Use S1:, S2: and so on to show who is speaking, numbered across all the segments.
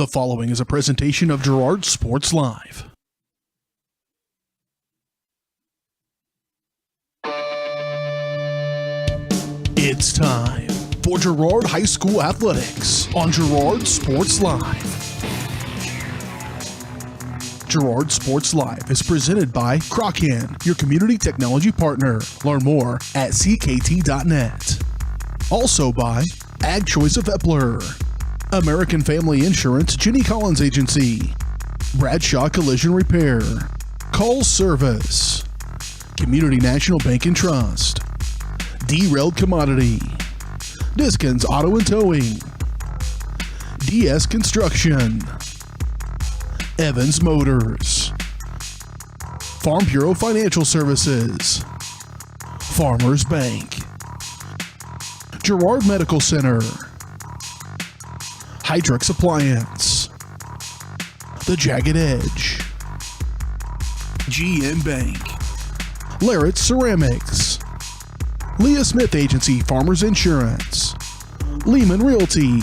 S1: The following is a presentation of Girard Sports Live. It's time for Girard High School Athletics on Girard Sports Live. Girard Sports Live is presented by Crocan, your community technology partner. Learn more at ckt.net. Also by Ag Choice of Epler, American Family Insurance, Jenny Collins Agency, Bradshaw Collision Repair, Call Service, Community National Bank and Trust, Derailed Commodity, Diskins Auto and Towing, DS Construction, Evans Motors, Farm Bureau Financial Services, Farmers Bank, Girard Medical Center, Hydrix Appliance, The Jagged Edge, GM Bank, Larrett Ceramics, Leah Smith Agency Farmers Insurance, Lehman Realty,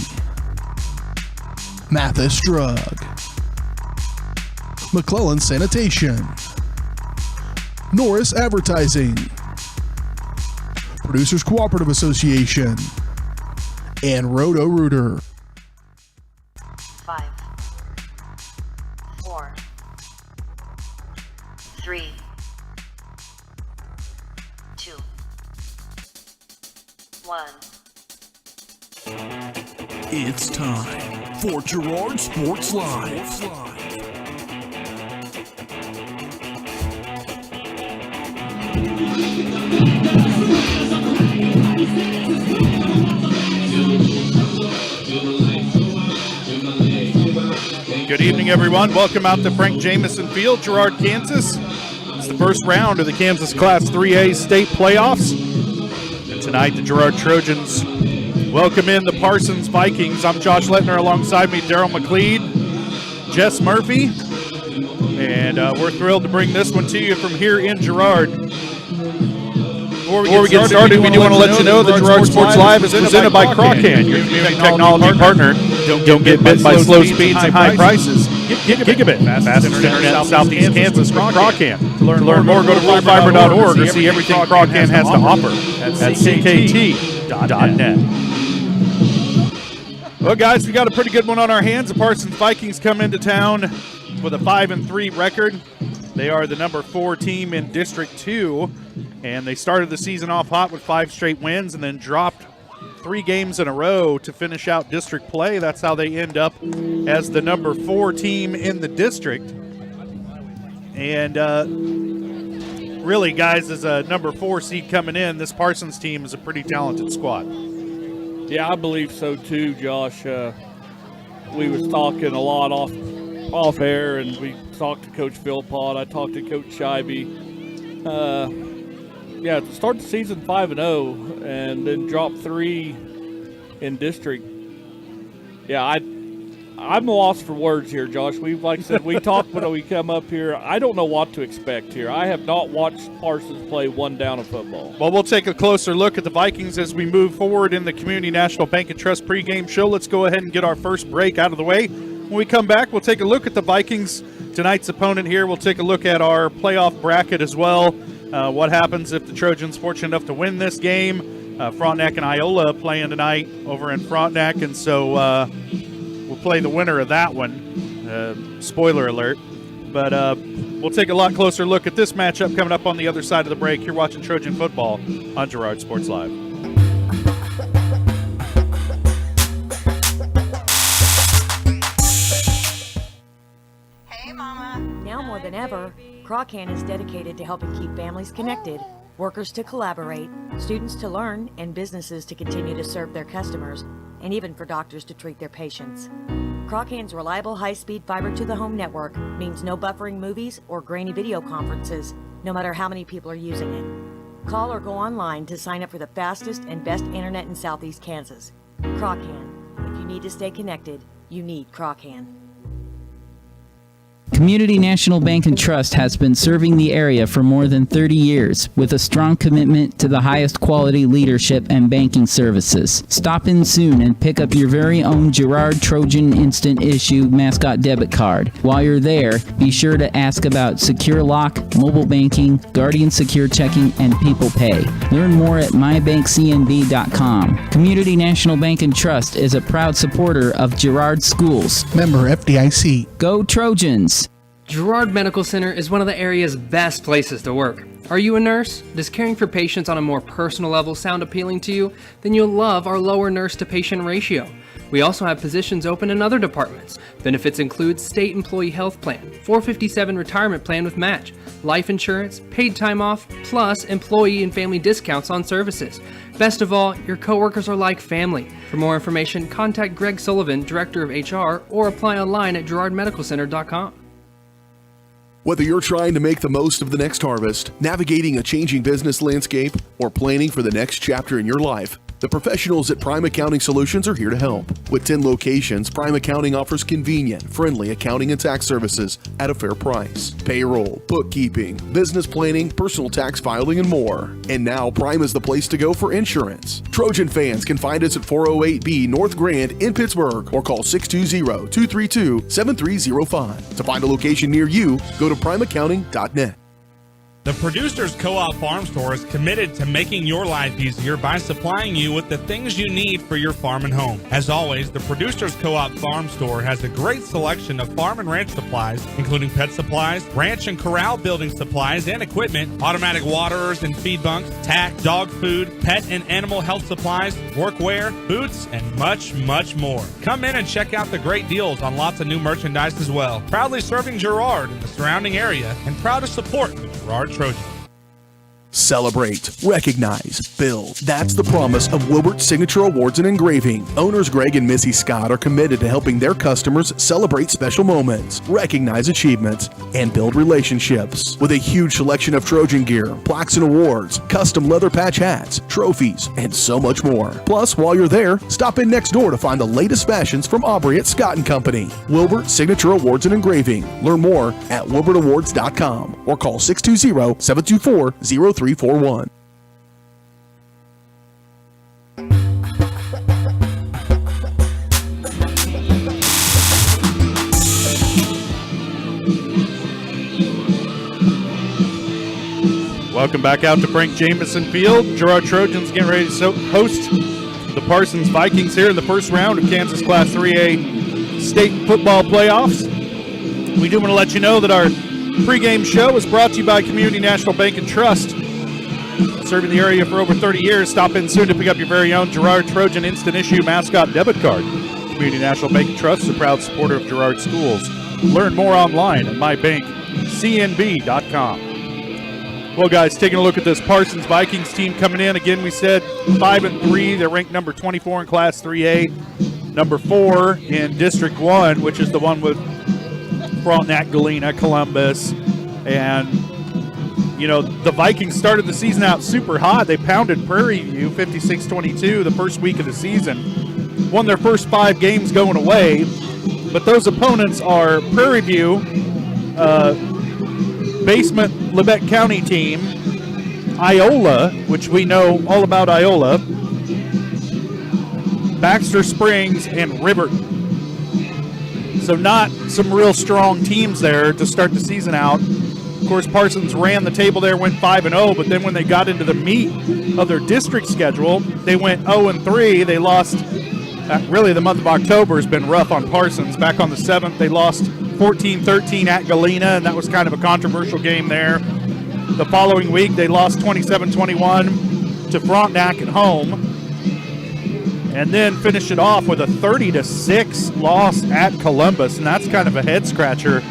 S1: Mathis Drug, McClellan Sanitation, Norris Advertising, Producers Cooperative Association, and Roto-Rooter.
S2: 5, 4, 3, 2, 1.
S1: It's time for Girard Sports Live.
S3: Good evening, everyone. Welcome out to Frank Jamison Field, Girard, Kansas. It's the first round of the Kansas Class 3A state playoffs. And tonight, the Girard Trojans welcome in the Parsons Vikings. I'm Josh Lettner. Alongside me, Daryl McLeod, Jess Murphy. And we're thrilled to bring this one to you from here in Girard. Before we get started, we do want to let you know that Girard Sports Live is presented by Crocan, your community technology partner. Don't get bit by slow speeds and high prices. Gigabit, fast internet in Southeast Kansas with Crocan. To learn more, go to fullfiber.org or see everything Crocan has to offer at ckt.net. Well, guys, we got a pretty good one on our hands. The Parsons Vikings come into town with a 5-3 record. They are the number 4 team in District 2, and they started the season off hot with 5 straight wins and then dropped 3 games in a row to finish out district play. That's how they end up as the number 4 team in the district. And really, guys, as a number 4 seed coming in, this Parsons team is a pretty talented squad.
S4: Yeah, I believe so too, Josh. We was talking a lot off air, and we talked to Coach Philpott. I talked to Coach Scheibe. To start the season 5-0 and then drop 3 in district. Yeah, I'm lost for words here, Josh. Like I said, we talked when we come up here. I don't know what to expect here. I have not watched Parsons play one down of football.
S3: Well, we'll take a closer look at the Vikings as we move forward in the Community National Bank and Trust pregame show. Let's go ahead and get our first break out of the way. When we come back, we'll take a look at the Vikings, tonight's opponent here. We'll take a look at our playoff bracket as well. What happens if the Trojans fortunate enough to win this game? Frontenac and Iola playing tonight over in Frontenac, and so we'll play the winner of that one. Spoiler alert. But we'll take a lot closer look at this matchup coming up on the other side of the break. You're watching Trojan football on Girard Sports Live.
S2: Hey, Mama.
S5: Now more than ever, Crocan is dedicated to helping keep families connected, workers to collaborate, students to learn, and businesses to continue to serve their customers, and even for doctors to treat their patients. Crocan's reliable high-speed fiber-to-the-home network means no buffering movies or grainy video conferences, no matter how many people are using it. Call or go online to sign up for the fastest and best internet in Southeast Kansas. Crocan. If you need to stay connected, you need Crocan.
S6: Community National Bank and Trust has been serving the area for more than 30 years with a strong commitment to the highest quality leadership and banking services. Stop in soon and pick up your very own Girard Trojan Instant Issue Mascot Debit Card. While you're there, be sure to ask about Secure Lock, mobile banking, Guardian Secure Checking, and People Pay. Learn more at mybankcnb.com. Community National Bank and Trust is a proud supporter of Girard Schools.
S1: Member FDIC.
S6: Go Trojans!
S7: Girard Medical Center is one of the area's best places to work. Are you a nurse? Does caring for patients on a more personal level sound appealing to you? Then you'll love our lower nurse-to-patient ratio. We also have positions open in other departments. Benefits include state employee health plan, 457 retirement plan with match, life insurance, paid time off, plus employee and family discounts on services. Best of all, your coworkers are like family. For more information, contact Greg Sullivan, Director of HR, or apply online at girardmedicalcenter.com.
S8: Whether you're trying to make the most of the next harvest, navigating a changing business landscape, or planning for the next chapter in your life, the professionals at Prime Accounting Solutions are here to help. With 10 locations, Prime Accounting offers convenient, friendly accounting and tax services at a fair price. Payroll, bookkeeping, business planning, personal tax filing, and more. And now Prime is the place to go for insurance. Trojan fans can find us at 408B North Grand in Pittsburgh or call 620-232-7305. To find a location near you, go to primeaccounting.net.
S9: The Producers Co-op Farm Store is committed to making your life easier by supplying you with the things you need for your farm and home. As always, the Producers Co-op Farm Store has a great selection of farm and ranch supplies, including pet supplies, ranch and corral building supplies and equipment, automatic waterers and feed bunks, tack, dog food, pet and animal health supplies, workwear, boots, and much, much more. Come in and check out the great deals on lots of new merchandise as well. Proudly serving Girard and the surrounding area, and proud to support the Girard Trojans.
S8: Celebrate, recognize, build. That's the promise of Wilbert Signature Awards and Engraving. Owners Greg and Missy Scott are committed to helping their customers celebrate special moments, recognize achievements, and build relationships. With a huge selection of Trojan gear, plaques and awards, custom leather patch hats, trophies, and so much more. Plus, while you're there, stop in next door to find the latest fashions from Aubrey at Scott & Company. Wilbert Signature Awards and Engraving. Learn more at wilbertawards.com or call 620-724-0341.
S3: Welcome back out to Frank Jameson Field. Girard Trojans getting ready to host the Parsons Vikings here in the first round of Kansas Class 3A state football playoffs. We do want to let you know that our pregame show is brought to you by Community National Bank and Trust. Serving the area for over 30 years. Stop in soon to pick up your very own Girard Trojan Instant Issue Mascot Debit Card. Community National Bank and Trust is a proud supporter of Girard Schools. Learn more online at mybankcnb.com. Well, guys, taking a look at this Parsons Vikings team coming in. Again, we said 5-3. They're ranked number 24 in Class 3A, number 4 in District 1, which is the one with Frontenac, Galena, Columbus. And, you know, the Vikings started the season out super hot. They pounded Prairie View 56-22 the first week of the season. Won their first 5 games going away. But those opponents are Prairie View, basement Lebec County team, Iola, which we know all about Iola, Baxter Springs, and Riverton. So not some real strong teams there to start the season out. Of course, Parsons ran the table there, went 5-0, but then when they got into the meat of their district schedule, they went 0-3. They lost, really the month of October has been rough on Parsons. Back on the 7th, they lost 14-13 at Galena, and that was kind of a controversial game there. The following week, they lost 27-21 to Frontenac at home, and then finished it off with a 30-6 loss at Columbus, and that's kind of a head-scratcher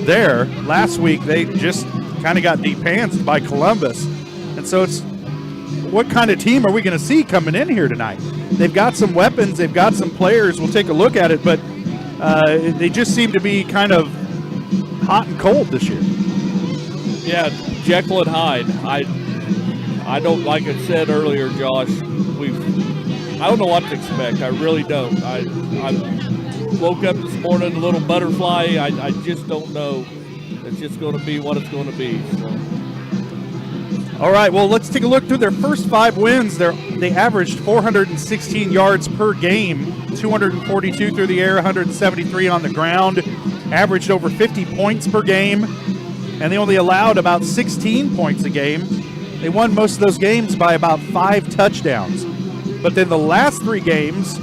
S3: there. Last week, they just kind of got depantsed by Columbus, and so it's what kind of team are we going to see coming in here tonight? They've got some weapons, they've got some players. We'll take a look at it, but they just seem to be kind of hot and cold this year.
S4: Yeah, Jekyll and Hyde. I don't, like I said earlier, Josh, I don't know what to expect. I really don't. woke up this morning a little butterfly. I just don't know. It's just going to be what it's going to be. So.
S3: All right, well, let's take a look through their first 5 wins. They averaged 416 yards per game, 242 through the air, 173 on the ground, averaged over 50 points per game, and they only allowed about 16 points a game. They won most of those games by about 5 touchdowns. But then the last 3 games,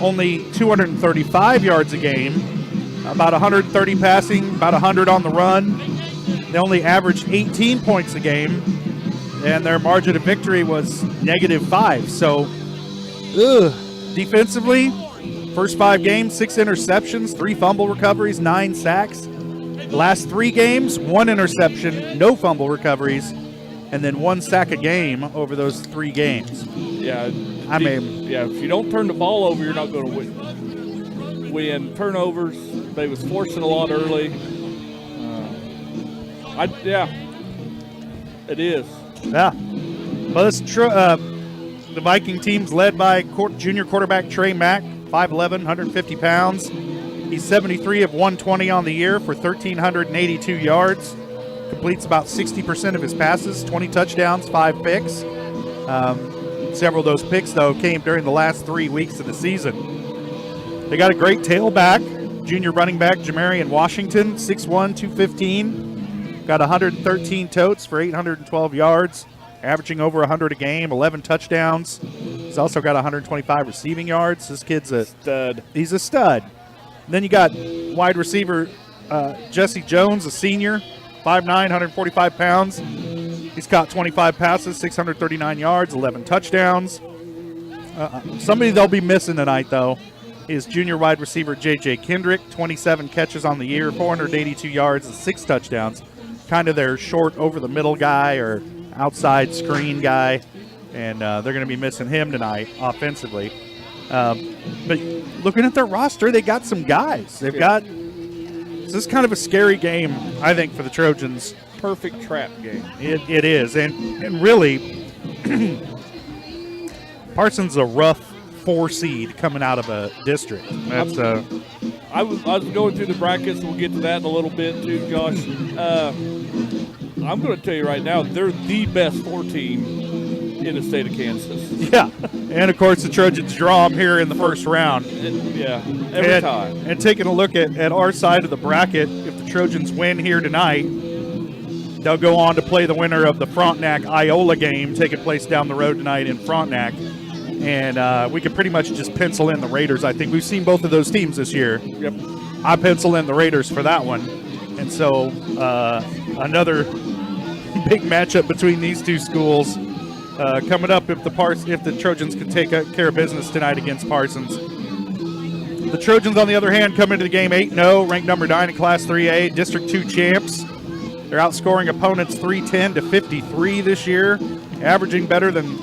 S3: only 235 yards a game, about 130 passing, about 100 on the run. They only averaged 18 points a game, and their margin of victory was -5. So, defensively, first 5 games, 6 interceptions, 3 fumble recoveries, 9 sacks. Last 3 games, 1 interception, no fumble recoveries, and then 1 sack a game over those 3 games.
S4: Yeah,
S3: if
S4: you don't turn the ball over, you're not going to win. Turnovers, they was forcing a lot early. It is.
S3: Yeah. Well, the Viking team's led by junior quarterback Trey Mack, 5'11", 150 pounds. He's 73 of 120 on the year for 1,382 yards. Completes about 60% of his passes, 20 touchdowns, 5 picks. Several of those picks, though, came during the last 3 weeks of the season. They got a great tailback, junior running back Jamarian Washington, 6'1", 215. Got 113 totes for 812 yards, averaging over 100 a game, 11 touchdowns. He's also got 125 receiving yards. This kid's a
S4: stud.
S3: He's a stud. And then you got wide receiver Jesse Jones, a senior, 5'9", 145 pounds. He's caught 25 passes, 639 yards, 11 touchdowns. Somebody they'll be missing tonight, though, is junior wide receiver J.J. Kendrick, 27 catches on the year, 482 yards, and 6 touchdowns. Kind of their short over-the-middle guy or outside screen guy, and they're going to be missing him tonight offensively. But looking at their roster, they got some guys. This is kind of a scary game, I think, for the Trojans.
S4: Perfect trap game.
S3: It is, and really, Parsons is a rough 4 seed coming out of a district. That's
S4: I was going through the brackets. We'll get to that in a little bit too, Josh. I'm going to tell you right now, they're the best 4 team in the state of Kansas.
S3: Yeah, and of course the Trojans draw them here in the first round.
S4: Every time.
S3: And taking a look at our side of the bracket, if the Trojans win here tonight, they'll go on to play the winner of the Frontenac-Iola game taking place down the road tonight in Frontenac. And we can pretty much just pencil in the Raiders. I think we've seen both of those teams this year.
S4: Yep.
S3: I pencil in the Raiders for that one. And so another big matchup between these 2 schools coming up if the Trojans can take care of business tonight against Parsons. The Trojans, on the other hand, come into the game 8-0, ranked number 9 in Class 3A, District 2 champs. They're outscoring opponents 310 to 53 this year, averaging better than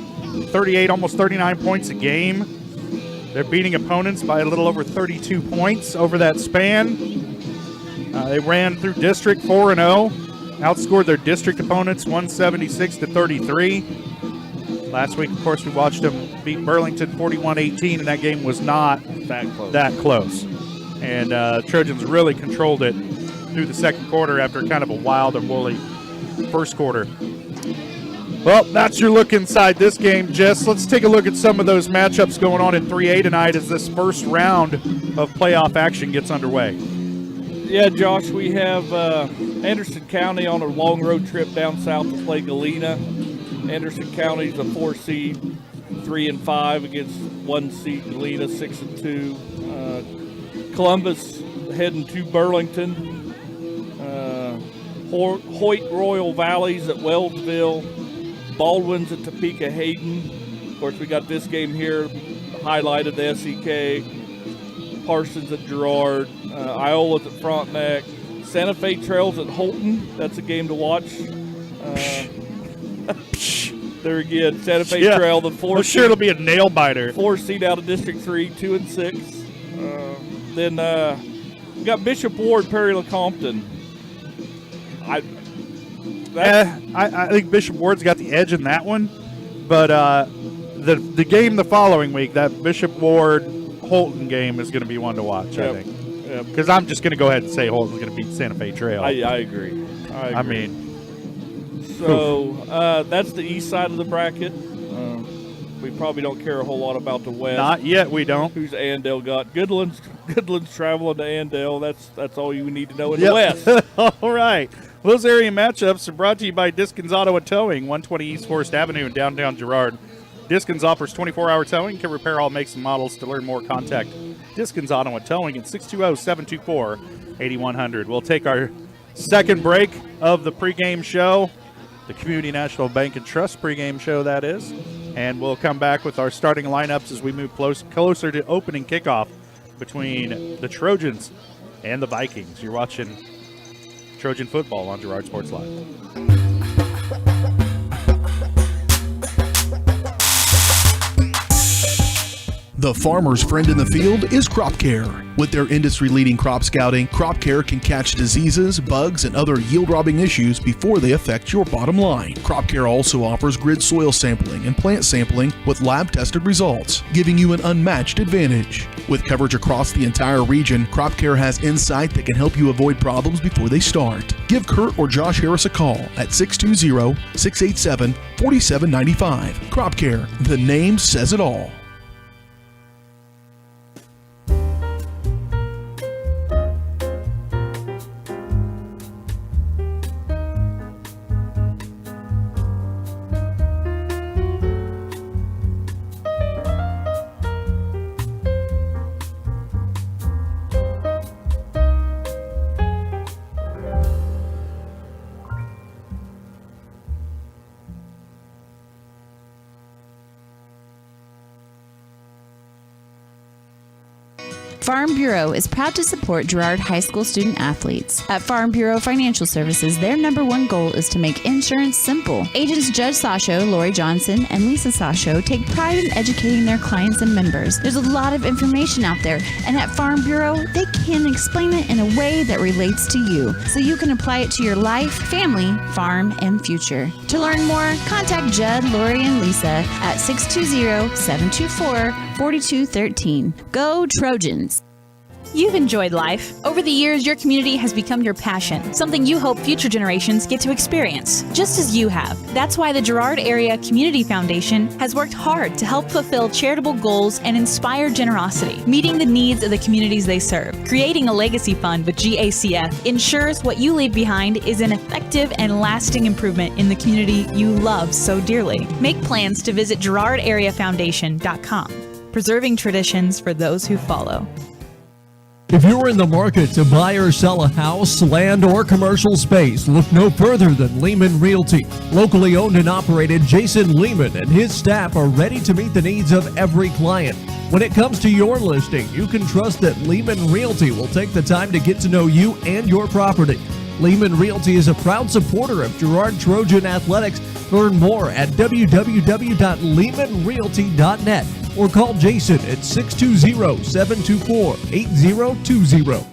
S3: 38, almost 39 points a game. They're beating opponents by a little over 32 points over that span. They ran through district 4-0, outscored their district opponents 176 to 33. Last week, of course, we watched them beat Burlington 41-18, and that game was not that close. And Trojans really controlled it through the second quarter after kind of a wild and woolly first quarter. Well, that's your look inside this game, Jess. Let's take a look at some of those matchups going on in 3A tonight as this first round of playoff action gets underway.
S4: Yeah, Josh, we have Anderson County on a long road trip down south to play Galena. Anderson County's a 4 seed, 3-5 against 1 seed Galena, 6-2. Columbus heading to Burlington. Hoyt Royal Valleys at Wellsville. Baldwin's at Topeka Hayden. Of course, we got this game here highlighted, the SEK. Parsons at Girard. Iola's at Frontenac. Santa Fe Trails at Holton. That's a game to watch. There again, Santa Fe Trail, the 4
S3: I'm sure it'll be a nail biter.
S4: 4 seed out of District 3, 2-6. Then we got Bishop Ward, Perry LeCompton. I
S3: think Bishop Ward's got the edge in that one, but the game the following week, that Bishop Ward Holton game is going to be one to watch, I think.
S4: Yep.
S3: Because I'm just going to go ahead and say Holton's going to beat Santa Fe Trail.
S4: I agree.
S3: I mean.
S4: So that's the east side of the bracket. We probably don't care a whole lot about the west.
S3: Not yet, we don't.
S4: Who's Andale got? Goodland's traveling to Andale. That's all you need to know in the west.
S3: All right. Well, those area matchups are brought to you by Diskins Auto and Towing, 120 East Forest Avenue in downtown Girard. Diskins offers 24-hour towing, can repair all makes and models. To learn more, contact Diskins Auto and Towing at 620-724-8100. We'll take our second break of the pregame show, the Community National Bank and Trust pregame show, that is. And we'll come back with our starting lineups as we move closer to opening kickoff between the Trojans and the Vikings. You're watching Trojan football on Girard Sports Live.
S8: The farmer's friend in the field is Crop Care. With their industry-leading crop scouting, Crop Care can catch diseases, bugs, and other yield-robbing issues before they affect your bottom line. Crop Care also offers grid soil sampling and plant sampling with lab-tested results, giving you an unmatched advantage. With coverage across the entire region, Crop Care has insight that can help you avoid problems before they start. Give Kurt or Josh Harris a call at 620-687-4795. Crop Care, the name says it all.
S10: Farm Bureau is proud to support Girard High School student athletes. At Farm Bureau Financial Services, their #1 goal is to make insurance simple. Agents Judge Sasho, Lori Johnson, and Lisa Sasho take pride in educating their clients and members. There's a lot of information out there, and at Farm Bureau, they can explain it in a way that relates to you, so you can apply it to your life, family, farm, and future. To learn more, contact Judd, Lori, and Lisa at 620-724-4213. Go Trojans!
S11: You've enjoyed life. Over the years, your community has become your passion, something you hope future generations get to experience, just as you have. That's why the Girard Area Community Foundation has worked hard to help fulfill charitable goals and inspire generosity, meeting the needs of the communities they serve. Creating a legacy fund with GACF ensures what you leave behind is an effective and lasting improvement in the community you love so dearly. Make plans to visit GirardAreaFoundation.com, preserving traditions for those who follow.
S12: If you're in the market to buy or sell a house, land, or commercial space, look no further than Lehman Realty. Locally owned and operated, Jason Lehman and his staff are ready to meet the needs of every client. When it comes to your listing, you can trust that Lehman Realty will take the time to get to know you and your property. Lehman Realty is a proud supporter of Girard Trojan Athletics. Learn more at www.lehmanrealty.net or call Jason at 620-724-8020.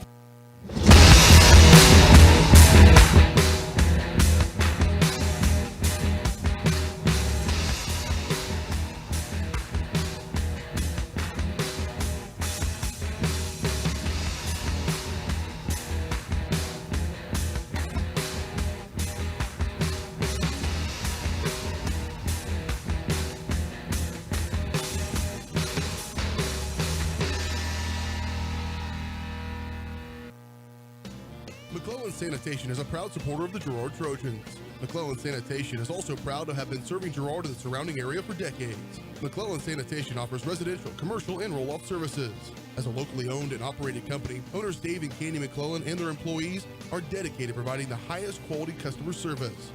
S13: Sanitation is a proud supporter of the Girard Trojans. McClellan Sanitation is also proud to have been serving Girard and the surrounding area for decades. McClellan Sanitation offers residential, commercial, and roll-off services. As a locally owned and operated company, owners Dave and Candy McClellan and their employees are dedicated to providing the highest quality customer service.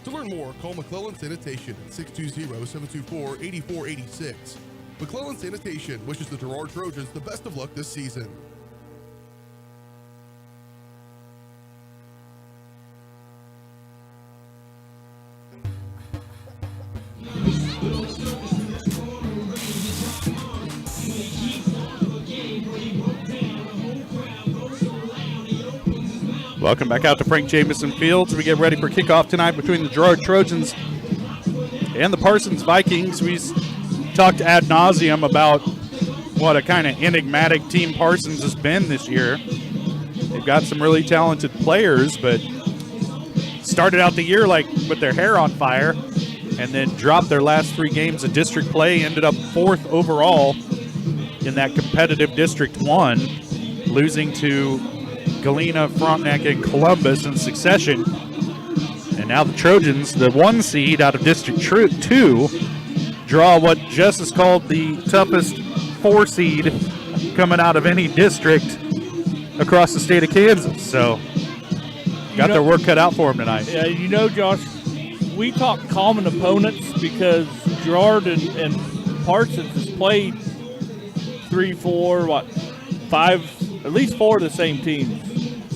S13: To learn more, call McClellan Sanitation at 620-724-8486. McClellan Sanitation wishes the Girard Trojans the best of luck this season.
S3: Welcome back out to Frank Jameson Fields. We get ready for kickoff tonight between the Girard Trojans and the Parsons Vikings. We talked ad nauseum about what a kind of enigmatic team Parsons has been this year. They've got some really talented players, but started out the year like with their hair on fire and then dropped their last 3 games of district play, ended up 4th overall in that competitive District 1, losing to Galena, Frontenac, and Columbus in succession. And now the Trojans, the 1 seed out of District 2, draw what Jess has called the toughest 4 seed coming out of any district across the state of Kansas. So got their work cut out for them tonight.
S4: Yeah, Josh, we talk common opponents because Girard and Parsons has played 3, 4, 5, at least 4 of the same teams.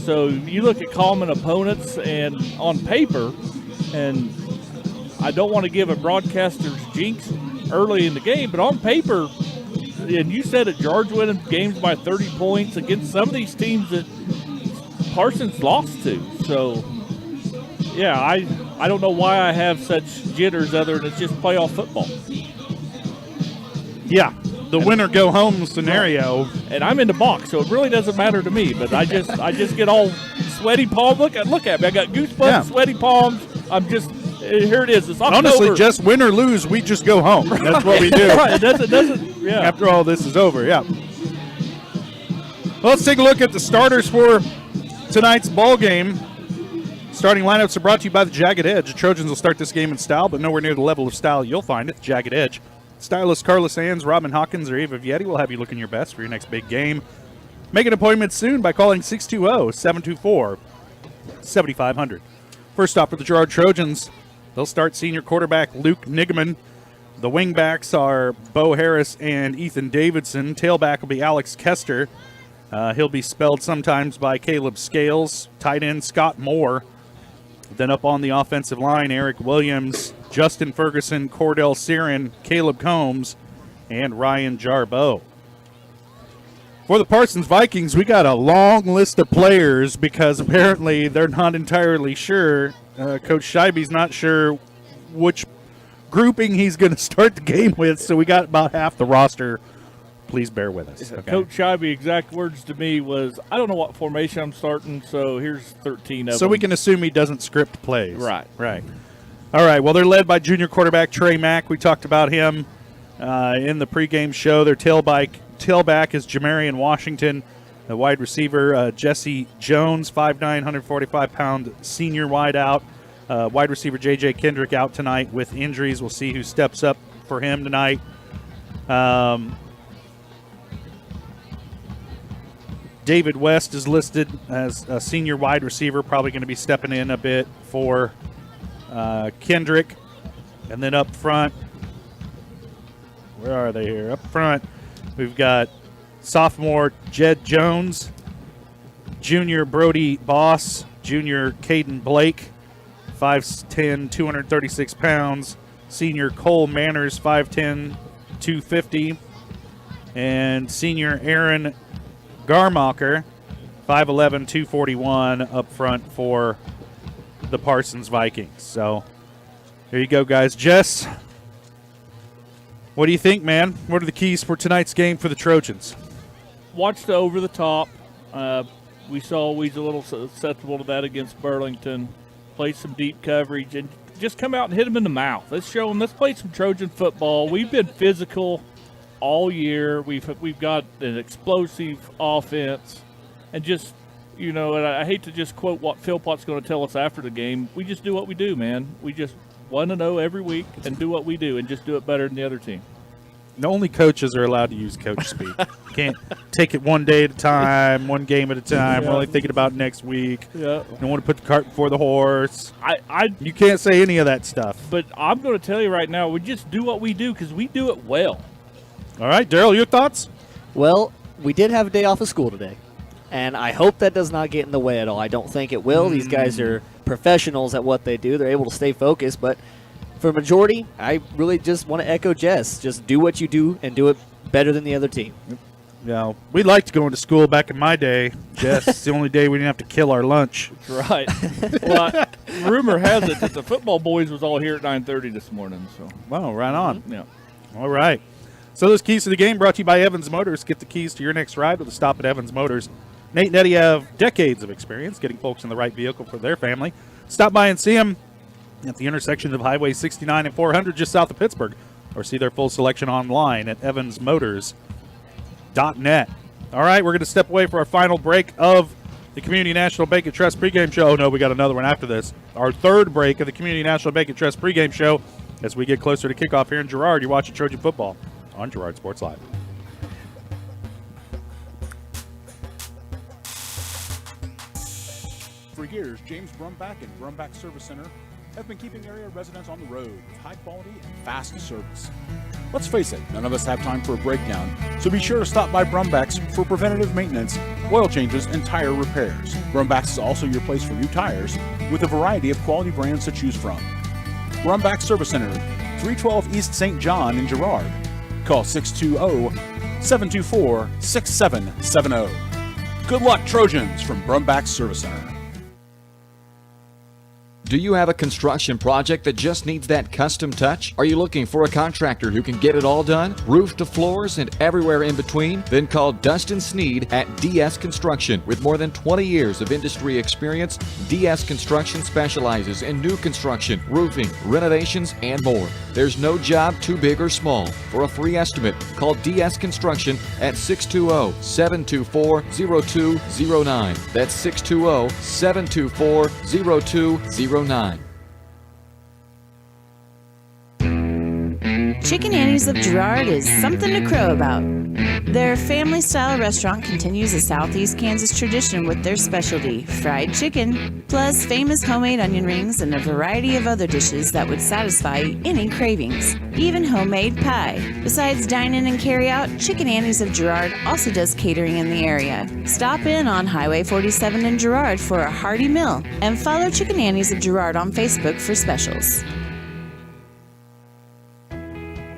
S4: So you look at common opponents and on paper, and I don't want to give a broadcaster's jinx early in the game, but on paper, and you said it, Girard's winning games by 30 points against some of these teams that Parsons lost to. So, yeah, I don't know why I have such jitters other than it's just playoff football.
S3: Yeah, the winner go home scenario.
S4: And I'm in the box, so it really doesn't matter to me. But I just get all sweaty palms. Look at me. I got goosebumps, sweaty palms. I'm just here. It is. It's October.
S3: Honestly, just win or lose, we just go home. That's what we do.
S4: Right. It doesn't. Yeah.
S3: After all this is over, yeah. Well, let's take a look at the starters for tonight's ball game. Starting lineups are brought to you by the Jagged Edge. The Trojans will start this game in style, but nowhere near the level of style you'll find at the Jagged Edge. Stylists Carla Sands, Robin Hawkins, or Ava Vietti will have you looking your best for your next big game. Make an appointment soon by calling 620-724-7500. First off for the Girard Trojans, they'll start senior quarterback Luke Nigaman. The wingbacks are Bo Harris and Ethan Davidson. Tailback will be Alex Kester. He'll be spelled sometimes by Caleb Scales. Tight end Scott Moore. Then up on the offensive line, Eric Williams, Justin Ferguson, Cordell Siren, Caleb Combs, and Ryan Jarboe. For the Parsons Vikings, we got a long list of players because apparently they're not entirely sure. Coach Scheibe's not sure which grouping he's going to start the game with, so we got about half the roster. Please bear with us. Okay.
S4: Coach Scheibe, exact words to me was, I don't know what formation I'm starting, so here's 13 of them.
S3: So we can assume he doesn't script plays.
S4: Right.
S3: All right, well, they're led by junior quarterback Trey Mack. We talked about him in the pregame show. Their tailback is Jamarian Washington. The wide receiver, Jesse Jones, 5'9", 145-pound senior wideout. Wide receiver J.J. Kendrick out tonight with injuries. We'll see who steps up for him tonight. David West is listed as a senior wide receiver, probably going to be stepping in a bit for Kendrick. And then up front, where are they here? Up front, we've got sophomore Jed Jones, junior Brody Boss, junior Caden Blake, 5'10", 236 pounds, senior Cole Manners, 5'10", 250, and senior Aaron Garmacher, 5'11", 241 up front for the Parsons Vikings. So there you go, guys. Jess, what do you think, man? What are the keys for tonight's game for the Trojans?
S4: Watch the over the top. We saw we's a little susceptible to that against Burlington. Play some deep coverage and just come out and hit them in the mouth. Let's show them. Let's play some Trojan football. We've been physical all year. We've got an explosive offense, and just, and I hate to just quote what Philpott's going to tell us after the game. We just do what we do, man. We just want to know every week and do what we do and just do it better than the other team.
S3: The only coaches are allowed to use coach speak. Can't take it one day at a time, one game at a time.
S4: Yeah.
S3: We're only thinking about next week.
S4: Yeah.
S3: Don't want to put the cart before the horse. You can't say any of that stuff.
S4: But I'm going to tell you right now, we just do what we do because we do it well.
S3: All right, Daryl, your thoughts?
S14: Well, we did have a day off of school today, and I hope that does not get in the way at all. I don't think it will. These guys are professionals at what they do. They're able to stay focused, but for a majority, I really just want to echo Jess. Just do what you do and do it better than the other team.
S3: Yeah, we liked going to school back in my day, Jess. It's the only day we didn't have to kill our lunch.
S4: That's right. Well, rumor has it that the football boys was all here at 9:30 this morning. So.
S3: Wow, right on.
S4: Yeah.
S3: All right. So those keys to the game brought to you by Evans Motors. Get the keys to your next ride with a stop at Evans Motors. Nate and Eddie have decades of experience getting folks in the right vehicle for their family. Stop by and see them at the intersection of Highway 69 and 400 just south of Pittsburgh, or see their full selection online at evansmotors.net. All right, we're going to step away for our final break of the Community National Bank and Trust pregame show. Oh, no, we got another one after this. Our third break of the Community National Bank and Trust pregame show as we get closer to kickoff here in Girard. You're watching Trojan football on Girard Sports Live.
S15: For years, James Brumback and Brumback Service Center have been keeping area residents on the road with high quality and fast service. Let's face it, none of us have time for a breakdown, so be sure to stop by Brumback's for preventative maintenance, oil changes, and tire repairs. Brumback's is also your place for new tires with a variety of quality brands to choose from. Brumback Service Center, 312 East St. John in Girard. Call 620-724-6770. Good luck, Trojans, from Brumback Service Center.
S16: Do you have a construction project that just needs that custom touch? Are you looking for a contractor who can get it all done? Roof to floors and everywhere in between? Then call Dustin Sneed at DS Construction. With more than 20 years of industry experience, DS Construction specializes in new construction, roofing, renovations, and more. There's no job too big or small. For a free estimate, call DS Construction at 620-724-0209. That's 620-724-0209.
S10: Chicken Annie's of Girard is something to crow about. Their family-style restaurant continues a Southeast Kansas tradition with their specialty, fried chicken, plus famous homemade onion rings and a variety of other dishes that would satisfy any cravings, even homemade pie. Besides dine-in and carry-out, Chicken Annie's of Girard also does catering in the area. Stop in on Highway 47 in Girard for a hearty meal, and follow Chicken Annie's of Girard on Facebook for specials.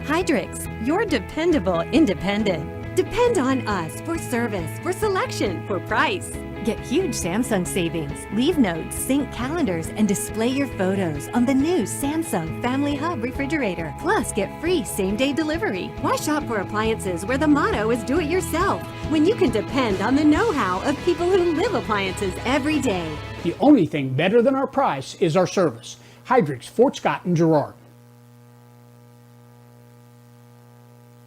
S17: Hydrix, your dependable independent. Depend on us for service, for selection, for price. Get huge Samsung savings. Leave notes, sync calendars, and display your photos on the new Samsung Family Hub refrigerator. Plus, get free same-day delivery. Why shop for appliances where the motto is do it yourself when you can depend on the know-how of people who live appliances every day?
S18: The only thing better than our price is our service. Hydrix, Fort Scott, and Girard.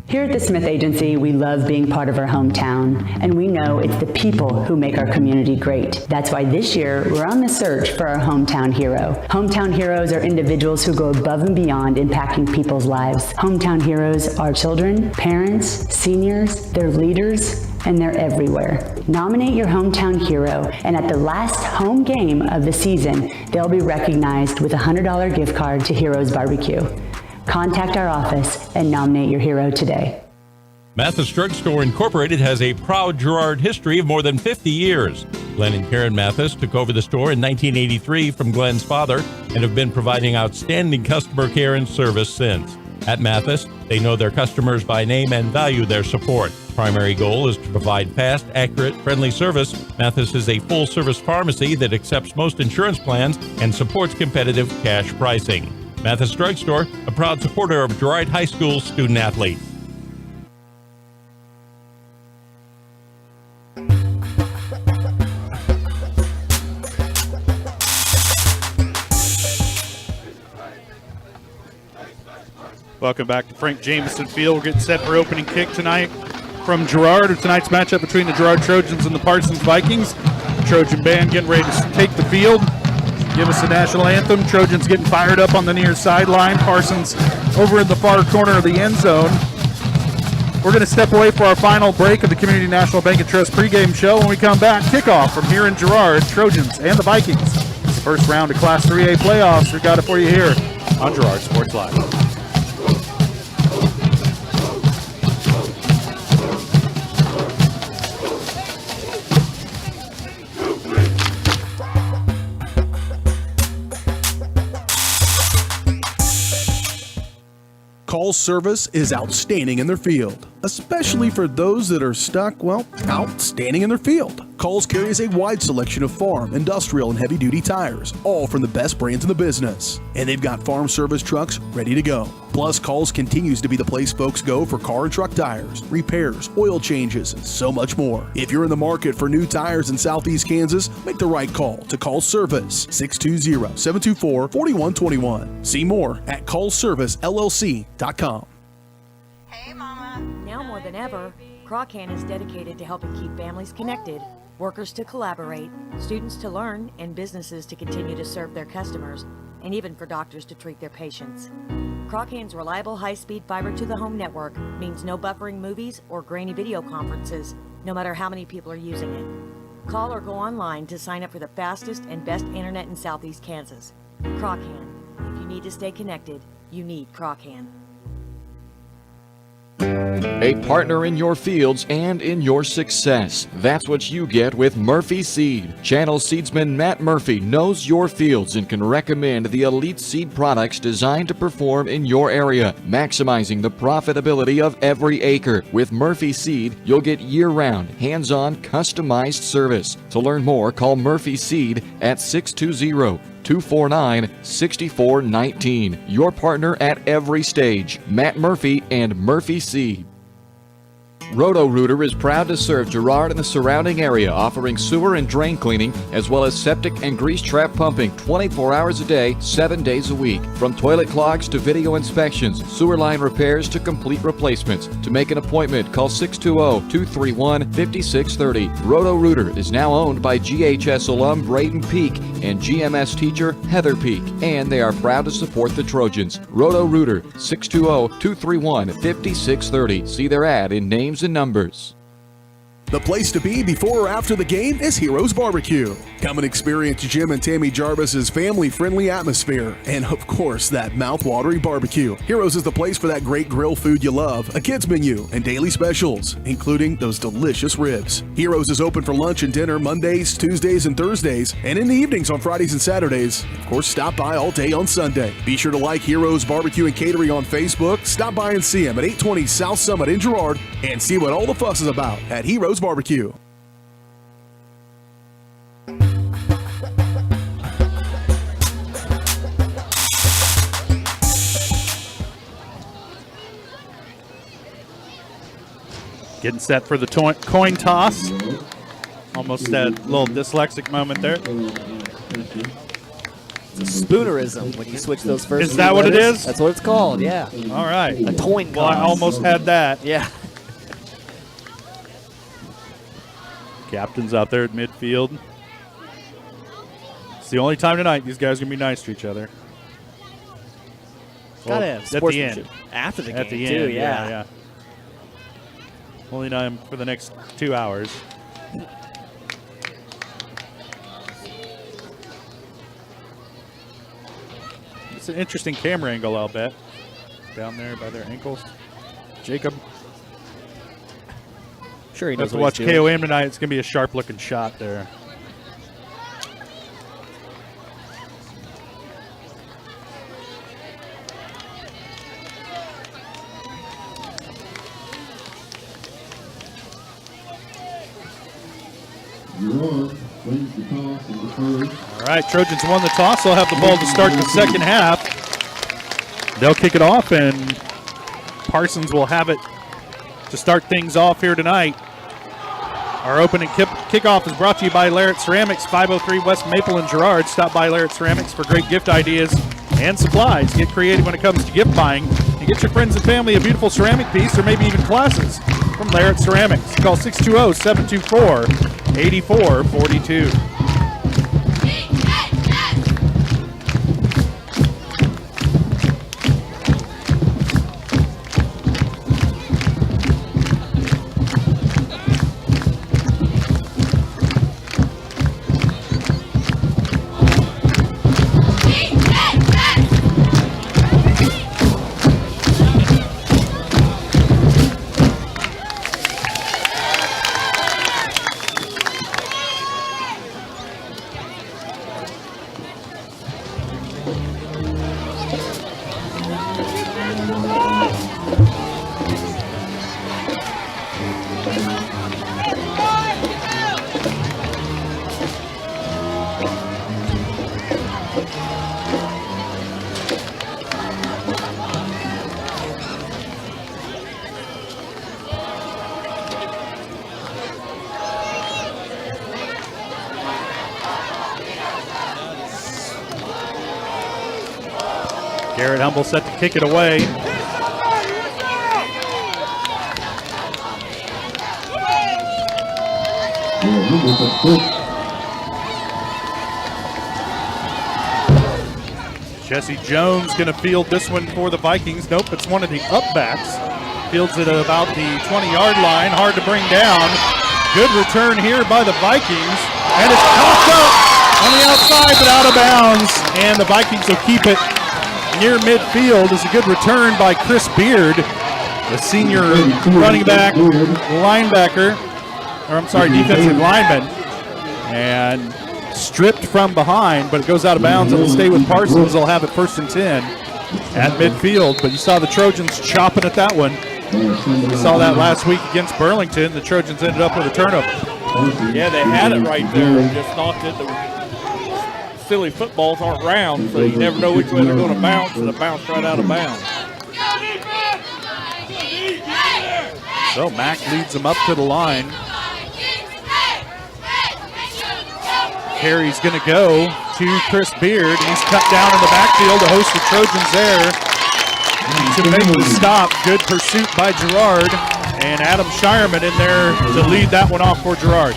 S19: Here at the Smith Agency, we love being part of our hometown, and we know it's the people who make our community great. That's why this year, we're on the search for our hometown hero. Hometown heroes are individuals who go above and beyond impacting people's lives. Hometown heroes are children, parents, seniors, they're leaders, and they're everywhere. Nominate your hometown hero, and at the last home game of the season, they'll be recognized with a $100 gift card to Heroes Barbecue. Contact our office and nominate your hero today.
S20: Mathis Drug Store Incorporated has a proud Girard history of more than 50 years. Glenn and Karen Mathis took over the store in 1983 from Glenn's father and have been providing outstanding customer care and service since. At Mathis, they know their customers by name and value their support. Primary goal is to provide fast, accurate, friendly service. Mathis is a full-service pharmacy that accepts most insurance plans and supports competitive cash pricing. Mathis Drug Store, a proud supporter of Girard High School student-athletes.
S3: Welcome back to Frank Jameson Field. We're getting set for opening kick tonight from Girard, or tonight's matchup between the Girard Trojans and the Parsons Vikings. Trojan band getting ready to take the field. Give us the national anthem. Trojans getting fired up on the near sideline. Parsons over in the far corner of the end zone. We're going to step away for our final break of the Community National Bank and Trust pregame show. When we come back, kickoff from here in Girard, Trojans and the Vikings. It's the first round of Class 3A playoffs. We got it for you here on Girard Sports Live.
S8: Call service is outstanding in their field. especially for those that are stuck, well, out standing in their field. Coles carries a wide selection of farm, industrial, and heavy-duty tires, all from the best brands in the business. And they've got farm service trucks ready to go. Plus, Coles continues to be the place folks go for car and truck tires, repairs, oil changes, and so much more. If you're in the market for new tires in Southeast Kansas, make the right call to Coles Service, 620-724-4121. See more at ColesServiceLLC.com.
S2: Hey, Mama.
S5: Now more than ever, Croccan is dedicated to helping keep families connected, workers to collaborate, students to learn, and businesses to continue to serve their customers, and even for doctors to treat their patients. Croccan's reliable high-speed fiber-to-the-home network means no buffering movies or grainy video conferences, no matter how many people are using it. Call or go online to sign up for the fastest and best internet in Southeast Kansas. Croccan. If you need to stay connected, you need Croccan.
S16: A partner in your fields and in your success. That's what you get with Murphy Seed. Channel seedsman Matt Murphy knows your fields and can recommend the elite seed products designed to perform in your area, maximizing the profitability of every acre. With Murphy Seed, you'll get year-round, hands-on, customized service. To learn more, call Murphy Seed at 620-249-6419. Your partner at every stage. Matt Murphy and Murphy Seed. Roto-Rooter is proud to serve Girard and the surrounding area, offering sewer and drain cleaning, as well as septic and grease trap pumping 24 hours a day, 7 days a week. From toilet clogs to video inspections, sewer line repairs to complete replacements. To make an appointment, call 620-231-5630. Roto-Rooter is now owned by GHS alum Braden Peak and GMS teacher Heather Peak, and they are proud to support the Trojans. Roto-Rooter, 620-231-5630. See their ad in names and numbers.
S8: The place to be before or after the game is Heroes Barbecue. Come and experience Jim and Tammy Jarvis's family-friendly atmosphere and, of course, that mouth-watering barbecue. Heroes is the place for that great grill food you love, a kids menu, and daily specials, including those delicious ribs. Heroes is open for lunch and dinner Mondays, Tuesdays, and Thursdays, and in the evenings on Fridays and Saturdays. Of course, stop by all day on Sunday. Be sure to like Heroes Barbecue and Catering on Facebook. Stop by and see them at 820 South Summit in Girard and see what all the fuss is about at Heroes Barbecue.
S3: Getting set for the coin toss. Almost that little dyslexic moment there.
S14: It's a spoonerism when you switch those first.
S3: Is that what it is?
S14: That's what it's called, yeah.
S3: All right.
S14: A coin toss.
S3: Well, I almost had that.
S14: Yeah.
S3: Captain's out there at midfield. It's the only time tonight these guys are going to be nice to each other.
S14: Gotta have
S3: at the
S14: sportsmanship
S3: end.
S14: after the
S3: At
S14: game,
S3: the
S14: too,
S3: end,
S14: yeah.
S3: Only time for the next 2 hours. It's an interesting camera angle, I'll bet. Down there by their ankles. Jacob.
S14: Sure he knows
S3: to
S14: what
S3: watch
S14: he's doing.
S3: KOM tonight. It's going to be a sharp-looking shot there.
S21: Girard wins the toss in the first.
S3: All right, Trojans won the toss. They'll have the ball to start the second half. They'll kick it off, and Parsons will have it to start things off here tonight. Our opening kickoff is brought to you by Larrett Ceramics, 503 West Maple in Girard. Stop by Larrett Ceramics for great gift ideas and supplies. Get creative when it comes to gift buying and get your friends and family a beautiful ceramic piece or maybe even glasses from Larrett Ceramics. Call 620-724-8442. Garrett Humble set to kick it away. Jesse Jones going to field this one for the Vikings. Nope, it's one of the upbacks. Fields it at about the 20-yard line. Hard to bring down. Good return here by the Vikings. And it's popped up on the outside, but out of bounds. And the Vikings will keep it near midfield. It's a good return by Chris Beard, the senior running back, linebacker, or I'm sorry, defensive lineman. And stripped from behind, but it goes out of bounds. It'll stay with Parsons. They'll have it 1st and 10 at midfield. But you saw the Trojans chopping at that one. We saw that last week against Burlington. The Trojans ended up with a turnover.
S4: Yeah, they had it right there and just knocked it. The silly footballs aren't round, so you never know which way they're going to bounce, and it bounced right out of bounds.
S3: So Mack leads them up to the line. Carey's going to go to Chris Beard. He's cut down in the backfield to host the Trojans there. To make the stop, good pursuit by Girard. And Adam Shireman in there to lead that one off for Girard.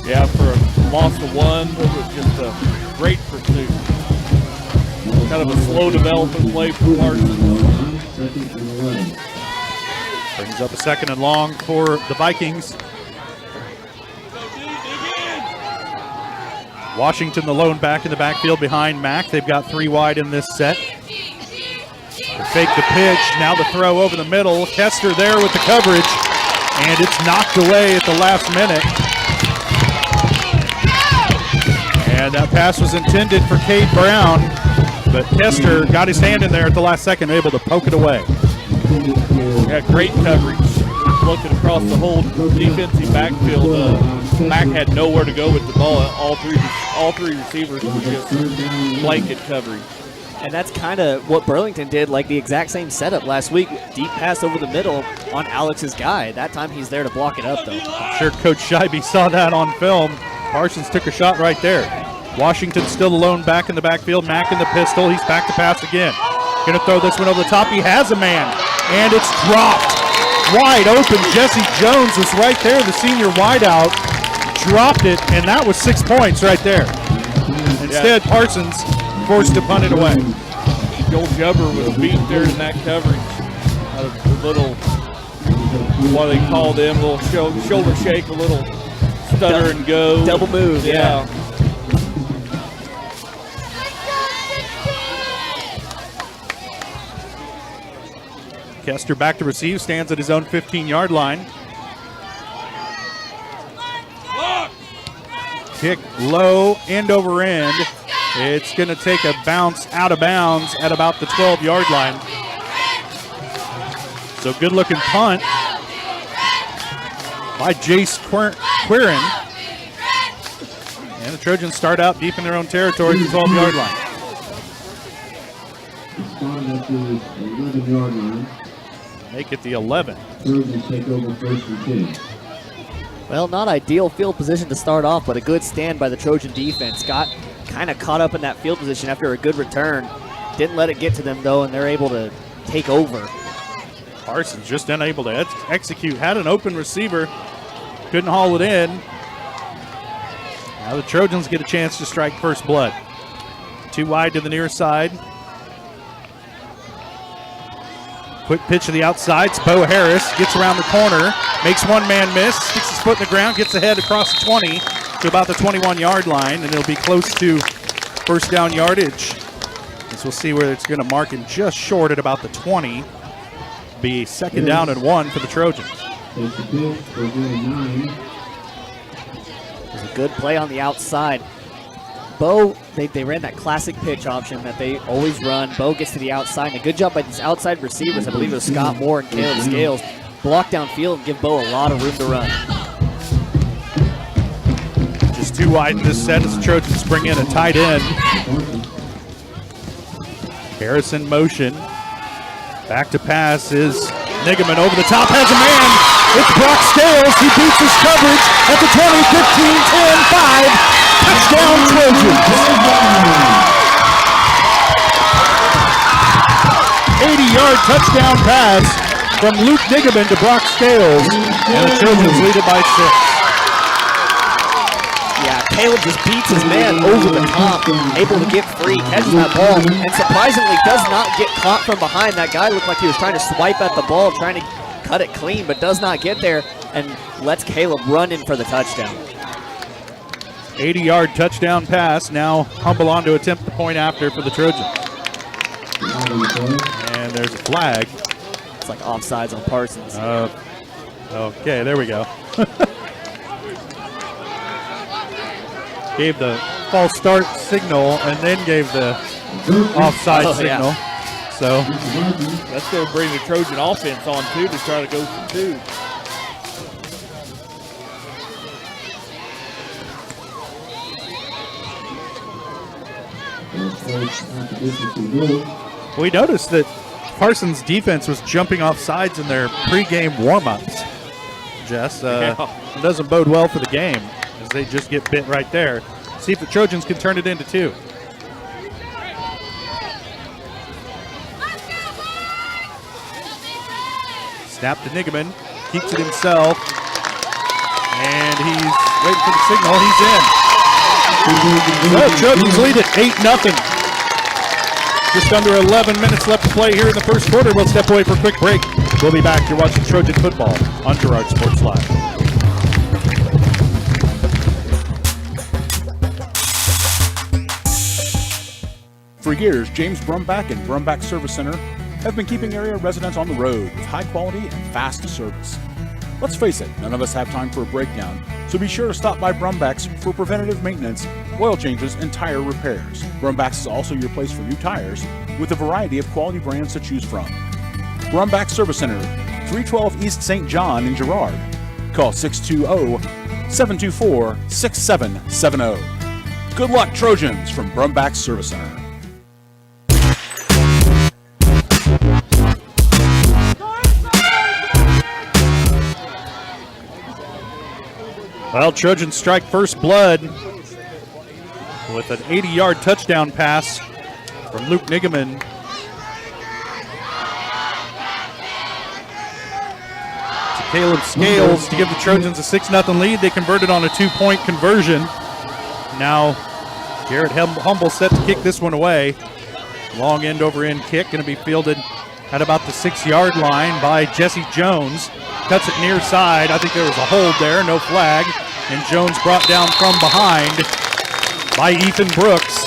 S4: Yeah, for a loss of 1, it was just a great pursuit. Kind of a slow development play for Parsons.
S3: Brings up a 2nd and long for the Vikings. Washington, the lone back in the backfield behind Mack. They've got 3 wide in this set. They fake the pitch. Now the throw over the middle. Kester there with the coverage. And it's knocked away at the last minute. And that pass was intended for Cade Brown. But Kester got his hand in there at the last second, able to poke it away.
S4: Yeah, great coverage. Looking across the whole defensive backfield, Mack had nowhere to go with the ball. All three receivers were just blanket coverage.
S14: And that's kind of what Burlington did, like the exact same setup last week. Deep pass over the middle on Alex's guy. That time he's there to block it up, though.
S3: I'm sure Coach Scheibe saw that on film. Parsons took a shot right there. Washington still alone back in the backfield. Mack in the pistol. He's back to pass again. Going to throw this one over the top. He has a man, and it's dropped. Wide open. Jesse Jones was right there, the senior wideout. Dropped it, and that was 6 points right there. Instead, Parsons forced to punt it away.
S4: Joel Jubber was beat there in that coverage. A little, what do they call them, a little shoulder shake, a little stutter and go.
S14: Double move, yeah.
S3: Kester back to receive, stands at his own 15-yard line. Kick low, end over end. It's going to take a bounce out of bounds at about the 12-yard line. So good-looking punt by Jace Quirin. And the Trojans start out deep in their own territory at the 12-yard line.
S21: At the 11-yard line.
S3: Make it the 11.
S21: Trojans take over 1st and 10.
S14: Well, not ideal field position to start off, but a good stand by the Trojan defense. Got kind of caught up in that field position after a good return. Didn't let it get to them, though, and they're able to take over.
S3: Parsons just unable to execute. Had an open receiver. Couldn't haul it in. Now the Trojans get a chance to strike first blood. 2 wide to the near side. Quick pitch to the outside. Bo Harris gets around the corner, makes one man miss, sticks his foot in the ground, gets ahead across the 20 to about the 21-yard line, and it'll be close to first down yardage. As we'll see where it's going to mark him just short at about the 20. Be 2nd down and 1 for the Trojans.
S21: Takes the pitch for game 9.
S14: It was a good play on the outside. Bo, they ran that classic pitch option that they always run. Bo gets to the outside, and a good job by these outside receivers. I believe it was Scott Moore and Caleb Scales. Block downfield and give Bo a lot of room to run.
S3: Just 2 wide in this set as the Trojans bring in a tight end. Harris in motion. Back to pass is Nigaman over the top, has a man. It's Brock Scales. He beats his coverage at the 20, 15, 10, 5. Touchdown Trojans. 80-yard touchdown pass from Luke Nigaman to Brock Scales, and the Trojans lead it by 6.
S14: Yeah, Caleb just beats his man over the top, able to get free, catches that ball, and surprisingly does not get caught from behind. That guy looked like he was trying to swipe at the ball, trying to cut it clean, but does not get there, and lets Caleb run in for the touchdown.
S3: 80-yard touchdown pass. Now Humble on to attempt the point after for the Trojans. And there's a flag.
S14: It's like offsides on Parsons.
S3: Okay, there we go. Gave the false start signal and then gave the offside signal.
S14: Yeah.
S3: So
S4: that's going to bring the Trojan offense on too to try to go for 2.
S3: we noticed that Parsons' defense was jumping off sides in their pregame warm-ups. Jess, it doesn't bode well for the game as they just get bit right there. See if the Trojans can turn it into 2. Snap to Nigaman, keeps it himself, and he's waiting for the signal. He's in. Well, Trojans lead it 8-0. Just under 11 minutes left to play here in the first quarter. We'll step away for a quick break. We'll be back. You're watching Trojan football on Girard Sports Live.
S15: For years, James Brumbach and Brumbach Service Center have been keeping area residents on the road with high quality and fast service. Let's face it, none of us have time for a breakdown, so be sure to stop by Brumbach's for preventative maintenance, oil changes, and tire repairs. Brumbach's is also your place for new tires with a variety of quality brands to choose from. Brumbach Service Center, 312 East St. John in Girard. Call 620-724-6770. Good luck, Trojans, from Brumbach Service Center.
S3: Well, Trojans strike first blood with an 80-yard touchdown pass from Luke Nigaman. To Caleb Scales to give the Trojans a 6-0 lead. They converted on a 2-point conversion. Now Garrett Humble set to kick this one away. Long end over end kick, going to be fielded at about the 6-yard line by Jesse Jones. Cuts it near side. I think there was a hold there, no flag. And Jones brought down from behind by Ethan Brooks.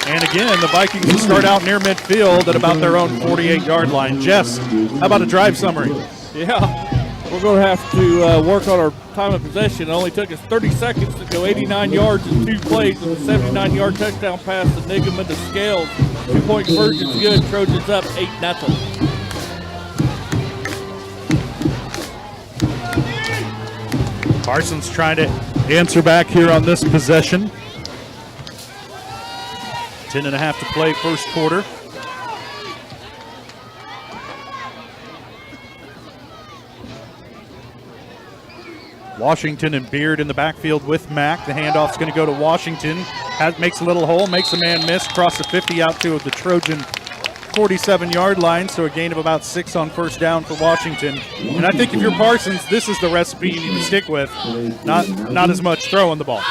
S3: And again, the Vikings will start out near midfield at about their own 48-yard line. Jess, how about a drive summary?
S4: Yeah, we're going to have to work on our time of possession. It only took us 30 seconds to go 89 yards in 2 plays with a 79-yard touchdown pass to Nigaman to Scales. 2-point conversion's good. Trojans up 8-0.
S3: Parsons trying to answer back here on this possession. 10.5 to play first quarter. Washington and Beard in the backfield with Mack. The handoff's going to go to Washington. Makes a little hole, makes a man miss, across the 50 out to the Trojan 47-yard line, so a gain of about 6 on first down for Washington. And I think if you're Parsons, this is the recipe you need to stick with, not as much throwing the ball.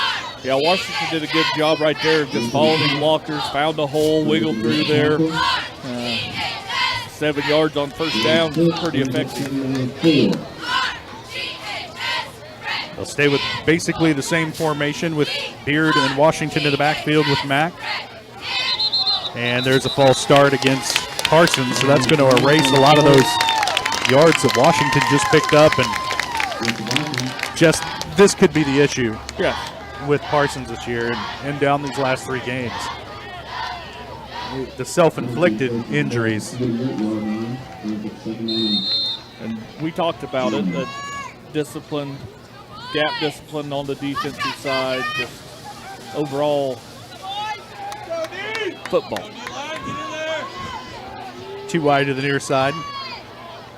S4: Yeah, Washington did a good job right there of just following the blockers, found a hole, wiggled through there. 7 yards on first down, pretty effective.
S3: They'll stay with basically the same formation with Beard and Washington in the backfield with Mack. And there's a false start against Parsons, so that's going to erase a lot of those yards that Washington just picked up. And just this could be the issue with Parsons this year and down these last 3 games. The self-inflicted injuries.
S4: And we talked about it, that discipline, gap discipline on the defensive side, just overall football.
S3: Too wide to the near side.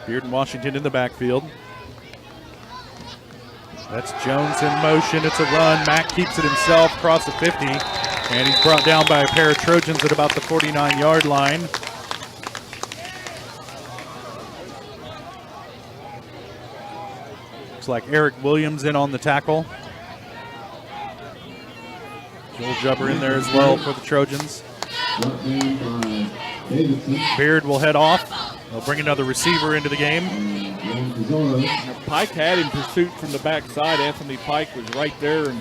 S3: Beard and Washington in the backfield. That's Jones in motion. It's a run. Mack keeps it himself across the 50. And he's brought down by a pair of Trojans at about the 49-yard line. Looks like Eric Williams in on the tackle. Joel Jubber in there as well for the Trojans. Beard will head off. They'll bring another receiver into the game.
S4: Pike had in pursuit from the backside. Anthony Pike was right there, and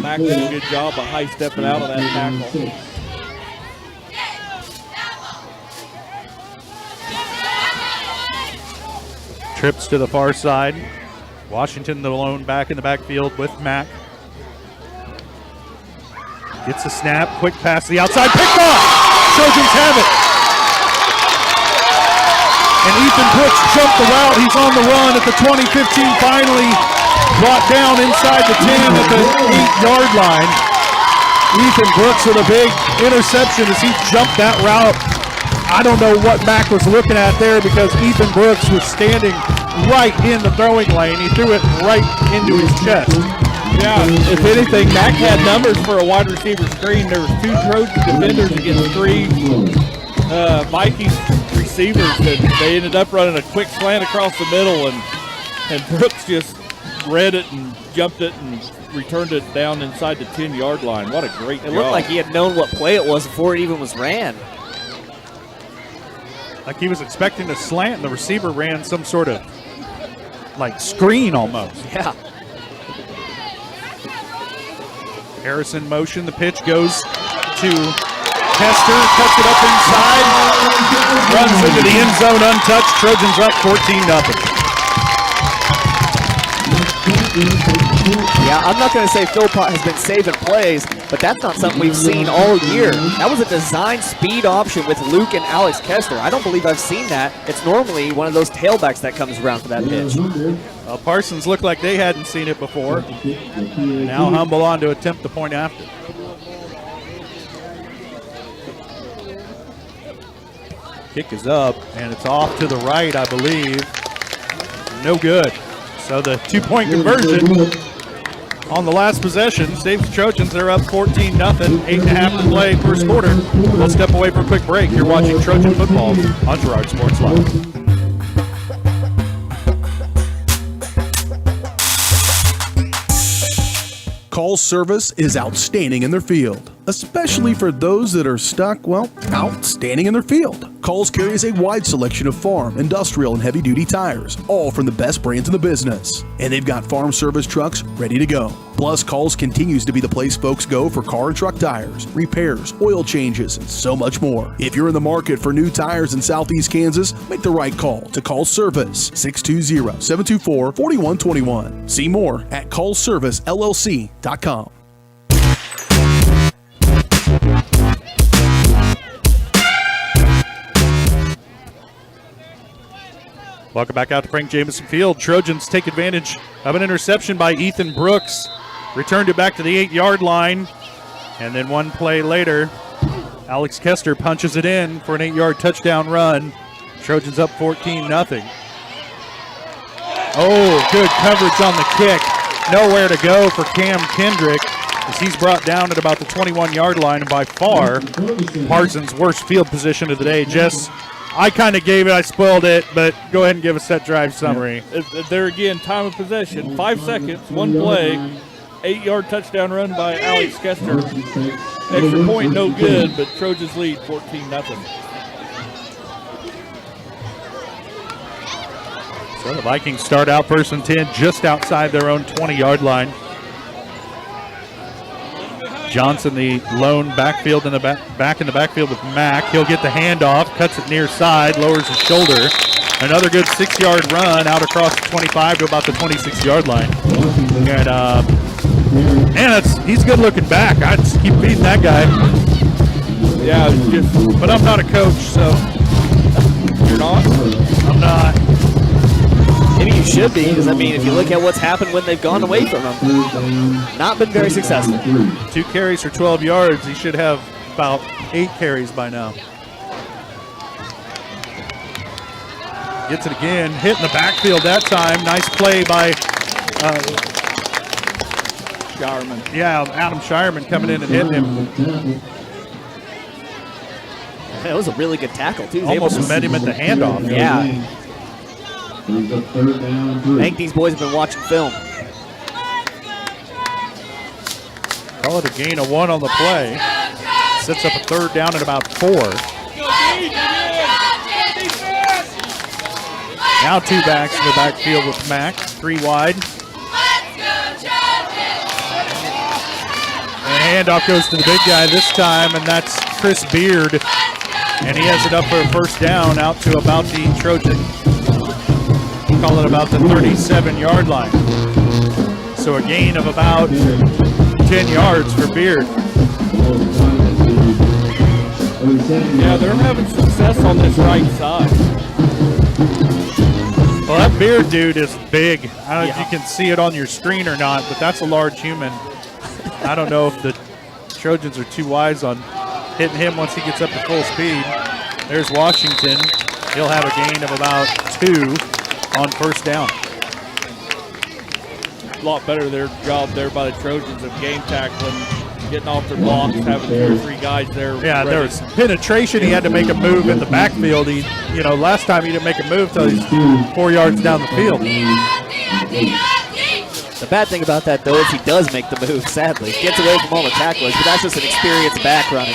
S4: Mack did a good job of high-stepping out of that tackle.
S3: Trips to the far side. Washington the lone back in the backfield with Mack. Gets a snap, quick pass to the outside, picked off! Trojans have it. And Ethan Brooks jumped the route. He's on the run at the 20-15, finally brought down inside the 10 at the 8-yard line. Ethan Brooks with a big interception as he jumped that route. I don't know what Mack was looking at there because Ethan Brooks was standing right in the throwing lane. He threw it right into his chest.
S4: Yeah, if anything, Mack had numbers for a wide receiver screen. There was 2 Trojan defenders against 3 Vikings receivers, and they ended up running a quick slant across the middle, and Brooks just read it and jumped it and returned it down inside the 10-yard line. What a great job.
S14: It looked like he had known what play it was before it even was ran.
S3: Like he was expecting a slant, and the receiver ran some sort of like screen almost.
S14: Yeah.
S3: Harrison motion, the pitch goes to Kester, cuts it up inside, runs into the end zone untouched. Trojans up 14-0.
S14: Yeah, I'm not going to say Philpott has been saving plays, but that's not something we've seen all year. That was a design speed option with Luke and Alex Kester. I don't believe I've seen that. It's normally one of those tailbacks that comes around for that pitch.
S3: Parsons looked like they hadn't seen it before. Now Humble on to attempt the point after. Kick is up, and it's off to the right, I believe. No good. So the 2-point conversion on the last possession saves the Trojans. They're up 14-0, 8.5 to play first quarter. We'll step away for a quick break. You're watching Trojan football on Girard Sports Live.
S8: Call's service is outstanding in their field, especially for those that are stuck, well, outstanding in their field. Call's carries a wide selection of farm, industrial, and heavy-duty tires, all from the best brands in the business. And they've got farm service trucks ready to go. Plus, Call's continues to be the place folks go for car and truck tires, repairs, oil changes, and so much more. If you're in the market for new tires in Southeast Kansas, make the right call to Call's Service, 620-724-4121. See more at callservicellc.com.
S3: Welcome back out to Frank Jameson Field. Trojans take advantage of an interception by Ethan Brooks. Returned it back to the 8-yard line. And then one play later, Alex Kester punches it in for an 8-yard touchdown run. Trojans up 14-0. Oh, good coverage on the kick. Nowhere to go for Cam Kendrick as he's brought down at about the 21-yard line, and by far Parsons' worst field position of the day. Jess, I kind of gave it, I spoiled it, but go ahead and give us that drive summary.
S4: There again, time of possession, 5 seconds, one play, 8-yard touchdown run by Alex Kester. Extra point, no good, but Trojans lead 14-0.
S3: So the Vikings start out first and 10 just outside their own 20-yard line. Johnson, the lone backfield in the back in the backfield with Mack. He'll get the handoff, cuts it near side, lowers his shoulder. Another good 6-yard run out across the 25 to about the 26-yard line. And he's good looking back. I just keep beating that guy.
S4: Yeah,
S3: but I'm not a coach, so.
S4: You're not?
S3: I'm not.
S14: Maybe you should be, because, I mean, if you look at what's happened when they've gone away from him, not been very successful.
S3: 2 carries for 12 yards. He should have about 8 carries by now. Gets it again, hit in the backfield that time. Nice play by
S4: Shireman.
S3: Yeah, Adam Shireman coming in and hitting him.
S14: That was a really good tackle, too.
S3: Almost met him at the handoff.
S14: Yeah.
S21: Brings up 3rd down and 3.
S14: I think these boys have been watching film.
S3: Call it a gain of 1 on the play. Sets up a 3rd down at about 4. Now 2 backs in the backfield with Mack. 3 wide. And handoff goes to the big guy this time, and that's Chris Beard. And he has it up for a 1st down out to about the Trojan. Call it about the 37-yard line. So a gain of about 10 yards for Beard.
S4: Yeah, they're having success on this right side.
S3: Well, that Beard dude is big. I don't know if you can see it on your screen or not, but that's a large human. I don't know if the Trojans are too wise on hitting him once he gets up to full speed. There's Washington. He'll have a gain of about 2 on 1st down.
S4: A lot better their job there by the Trojans of game tackling, getting off their blocks, having 2 or 3 guys there.
S3: Yeah,
S4: ready.
S3: there was penetration. He had to make a move in the backfield. Last time he didn't make a move till he's 4 yards down the field.
S14: The bad thing about that, though, is he does make the move, sadly. Gets away from all the tacklers, but that's just an experienced back running.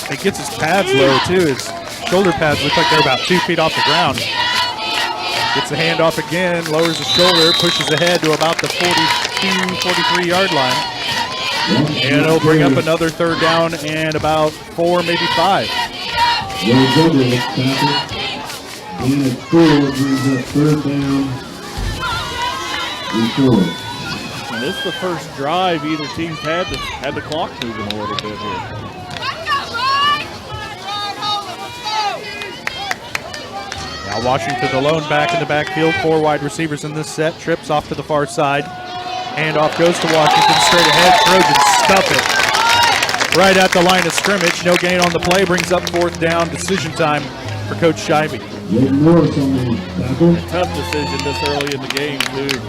S3: He gets his pads low, too. His shoulder pads look like they're about 2 feet off the ground. Gets the handoff again, lowers the shoulder, pushes ahead to about the 42, 43-yard line. And it'll bring up another 3rd down and about 4, maybe 5.
S21: And at 4 brings up 3rd down and 4.
S4: And this is the first drive either team's had the clock moving a little bit here.
S3: Now Washington alone back in the backfield. 4 wide receivers in this set. Trips off to the far side. Handoff goes to Washington straight ahead. Trojans stuff it right at the line of scrimmage. No gain on the play. Brings up 4th down. Decision time for Coach Scheibe.
S4: Tough decision this early in the game, too.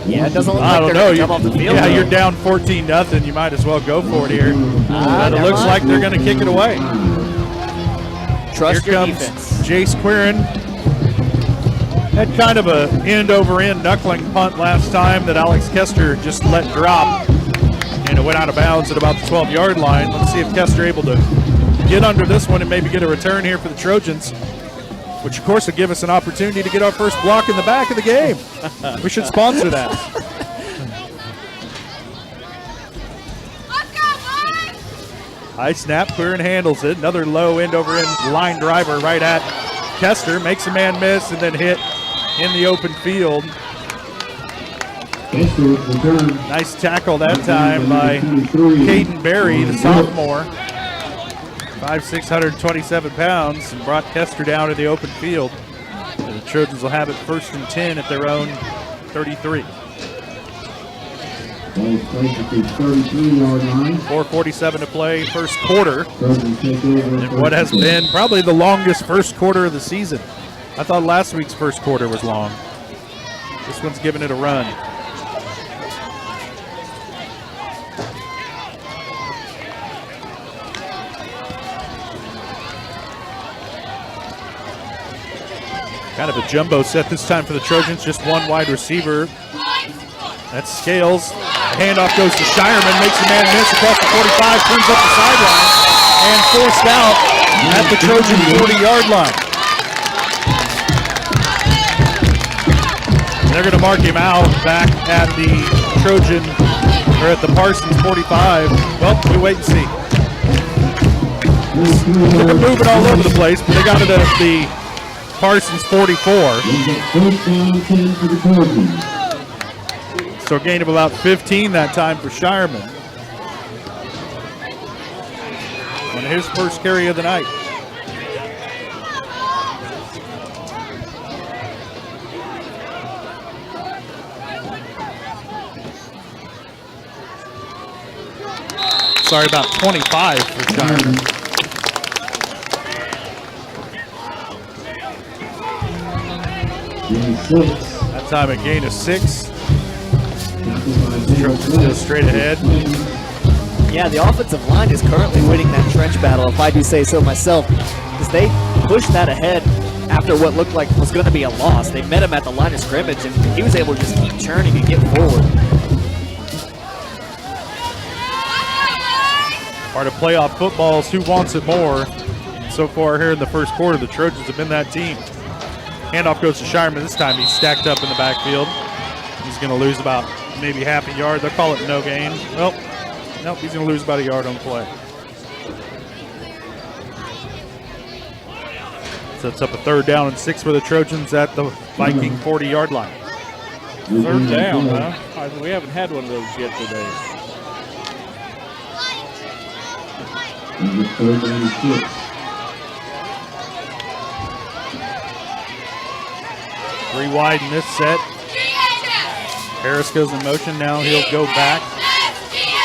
S14: Yeah, it doesn't look
S3: I
S14: like
S3: don't
S14: they're
S3: know.
S14: going to come off the field.
S3: Yeah, you're down 14-0. You might as well go for it here. But it looks like they're going to kick it away.
S14: Trust
S3: here
S14: your
S3: comes
S14: defense.
S3: Jace Quirin. Had kind of a end-over-end knuckling punt last time that Alex Kester just let drop. And it went out of bounds at about the 12-yard line. Let's see if Kester able to get under this one and maybe get a return here for the Trojans, which of course would give us an opportunity to get our first block in the back of the game. We should sponsor that. High snap, Quirin handles it. Another low end-over-end line driver right at Kester. Makes a man miss and then hit in the open field. Nice tackle that time by Caden Berry, the sophomore. 5'6", 127 pounds, and brought Kester down to the open field. And the Trojans will have it 1st and 10 at their own 33.
S21: 33-yard line.
S3: 4:47 to play, 1st quarter. And what has been probably the longest 1st quarter of the season. I thought last week's 1st quarter was long. This one's giving it a run. Kind of a jumbo set this time for the Trojans, just 1 wide receiver. That's Scales. Handoff goes to Shireman, makes a man miss across the 45, turns up the sideline, and forced out at the Trojan 40-yard line. And they're going to mark him out back at the Trojan, or at the Parsons 45. Well, we wait and see. They're moving all over the place, but they got it at the Parsons 44. So a gain of about 15 that time for Shireman. On his first carry of the night. Sorry, about 25 for Shireman. That time a gain of 6. Straight ahead.
S14: Yeah, the offensive line is currently winning that trench battle, if I do say so myself, because they push that ahead after what looked like was going to be a loss. They met him at the line of scrimmage, and he was able to just keep churning and get forward.
S3: Part of playoff football is who wants it more. And so far here in the first quarter, the Trojans have been that team. Handoff goes to Shireman. This time he's stacked up in the backfield. He's going to lose about maybe half a yard. They'll call it no gain. Well, nope, he's going to lose about a yard on play. Sets up a 3rd down and 6 for the Trojans at the Viking 40-yard line.
S4: 3rd down, huh? We haven't had one of those yet today.
S21: Number 3rd and 6.
S3: 3 wide in this set. Harris goes in motion. Now he'll go back.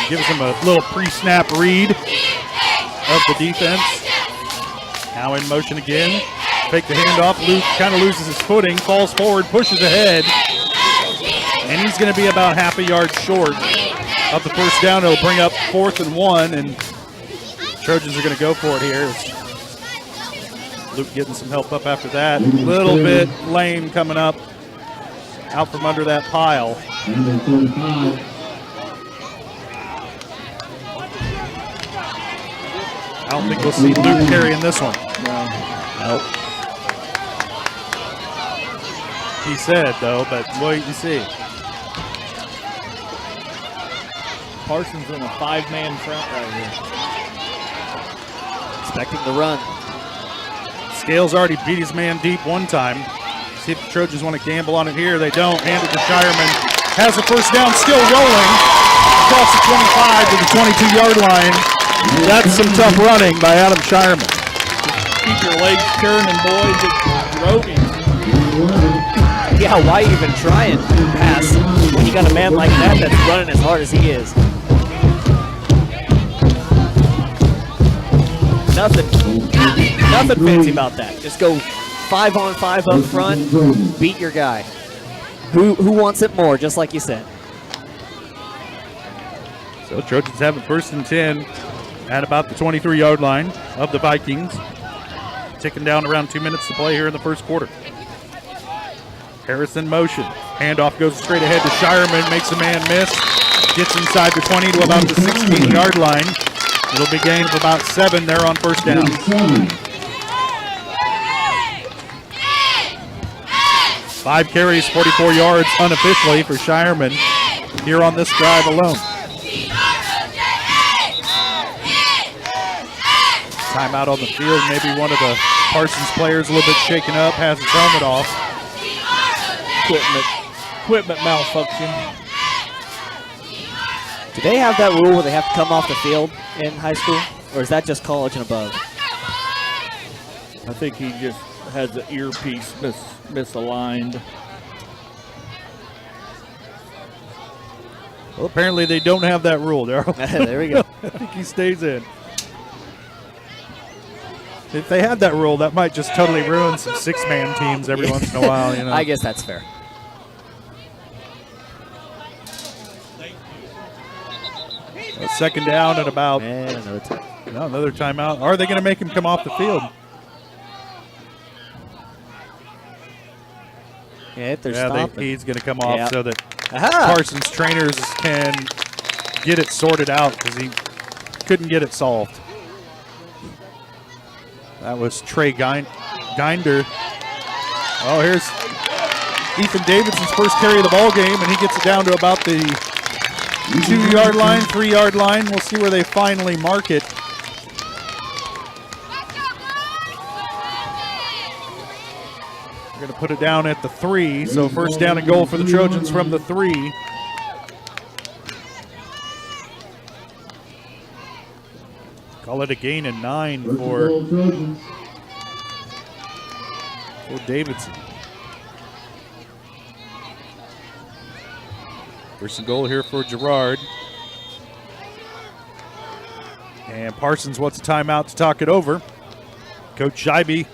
S3: Gives him a little pre-snap read of the defense. Now in motion again. Fake the handoff. Luke kind of loses his footing, falls forward, pushes ahead. And he's going to be about half a yard short of the first down. It'll bring up 4th and 1, and Trojans are going to go for it here. Luke getting some help up after that. A little bit lame coming up out from under that pile.
S21: Number 35.
S3: I don't think we'll see Luke carrying this one. Nope. He said, though, but wait and see.
S4: Parsons in a 5-man front right here.
S14: Expecting the run.
S3: Scales already beat his man deep one time. See if the Trojans want to gamble on it here. They don't. Hand it to Shireman. Has the first down, still rolling. Across the 25 to the 22-yard line. That's some tough running by Adam Shireman.
S4: Keep your legs turning, boys. It's roving.
S14: Yeah, why even try and pass when you got a man like that that's running as hard as he is? Nothing fancy about that. Just go 5-on-5 up front, beat your guy. Who wants it more, just like you said.
S3: So Trojans have it 1st and 10 at about the 23-yard line of the Vikings. Ticking down around 2 minutes to play here in the first quarter. Harris in motion. Handoff goes straight ahead to Shireman, makes a man miss. Gets inside the 20 to about the 16-yard line. It'll be a gain of about 7 there on first down. 5 carries, 44 yards unofficially for Shireman here on this drive alone. Timeout on the field. Maybe one of the Parsons players a little bit shaken up, has his helmet off.
S4: Equipment malfunction.
S14: Do they have that rule where they have to come off the field in high school? Or is that just college and above?
S4: I think he just has the earpiece misaligned.
S3: Well, apparently they don't have that rule, Darryl.
S14: There we go.
S3: I think he stays in. If they had that rule, that might just totally ruin some 6-man teams every once in a while. You know.
S14: I guess that's fair.
S3: A 2nd down and about
S14: another
S3: timeout. Are they going to make him come off the field?
S14: Yeah, if they're stopping.
S3: He's going to come off so that
S14: Aha!
S3: Parsons trainers can get it sorted out because he couldn't get it solved. That was Trey Ginder. Oh, here's Ethan Davidson's first carry of the ball game, and he gets it down to about the 2-yard line, 3-yard line. We'll see where they finally mark it. We're going to put it down at the 3, so first down and goal for the Trojans from the 3. Call it a gain of 9 for Davidson. First and goal here for Girard. And Parsons wants a timeout to talk it over. Coach Scheibe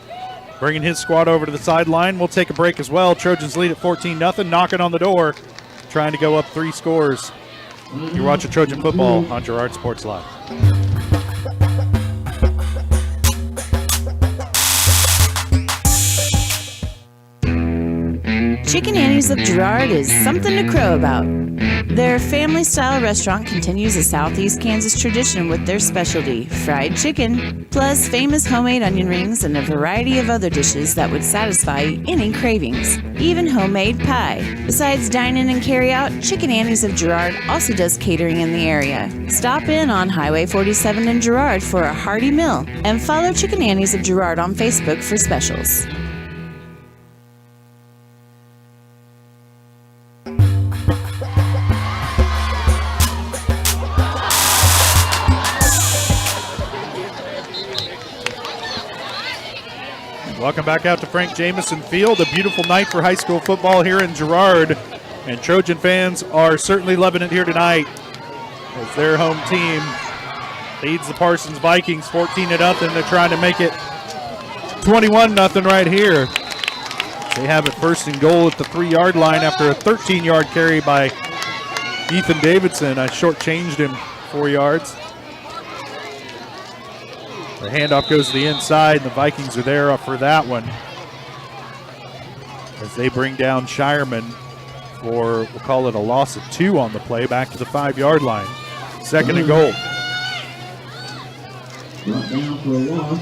S3: bringing his squad over to the sideline. We'll take a break as well. Trojans lead at 14-0, knocking on the door, trying to go up 3 scores. You're watching Trojan football on Girard Sports Live.
S10: Chicken Annie's of Girard is something to crow about. Their family-style restaurant continues a Southeast Kansas tradition with their specialty, fried chicken, plus famous homemade onion rings and a variety of other dishes that would satisfy any cravings, even homemade pie. Besides dine-in and carry-out, Chicken Annie's of Girard also does catering in the area. Stop in on Highway 47 in Girard for a hearty meal, and follow Chicken Annie's of Girard on Facebook for specials.
S3: Welcome back out to Frank Jameson Field. A beautiful night for high school football here in Girard. And Trojan fans are certainly loving it here tonight as their home team leads the Parsons Vikings 14-0. They're trying to make it 21-0 right here. They have it first and goal at the 3-yard line after a 13-yard carry by Ethan Davidson. I shortchanged him 4 yards. The handoff goes to the inside, and the Vikings are there for that one as they bring down Shireman for, we'll call it a loss of 2 on the play, back to the 5-yard line. Second and goal.
S21: Brought down for a loss.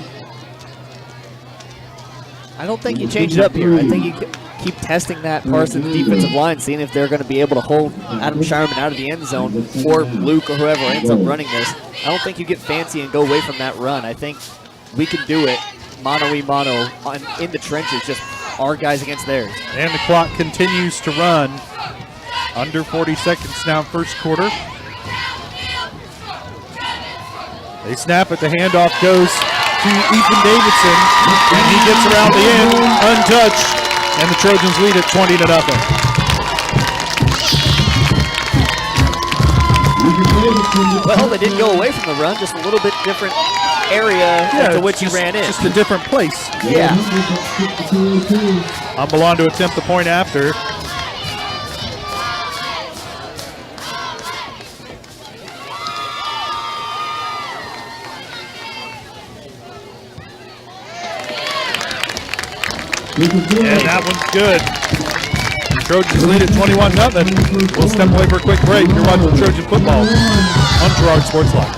S14: I don't think you change it up here. I think you keep testing that Parsons defensive line, seeing if they're going to be able to hold Adam Shireman out of the end zone, or Luke or whoever ends up running this. I don't think you get fancy and go away from that run. I think we can do it mano-y-mano in the trenches, just our guys against theirs.
S3: And the clock continues to run. Under 40 seconds now, first quarter. They snap it. The handoff goes to Ethan Davidson, and he gets around the end untouched, and the Trojans lead at 20-0.
S14: Well, they didn't go away from the run, just a little bit different area into which he ran in.
S3: Just a different place.
S14: Yeah.
S3: Humble on to attempt the point after. And that one's good. Trojans lead at 21-0. We'll step away for a quick break. You're watching Trojan football on Girard Sports Live.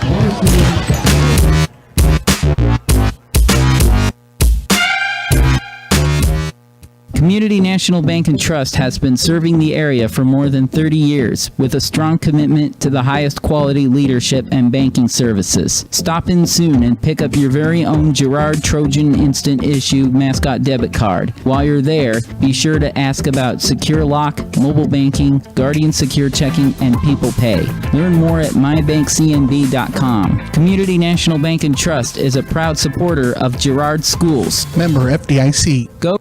S6: Community National Bank and Trust has been serving the area for more than 30 years with a strong commitment to the highest quality leadership and banking services. Stop in soon and pick up your very own Girard Trojan Instant Issue mascot debit card. While you're there, be sure to ask about Secure Lock, mobile banking, Guardian Secure Checking, and People Pay. Learn more at mybankcnb.com. Community National Bank and Trust is a proud supporter of Girard Schools.
S8: Member FDIC.
S6: Go.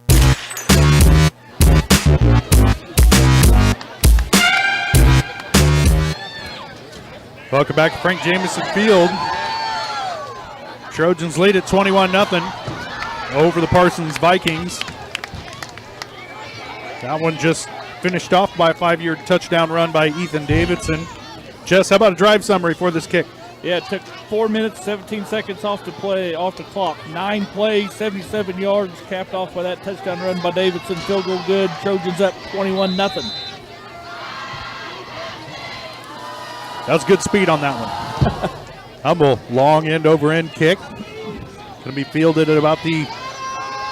S3: Welcome back to Frank Jameson Field. Trojans lead at 21-0 over the Parsons Vikings. That one just finished off by a 5-yard touchdown run by Ethan Davidson. Jess, how about a drive summary for this kick?
S4: Yeah, it took 4 minutes, 17 seconds off the clock. 9 plays, 77 yards, capped off by that touchdown run by Davidson. Field goal good. Trojans up 21-0.
S3: That was good speed on that one. Humble, long end over end kick. Going to be fielded at about the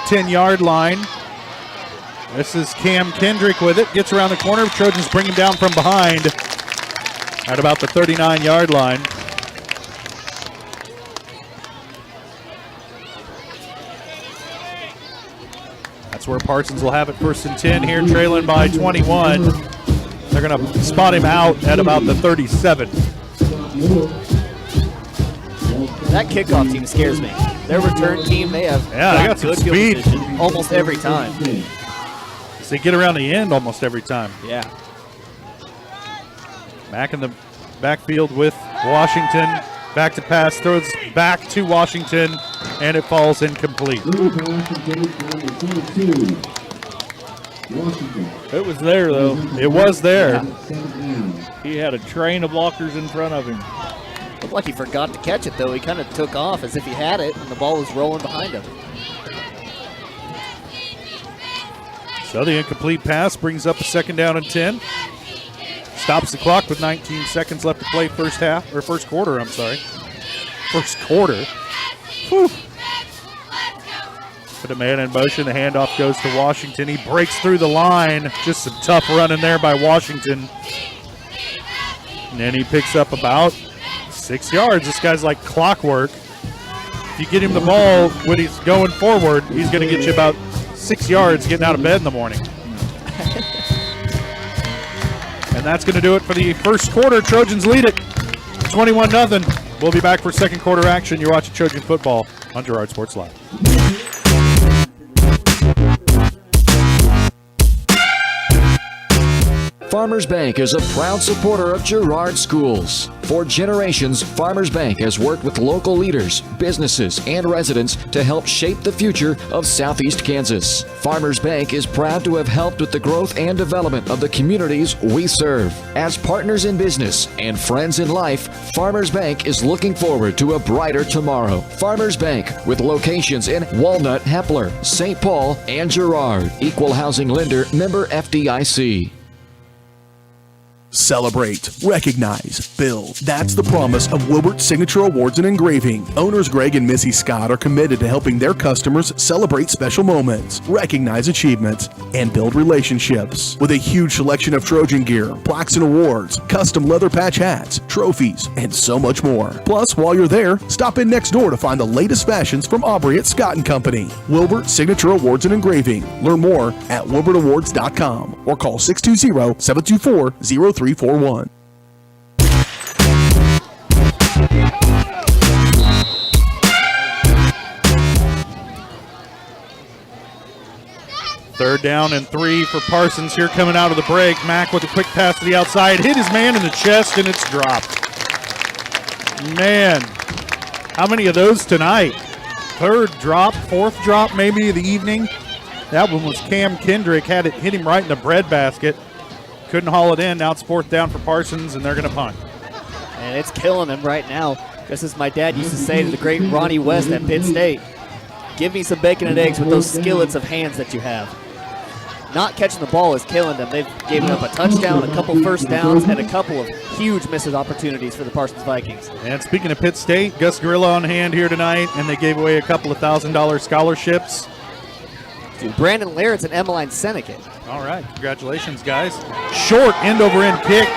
S3: 10-yard line. This is Cam Kendrick with it. Gets around the corner. Trojans bring him down from behind at about the 39-yard line. That's where Parsons will have it first and 10 here, trailing by 21. They're going to spot him out at about the 37.
S14: That kickoff team scares me. Their return team, they have
S3: they got some
S14: good
S3: speed
S14: field position almost every time.
S3: They get around the end almost every time.
S14: Yeah.
S3: Back in the backfield with Washington. Back to pass, throws back to Washington, and it falls incomplete.
S4: It was there, though.
S3: It was there.
S4: He had a train of blockers in front of him.
S14: Looked like he forgot to catch it, though. He kind of took off as if he had it, and the ball was rolling behind him.
S3: So the incomplete pass brings up a 2nd down and 10. Stops the clock with 19 seconds left to play first quarter, First quarter. Whew. Put a man in motion. The handoff goes to Washington. He breaks through the line. Just some tough running there by Washington. And then he picks up about 6 yards. This guy's like clockwork. If you get him the ball when he's going forward, he's going to get you about 6 yards getting out of bed in the morning. And that's going to do it for the first quarter. Trojans lead it 21-0. We'll be back for second quarter action. You're watching Trojan football on Girard Sports Live.
S16: Farmers Bank is a proud supporter of Girard schools. For generations, Farmers Bank has worked with local leaders, businesses, and residents to help shape the future of Southeast Kansas. Farmers Bank is proud to have helped with the growth and development of the communities we serve. As partners in business and friends in life, Farmers Bank is looking forward to a brighter tomorrow. Farmers Bank, with locations in Walnut, Hepler, St. Paul, and Girard. Equal housing lender, member FDIC.
S8: Celebrate, recognize, build. That's the promise of Wilbert Signature Awards and Engraving. Owners Greg and Missy Scott are committed to helping their customers celebrate special moments, recognize achievements, and build relationships. With a huge selection of Trojan gear, plaques and awards, custom leather patch hats, trophies, and so much more. Plus, while you're there, stop in next door to find the latest fashions from Aubrey at Scott & Company. Wilbert Signature Awards and Engraving. Learn more at wilbertawards.com or call 620-724-0341. 341.
S3: Third down and 3 for Parsons here coming out of the break. Mack with a quick pass to the outside. Hit his man in the chest, and it's dropped. Man, how many of those tonight? Third drop, fourth drop maybe of the evening. That one was Cam Kendrick. Had it hit him right in the breadbasket. Couldn't haul it in. Now it's 4th down for Parsons, and they're going to punt.
S14: And it's killing him right now. Just as my dad used to say to the great Ronnie West at Pitt State, give me some bacon and eggs with those skillets of hands that you have. Not catching the ball is killing them. They've given up a touchdown, a couple first downs, and a couple of huge missed opportunities for the Parsons Vikings.
S3: And speaking of Pitt State, Gus Gorilla on hand here tonight, and they gave away a couple of $1,000 scholarships.
S14: To Brandon Laird's and Emmeline Seneca.
S3: All right, congratulations, guys. Short end-over-end kick,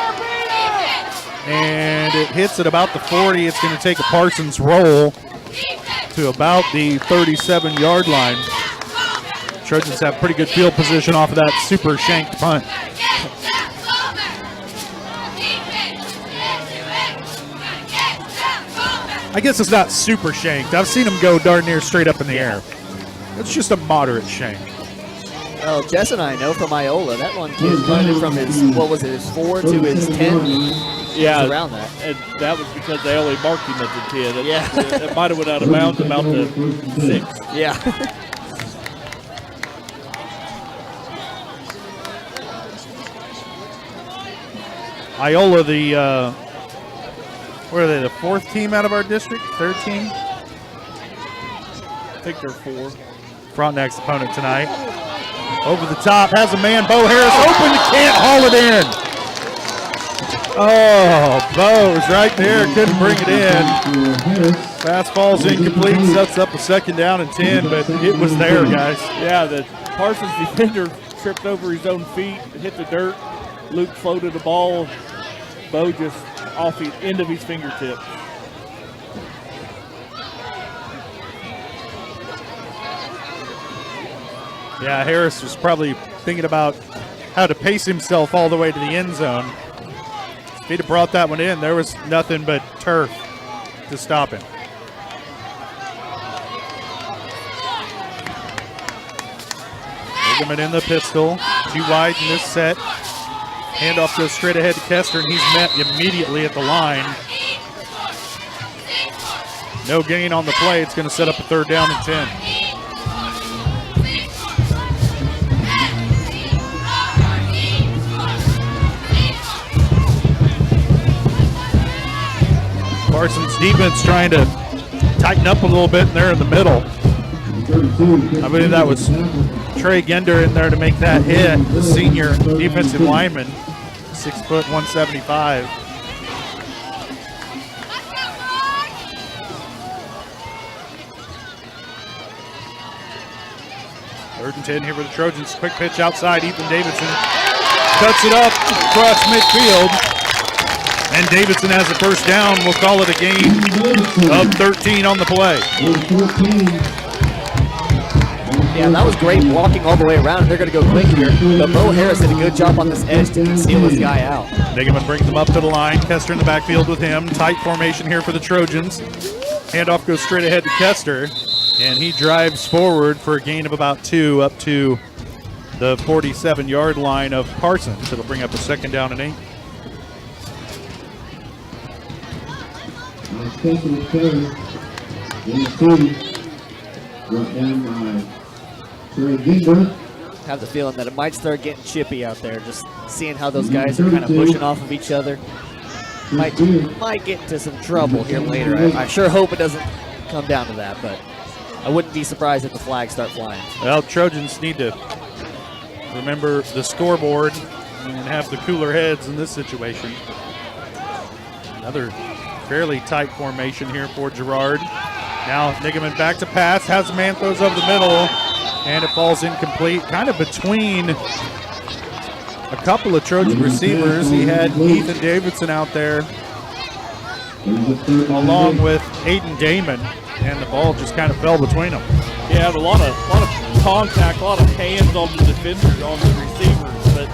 S3: and it hits at about the 40. It's going to take a Parsons roll to about the 37-yard line. Trojans have pretty good field position off of that super shanked punt. I guess it's not super shanked. I've seen them go darn near straight up in the air. It's just a moderate shank.
S14: Well, Jess and I know from Iola, that one kid running from his, his 4 to his 10.
S4: Yeah,
S14: around that.
S4: And that was because they only marked him at the 10.
S14: Yeah.
S4: It might have went out of bounds about the 6.
S14: Yeah.
S3: Iola, what are they, the 4th team out of our district? 3rd team?
S4: I think they're 4.
S3: Frontenac's opponent tonight. Over the top, has a man, Bo Harris open, can't haul it in. Oh, Bo's right there, couldn't bring it in. Fastball's incomplete, sets up a 2nd down and 10, but it was there, guys.
S4: Yeah, the Parsons defender tripped over his own feet, hit the dirt. Luke floated the ball. Bo just off the end of his fingertip.
S3: Yeah, Harris was probably thinking about how to pace himself all the way to the end zone. If he'd have brought that one in, there was nothing but turf to stop him. Pregame in the pistol. 2 wide in this set. Handoff goes straight ahead to Kester, and he's met immediately at the line. No gain on the play. It's going to set up a 3rd down and 10. Parsons defense trying to tighten up a little bit, and they're in the middle. I believe that was Trey Gender in there to make that hit, the senior defensive lineman, 6 foot 175. Third and 10 here for the Trojans. Quick pitch outside. Ethan Davidson cuts it up across midfield. And Davidson has a first down. We'll call it a gain of 13 on the play.
S14: Yeah, that was great blocking all the way around. They're going to go quick here. But Bo Harris did a good job on this edge to conceal this guy out.
S3: Nigaman brings him up to the line. Kester in the backfield with him. Tight formation here for the Trojans. Handoff goes straight ahead to Kester. And he drives forward for a gain of about 2 up to the 47-yard line of Parsons. It'll bring up a 2nd down and 8.
S21: Special carry. In City. Brought down by Trey Gender.
S14: Have the feeling that it might start getting chippy out there, just seeing how those guys are kind of pushing off of each other. Might get into some trouble here later. I sure hope it doesn't come down to that, but I wouldn't be surprised if the flags start flying.
S3: Well, Trojans need to remember the scoreboard and have the cooler heads in this situation. Another fairly tight formation here for Girard. Now Nigaman back to pass, has a man, throws over the middle, and it falls incomplete. Kind of between a couple of Trojan receivers. He had Ethan Davidson out there along with Aiden Damon, and the ball just kind of fell between them.
S4: Yeah, a lot of contact, a lot of hands on the defenders, on the receivers, but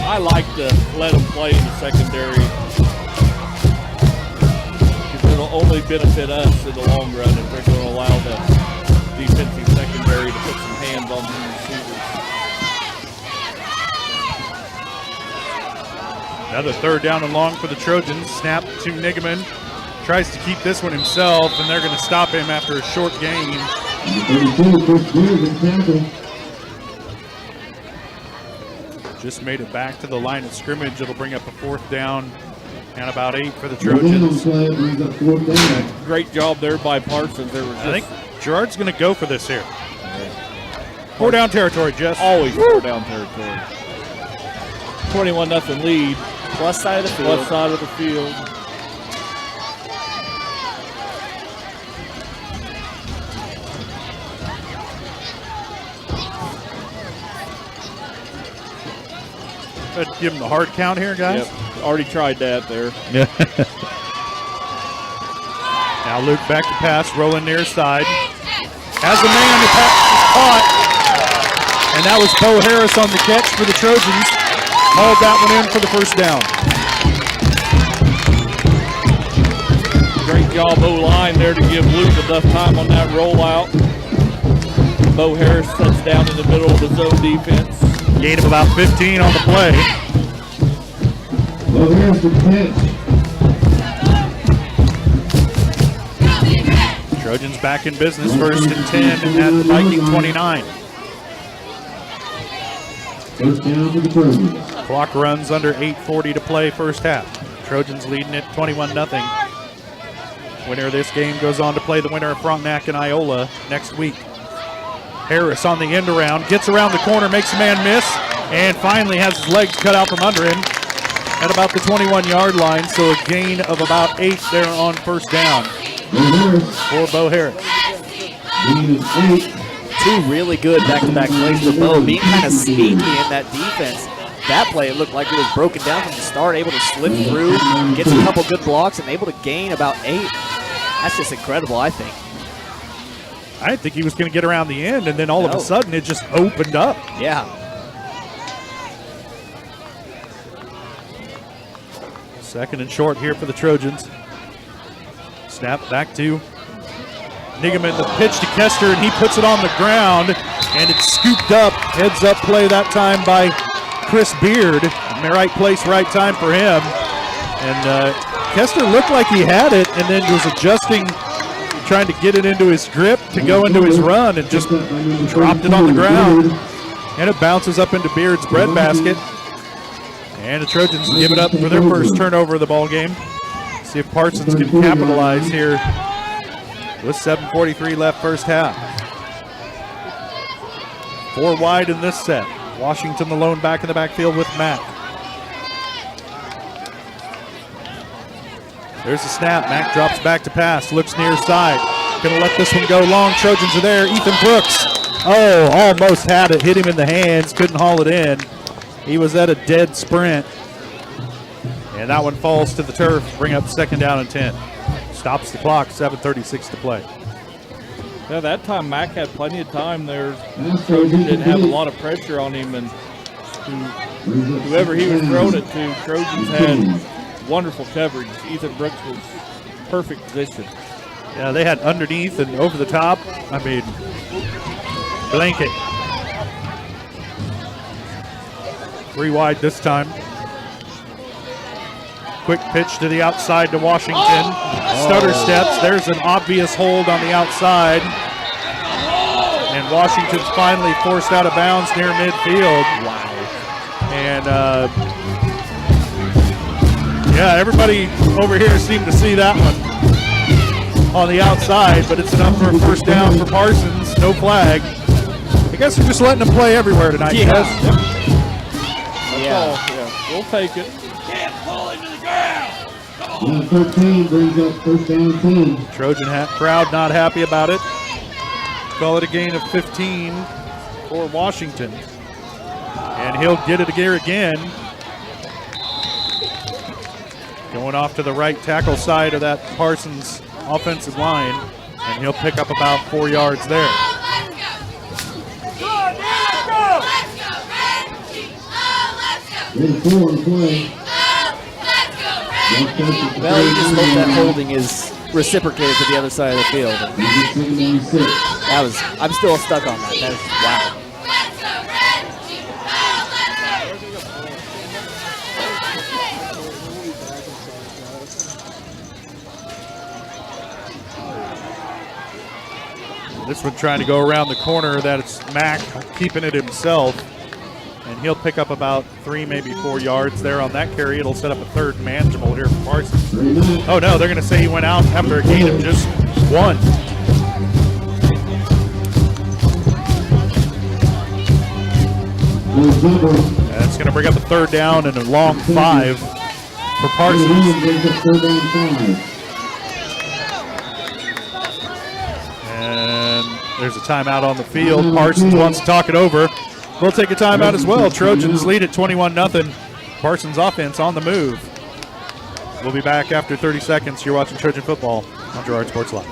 S4: I like to let them play in the secondary. It'll only benefit us in the long run if they're going to allow the defensive secondary to put some hands on the receivers.
S3: Another 3rd down and long for the Trojans. Snap to Nigaman. Tries to keep this one himself, and they're going to stop him after a short gain. Just made it back to the line of scrimmage. It'll bring up a 4th down and about 8 for the Trojans.
S4: Great job there by Parsons.
S3: I think Girard's going to go for this here. 4 down territory, Jess.
S4: Always 4 down territory. 21-0 lead.
S14: Plus side of the field.
S4: Plus side of the field.
S3: Let's give him the hard count here, guys.
S4: Yep. Already tried that there.
S3: Yeah. Now Luke back to pass, rolling near side. Has a man, the pass is caught. And that was Bo Harris on the catch for the Trojans. Hauled that one in for the first down.
S4: Great job O-line there to give Luke enough time on that rollout. Bo Harris sets down in the middle of the zone defense.
S3: Gain of about 15 on the play.
S21: Well, here's the pitch.
S3: Trojans back in business, 1st and 10 at the Viking 29.
S21: First down for the Trojans.
S3: Clock runs under 8:40 to play first half. Trojans leading it 21-0. Winner of this game goes on to play the winner of Frontenac and Iola next week. Harris on the end around, gets around the corner, makes a man miss, and finally has his legs cut out from under him at about the 21-yard line, so a gain of about 8 there on first down for Bo Harris.
S14: 2 really good back-to-back plays for Bo, being kind of sneaky in that defense. That play, it looked like it was broken down from the start, able to slip through, gets a couple good blocks, and able to gain about 8. That's just incredible, I think.
S3: I didn't think he was going to get around the end, and then all of a sudden it just opened up.
S14: Yeah.
S3: Second and short here for the Trojans. Snap back to Nigaman, the pitch to Kester, and he puts it on the ground, and it's scooped up. Heads up play that time by Chris Beard. In the right place, right time for him. And Kester looked like he had it, and then was adjusting, trying to get it into his grip to go into his run, and just dropped it on the ground. And it bounces up into Beard's breadbasket. And the Trojans give it up for their first turnover of the ball game. See if Parsons can capitalize here with 7:43 left first half. 4 wide in this set. Washington the lone back in the backfield with Mack. There's the snap. Mack drops back to pass. Looks near side. Going to let this one go long. Trojans are there. Ethan Brooks. Oh, almost had it. Hit him in the hands. Couldn't haul it in. He was at a dead sprint. And that one falls to the turf. Bring up 2nd down and 10. Stops the clock. 7:36 to play.
S4: Yeah, that time Mack had plenty of time there. Trojans didn't have a lot of pressure on him, and whoever he was throwing it to, Trojans had wonderful coverage. Ethan Brooks was perfect position.
S3: Yeah, they had underneath and over the top. I mean, blanket. 3 wide this time. Quick pitch to the outside to Washington. Stutter steps. There's an obvious hold on the outside. And Washington's finally forced out of bounds near midfield. Wow. And, yeah, everybody over here seemed to see that one on the outside, but it's enough for a 1st down for Parsons. No flag. I guess they're just letting them play everywhere tonight.
S4: Yeah.
S3: Guys.
S4: Yeah, we'll take it.
S21: Can't pull him to the ground. 13 brings up 1st down 10.
S3: Trojan crowd not happy about it. Call it a gain of 15 for Washington. And he'll get it again. Going off to the right tackle side of that Parsons offensive line. And he'll pick up about 4 yards there.
S14: Well, you just hope that holding is reciprocated to the other side of the field. I'm still stuck on that. Wow.
S3: This one trying to go around the corner. That's Mack keeping it himself. And he'll pick up about 3, maybe 4 yards there on that carry. It'll set up a 3rd manageable here for Parsons. Oh no, they're going to say he went out after a gain of just 1. That's going to bring up a 3rd down and a long 5 for Parsons. And there's a timeout on the field. Parsons wants to talk it over. We'll take a timeout as well. Trojans lead at 21-0. Parsons offense on the move. We'll be back after 30 seconds. You're watching Trojan football on Girard Sports Live.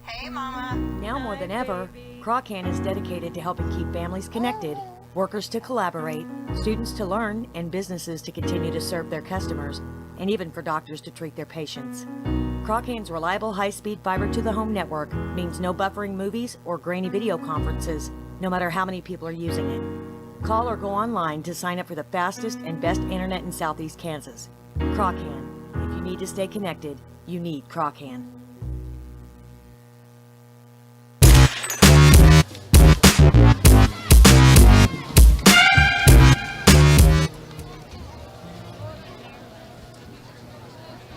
S2: Hey, Mama.
S5: Now more than ever, Croccan is dedicated to helping keep families connected, workers to collaborate, students to learn, and businesses to continue to serve their customers, and even for doctors to treat their patients. Croccan's reliable high-speed fiber-to-the-home network means no buffering movies or grainy video conferences, no matter how many people are using it. Call or go online to sign up for the fastest and best internet in Southeast Kansas. Croccan. If you need to stay connected, you need Croccan.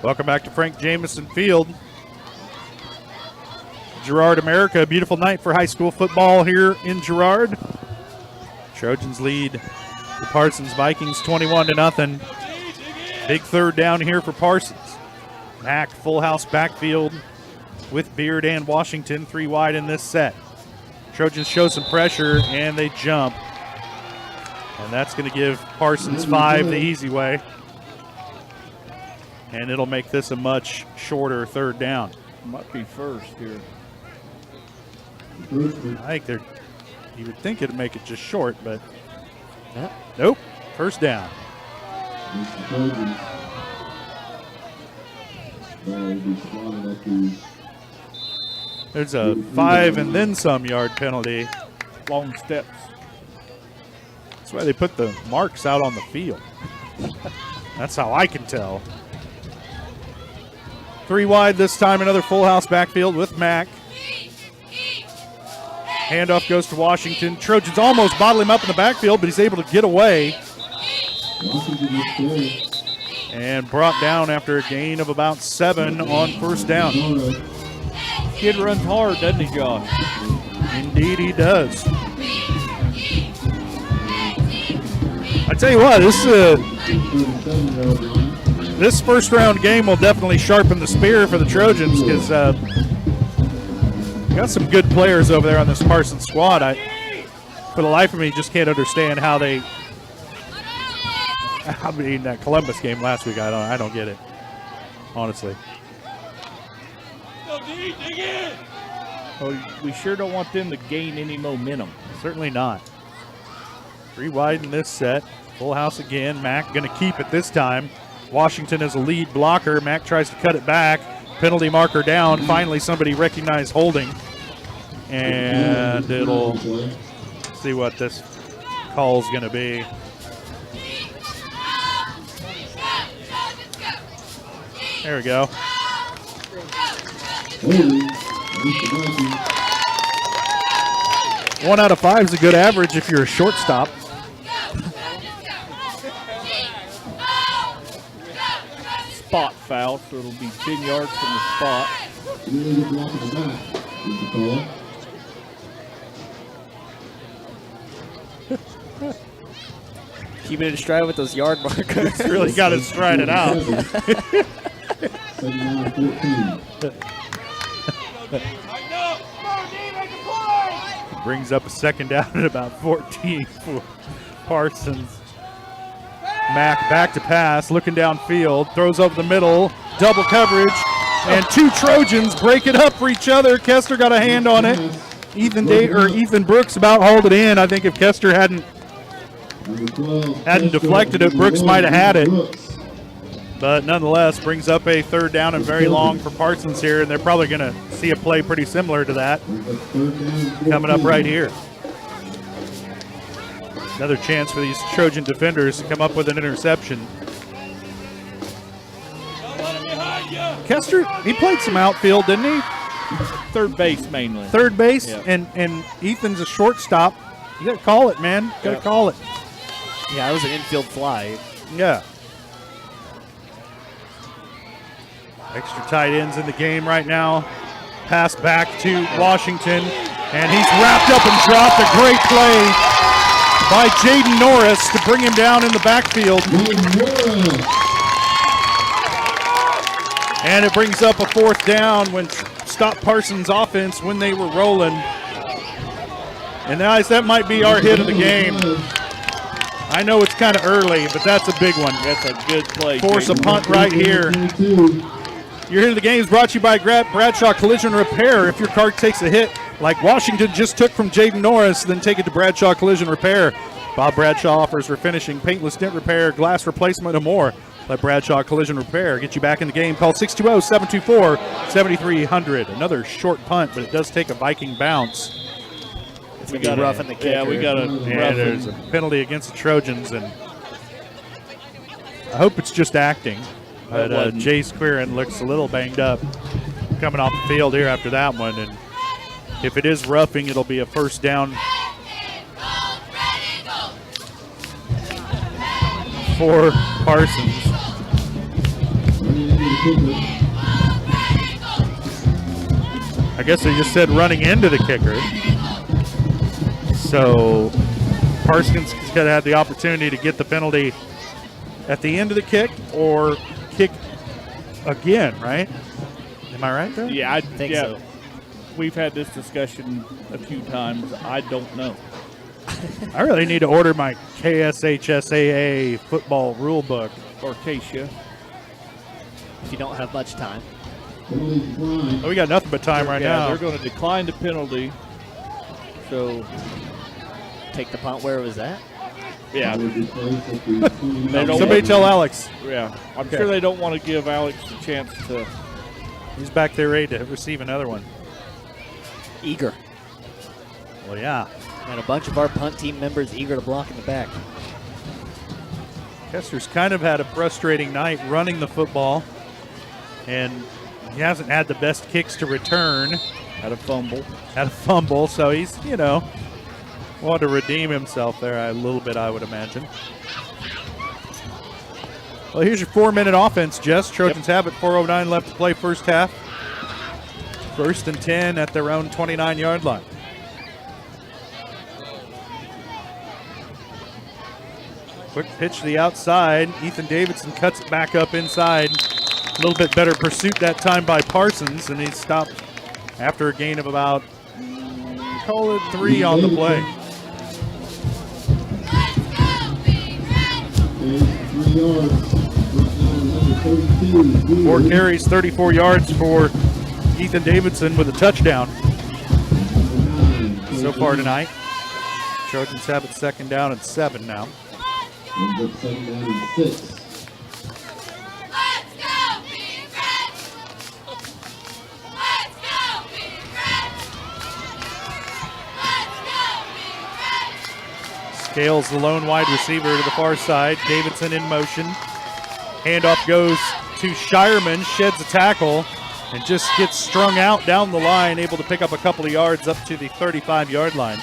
S3: Welcome back to Frank Jameson Field. Girard, America. A beautiful night for high school football here in Girard. Trojans lead the Parsons Vikings 21-0. Big 3rd down here for Parsons. Mack, full house backfield with Beard and Washington. 3 wide in this set. Trojans show some pressure and they jump. And that's going to give Parsons 5 the easy way. And it'll make this a much shorter 3rd down.
S4: Might be 1st here.
S3: I think you would think it'd make it just short, but nope. 1st down. There's a 5 and then some yard penalty.
S4: Long steps.
S3: That's why they put the marks out on the field. That's how I can tell. 3 wide this time, another full house backfield with Mack. Handoff goes to Washington. Trojans almost bottle him up in the backfield, but he's able to get away. And brought down after a gain of about 7 on first down.
S4: Kid runs hard, doesn't he, Josh?
S3: Indeed he does. I tell you what, this first round game will definitely sharpen the spear for the Trojans because got some good players over there on this Parsons squad. For the life of me, just can't understand how they. I mean, that Columbus game last week, I don't get it, honestly.
S4: Well, we sure don't want them to gain any momentum.
S3: Certainly not. 3 wide in this set. Full house again. Mack going to keep it this time. Washington is a lead blocker. Mack tries to cut it back. Penalty marker down. Finally, somebody recognized holding. And it'll see what this call's going to be. There we go. 1 out of 5 is a good average if you're a shortstop.
S4: Spot foul, so it'll be 10 yards from the spot.
S14: Keeping it in stride with those yard markers.
S3: Really got to stride it out. Brings up a second down at about 14 for Parsons. Mack back to pass, looking downfield, throws over the middle, double coverage, and 2 Trojans break it up for each other. Kester got a hand on it. Ethan Brooks about hauled it in. I think if Kester hadn't deflected it, Brooks might have had it. But nonetheless, brings up a 3rd down and very long for Parsons here, and they're probably going to see a play pretty similar to that coming up right here. Another chance for these Trojan defenders to come up with an interception. Kester, he played some outfield, didn't he?
S4: Third base mainly.
S3: Third base,
S4: yeah.
S3: and Ethan's a shortstop. You got to call it, man. Got to call it.
S14: Yeah, it was an infield fly.
S3: Yeah. Extra tight ends in the game right now. Pass back to Washington, and he's wrapped up and dropped. A great play by Jaden Norris to bring him down in the backfield. And it brings up a 4th down when stop Parsons' offense when they were rolling. And guys, that might be our hit of the game. I know it's kind of early, but that's a big one.
S4: That's a good play.
S3: Force a punt right here. Your hit of the game is brought to you by Bradshaw Collision Repair. If your car takes a hit like Washington just took from Jaden Norris, then take it to Bradshaw Collision Repair. Bob Bradshaw offers refinishing, paintless dent repair, glass replacement, and more. Let Bradshaw Collision Repair get you back in the game. Call 620-724-7300. Another short punt, but it does take a Viking bounce.
S14: It's going to be rough in the kicker.
S4: Yeah, we got a
S3: and there's a penalty against the Trojans, and I hope it's just acting. But Jace Quirin looks a little banged up coming off the field here after that one. And if it is roughing, it'll be a 1st down for Parsons. I guess they just said running into the kicker. So Parsons is going to have the opportunity to get the penalty at the end of the kick or kick again, right? Am I right there?
S4: Yeah, I think so. We've had this discussion a few times. I don't know.
S3: I really need to order my KSHSAA football rule book.
S4: Or Acacia.
S14: If you don't have much time.
S3: Oh, we got nothing but time right now.
S4: They're going to decline the penalty. So
S14: take the punt where it was at?
S4: Yeah.
S3: Somebody tell Alex.
S4: Yeah. I'm sure they don't want to give Alex a chance to.
S3: He's back there ready to receive another one.
S14: Eager.
S3: Well, yeah.
S14: And a bunch of our punt team members eager to block in the back.
S3: Kester's kind of had a frustrating night running the football, and he hasn't had the best kicks to return.
S4: Had a fumble.
S3: So he's, wanted to redeem himself there a little bit, I would imagine. Well, here's your 4-minute offense, Jess. Trojans have it. 4:09 left to play first half. 1st and 10 at their own 29-yard line. Quick pitch to the outside. Ethan Davidson cuts it back up inside. A little bit better pursuit that time by Parsons, and he stopped after a gain of about, call it 3 on the play. Four carries, 34 yards for Ethan Davidson with a touchdown so far tonight. Trojans have it 2nd down and 7 now.
S21: 2nd down and 6.
S3: Scales the lone wide receiver to the far side. Davidson in motion. Handoff goes to Shireman, sheds a tackle, and just gets strung out down the line, able to pick up a couple of yards up to the 35-yard line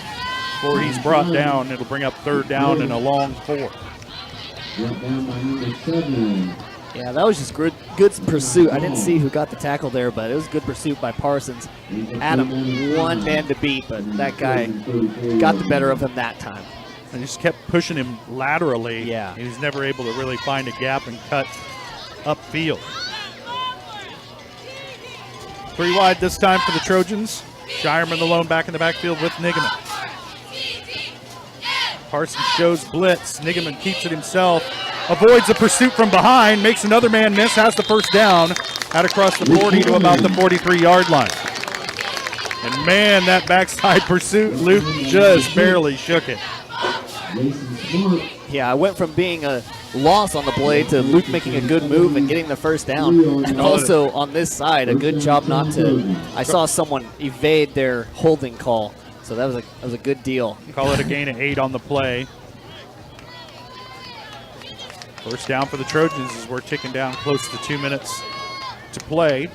S3: before he's brought down. It'll bring up 3rd down and a long 4.
S14: Yeah, that was just good pursuit. I didn't see who got the tackle there, but it was good pursuit by Parsons. Adam, one man to beat, but that guy got the better of him that time.
S3: And just kept pushing him laterally.
S14: Yeah.
S3: He was never able to really find a gap and cut upfield. 3 wide this time for the Trojans. Shireman alone back in the backfield with Nigaman. Parsons shows blitz. Nigaman keeps it himself. Avoids the pursuit from behind. Makes another man miss. Has the 1st down. Out across the 40 to about the 43-yard line. And man, that backside pursuit, Luke just barely shook it.
S14: Yeah, I went from being a loss on the play to Luke making a good move and getting the 1st down. And also on this side, a good job not to. I saw someone evade their holding call, so that was a good deal.
S3: Call it a gain of 8 on the play. 1st down for the Trojans as we're ticking down close to 2 minutes to play.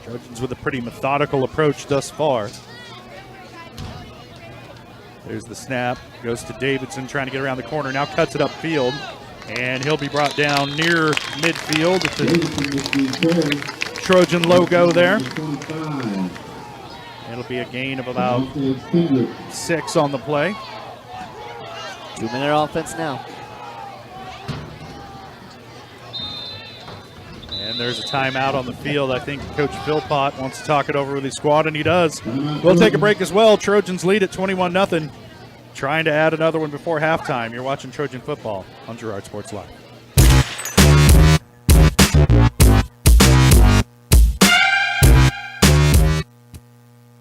S3: Trojans with a pretty methodical approach thus far. There's the snap. Goes to Davidson trying to get around the corner. Now cuts it upfield. And he'll be brought down near midfield with the Trojan logo there. It'll be a gain of about 6 on the play.
S14: 2-minute offense now.
S3: And there's a timeout on the field. I think Coach Philpott wants to talk it over with his squad, and he does. We'll take a break as well. Trojans lead at 21-0. Trying to add another one before halftime. You're watching Trojan football on Girard Sports Live.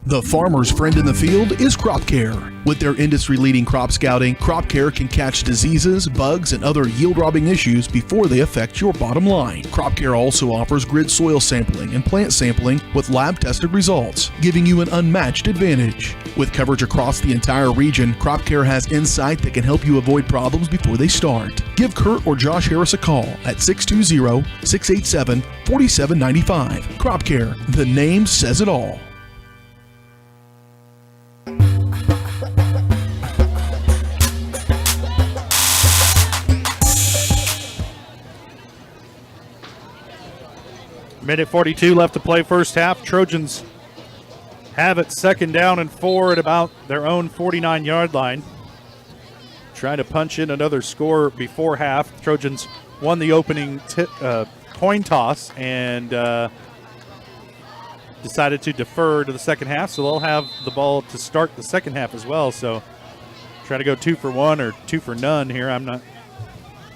S8: The farmer's friend in the field is Crop Care. With their industry-leading crop scouting, Crop Care can catch diseases, bugs, and other yield-robbing issues before they affect your bottom line. Crop Care also offers grid soil sampling and plant sampling with lab-tested results, giving you an unmatched advantage. With coverage across the entire region, Crop Care has insight that can help you avoid problems before they start. Give Kurt or Josh Harris a call at 620-687-4795. Crop Care, the name says it all.
S3: Minute 42 left to play first half. Trojans have it 2nd down and 4 at about their own 49-yard line. Trying to punch in another score before half. Trojans won the opening coin toss and decided to defer to the second half, so they'll have the ball to start the second half as well. So try to go 2 for 1 or 2 for none here. I'm not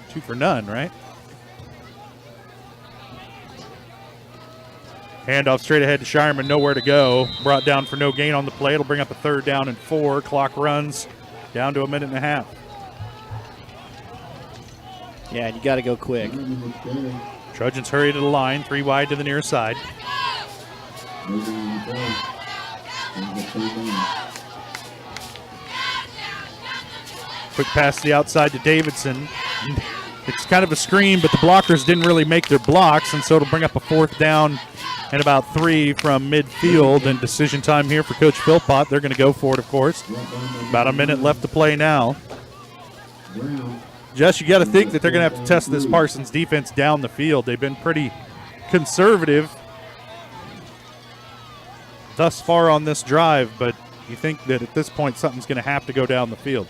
S3: 2 for none, right? Handoff straight ahead to Shireman, nowhere to go. Brought down for no gain on the play. It'll bring up a 3rd down and 4. Clock runs down to a minute and a half.
S14: Yeah, and you got to go quick.
S3: Trojans hurry to the line, 3 wide to the near side. Quick pass to the outside to Davidson. It's kind of a screen, but the blockers didn't really make their blocks, and so it'll bring up a 4th down and about 3 from midfield. And decision time here for Coach Philpott. They're going to go for it, of course. About a minute left to play now. Jess, you got to think that they're going to have to test this Parsons defense down the field. They've been pretty conservative thus far on this drive, but you think that at this point something's going to have to go down the field.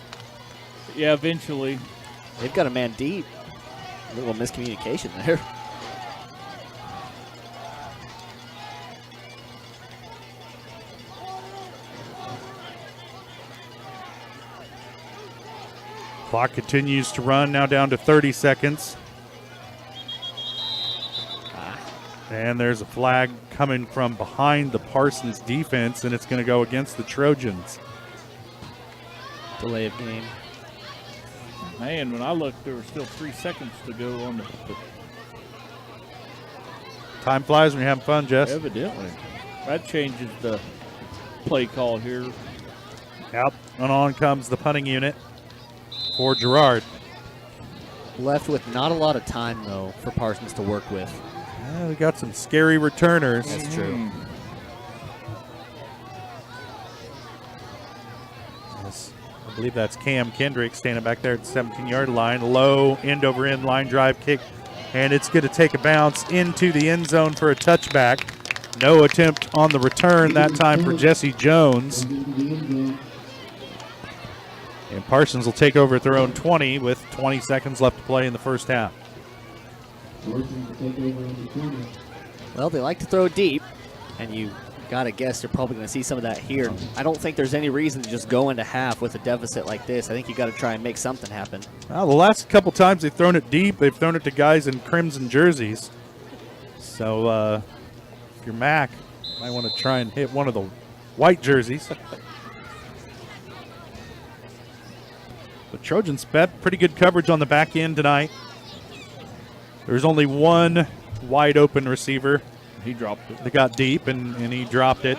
S4: Yeah, eventually.
S14: They've got a man deep. A little miscommunication there.
S3: Clock continues to run, now down to 30 seconds. And there's a flag coming from behind the Parsons defense, and it's going to go against the Trojans.
S14: Delay of game.
S4: Man, when I looked, there were still 3 seconds to go on the
S3: Time flies when you're having fun, Jess.
S4: Evidently. That changes the play call here.
S3: Yep, and on comes the punting unit for Girard.
S14: Left with not a lot of time, though, for Parsons to work with.
S3: Yeah, we got some scary returners.
S14: That's true.
S3: Yes, I believe that's Cam Kendrick standing back there at the 17-yard line. Low end-over-end line drive kick, and it's going to take a bounce into the end zone for a touchback. No attempt on the return that time for Jesse Jones. And Parsons will take over at their own 20 with 20 seconds left to play in the first half.
S14: Well, they like to throw deep, and you got to guess they're probably going to see some of that here. I don't think there's any reason to just go into half with a deficit like this. I think you got to try and make something happen.
S3: Well, the last couple times they've thrown it deep, they've thrown it to guys in crimson jerseys. So if you're Mac, you might want to try and hit one of the white jerseys. The Trojans had pretty good coverage on the back end tonight. There's only one wide open receiver.
S4: He dropped it.
S3: They got deep, and he dropped it.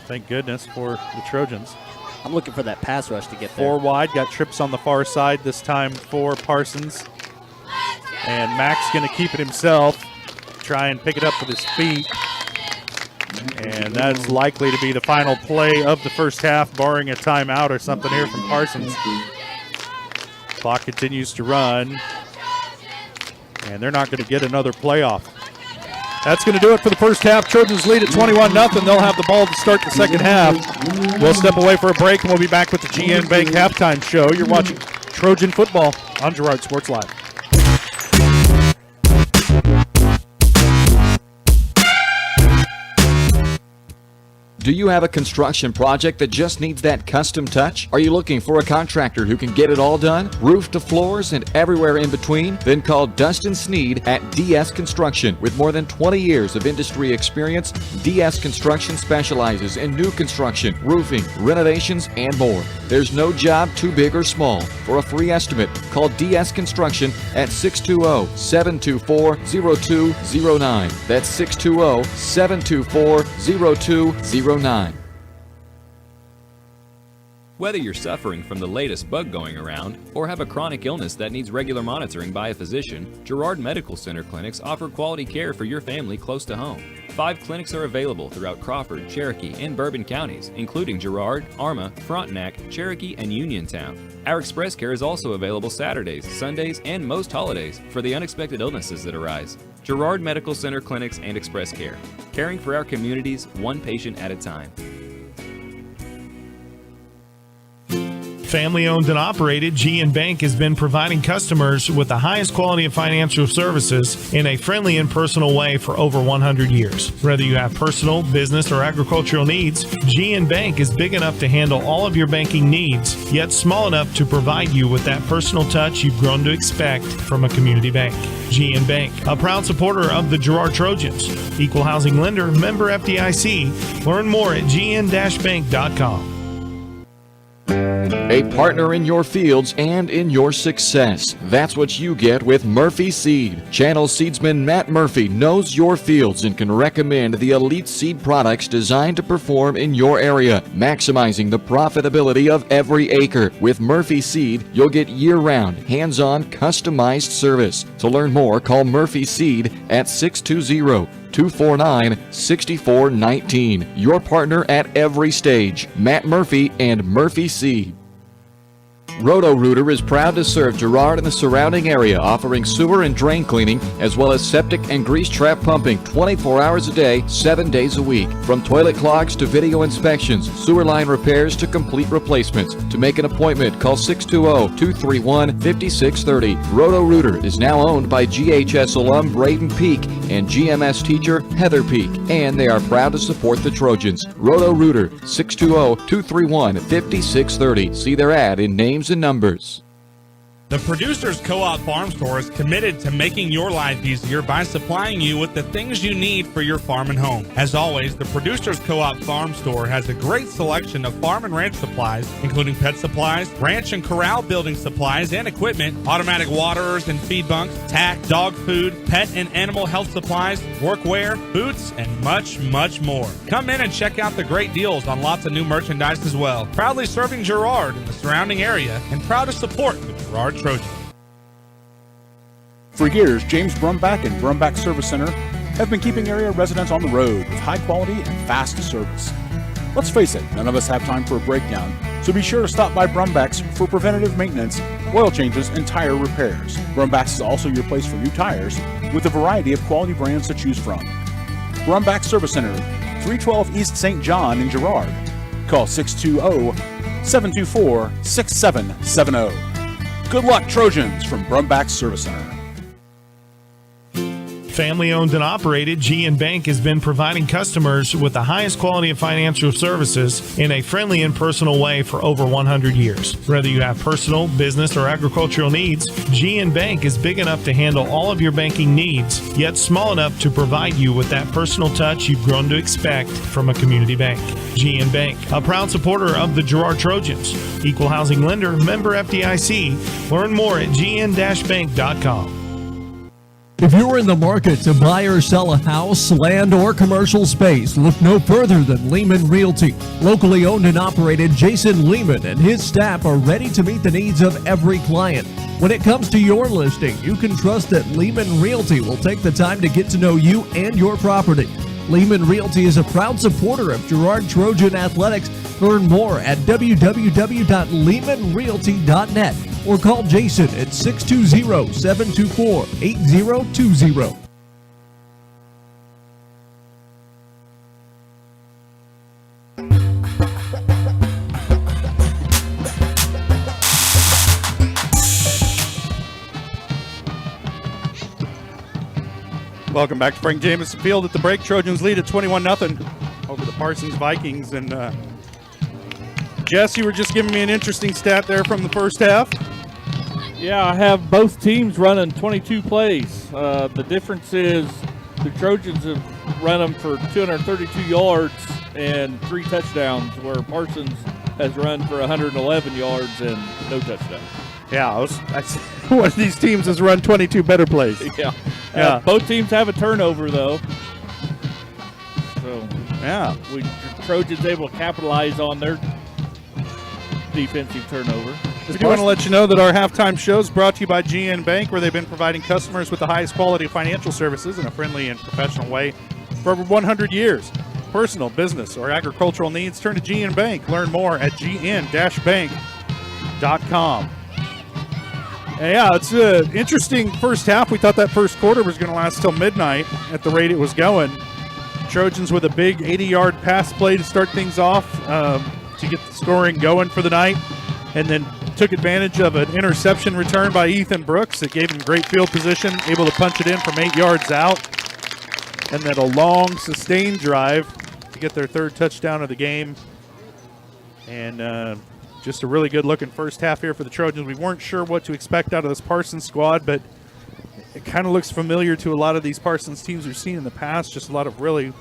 S3: Thank goodness for the Trojans.
S14: I'm looking for that pass rush to get there.
S3: 4 wide, got trips on the far side this time for Parsons. And Mac's going to keep it himself, try and pick it up with his feet. And that's likely to be the final play of the first half, barring a timeout or something here from Parsons. Clock continues to run, and they're not going to get another playoff. That's going to do it for the first half. Trojans lead at 21-0. They'll have the ball to start the second half. We'll step away for a break, and we'll be back with the GN Bank halftime show. You're watching Trojan football on Girard Sports Live.
S16: Do you have a construction project that just needs that custom touch? Are you looking for a contractor who can get it all done? Roof to floors and everywhere in between? Then call Dustin Sneed at DS Construction. With more than 20 years of industry experience, DS Construction specializes in new construction, roofing, renovations, and more. There's no job too big or small. For a free estimate, call DS Construction at 620-724-0209. That's 620-724-0209.
S1: Whether you're suffering from the latest bug going around or have a chronic illness that needs regular monitoring by a physician, Girard Medical Center clinics offer quality care for your family close to home. 5 clinics are available throughout Crawford, Cherokee, and Bourbon counties, including Girard, Arma, Frontenac, Cherokee, and Uniontown. Our express care is also available Saturdays, Sundays, and most holidays for the unexpected illnesses that arise. Girard Medical Center clinics and express care, caring for our communities one patient at a time.
S22: Family owned and operated, GN Bank has been providing customers with the highest quality of financial services in a friendly and personal way for over 100 years. Whether you have personal, business, or agricultural needs, GN Bank is big enough to handle all of your banking needs, yet small enough to provide you with that personal touch you've grown to expect from a community bank. GN Bank, a proud supporter of the Girard Trojans. Equal housing lender, member FDIC. Learn more at gn-bank.com.
S16: A partner in your fields and in your success. That's what you get with Murphy Seed. Channel seedsman Matt Murphy knows your fields and can recommend the elite seed products designed to perform in your area, maximizing the profitability of every acre. With Murphy Seed, you'll get year-round, hands-on, customized service. To learn more, call Murphy Seed at 620-249-6419. Your partner at every stage, Matt Murphy and Murphy Seed. Roto-Rooter is proud to serve Girard and the surrounding area, offering sewer and drain cleaning, as well as septic and grease trap pumping 24 hours a day, 7 days a week. From toilet clogs to video inspections, sewer line repairs to complete replacements. To make an appointment, call 620-231-5630. Roto-Rooter is now owned by GHS alum Braden Peak and GMS teacher Heather Peak, and they are proud to support the Trojans. Roto-Rooter, 620-231-5630. See their ad in names and numbers.
S7: The Producers Co-op Farm Store is committed to making your life easier by supplying you with the things you need for your farm and home. As always, the Producers Co-op Farm Store has a great selection of farm and ranch supplies, including pet supplies, ranch and corral building supplies and equipment, automatic waterers and feed bunks, tack, dog food, pet and animal health supplies, workwear, boots, and much, much more. Come in and check out the great deals on lots of new merchandise as well. Proudly serving Girard and the surrounding area, and proud to support the Girard Trojans.
S15: For years, James Brumback and Brumback Service Center have been keeping area residents on the road with high quality and fast service. Let's face it, none of us have time for a breakdown, so be sure to stop by Brumback's for preventative maintenance, oil changes, and tire repairs. Brumback's is also your place for new tires with a variety of quality brands to choose from. Brumback Service Center, 312 East St. John in Girard. Call 620-724-6770. Good luck, Trojans, from Brumback Service Center.
S22: Family owned and operated, GN Bank has been providing customers with the highest quality of financial services in a friendly and personal way for over 100 years. Whether you have personal, business, or agricultural needs, GN Bank is big enough to handle all of your banking needs, yet small enough to provide you with that personal touch you've grown to expect from a community bank. GN Bank, a proud supporter of the Girard Trojans, equal housing lender, member FDIC. Learn more at gn-bank.com.
S12: If you're in the market to buy or sell a house, land, or commercial space, look no further than Lehman Realty. Locally owned and operated, Jason Lehman and his staff are ready to meet the needs of every client. When it comes to your listing, you can trust that Lehman Realty will take the time to get to know you and your property. Lehman Realty is a proud supporter of Girard Trojan Athletics. Learn more at www.lehmanrealty.net or call Jason at 620-724-8020.
S3: Welcome back to Frank Jameson Field at the break. Trojans lead at 21-0 over the Parsons Vikings. And Jess, you were just giving me an interesting stat there from the first half.
S4: Yeah, I have both teams running 22 plays. The difference is the Trojans have run them for 232 yards and 3 touchdowns, where Parsons has run for 111 yards and no touchdowns.
S3: Yeah, one of these teams has run 22 better plays.
S4: Yeah.
S3: Yeah.
S4: Both teams have a turnover, though. So,
S3: yeah,
S4: Trojans able to capitalize on their defensive turnover.
S3: We do want to let you know that our halftime show is brought to you by GN Bank, where they've been providing customers with the highest quality of financial services in a friendly and professional way for over 100 years. Personal, business, or agricultural needs, turn to GN Bank. Learn more at gn-bank.com. Yeah, it's an interesting first half. We thought that first quarter was going to last till midnight at the rate it was going. Trojans with a big 80-yard pass play to start things off to get the scoring going for the night, and then took advantage of an interception return by Ethan Brooks that gave him great field position, able to punch it in from 8 yards out, and then a long, sustained drive to get their third touchdown of the game. And just a really good-looking first half here for the Trojans. We weren't sure what to expect out of this Parsons squad, but it kind of looks familiar to a lot of these Parsons teams we've seen in the past. Just a lot of really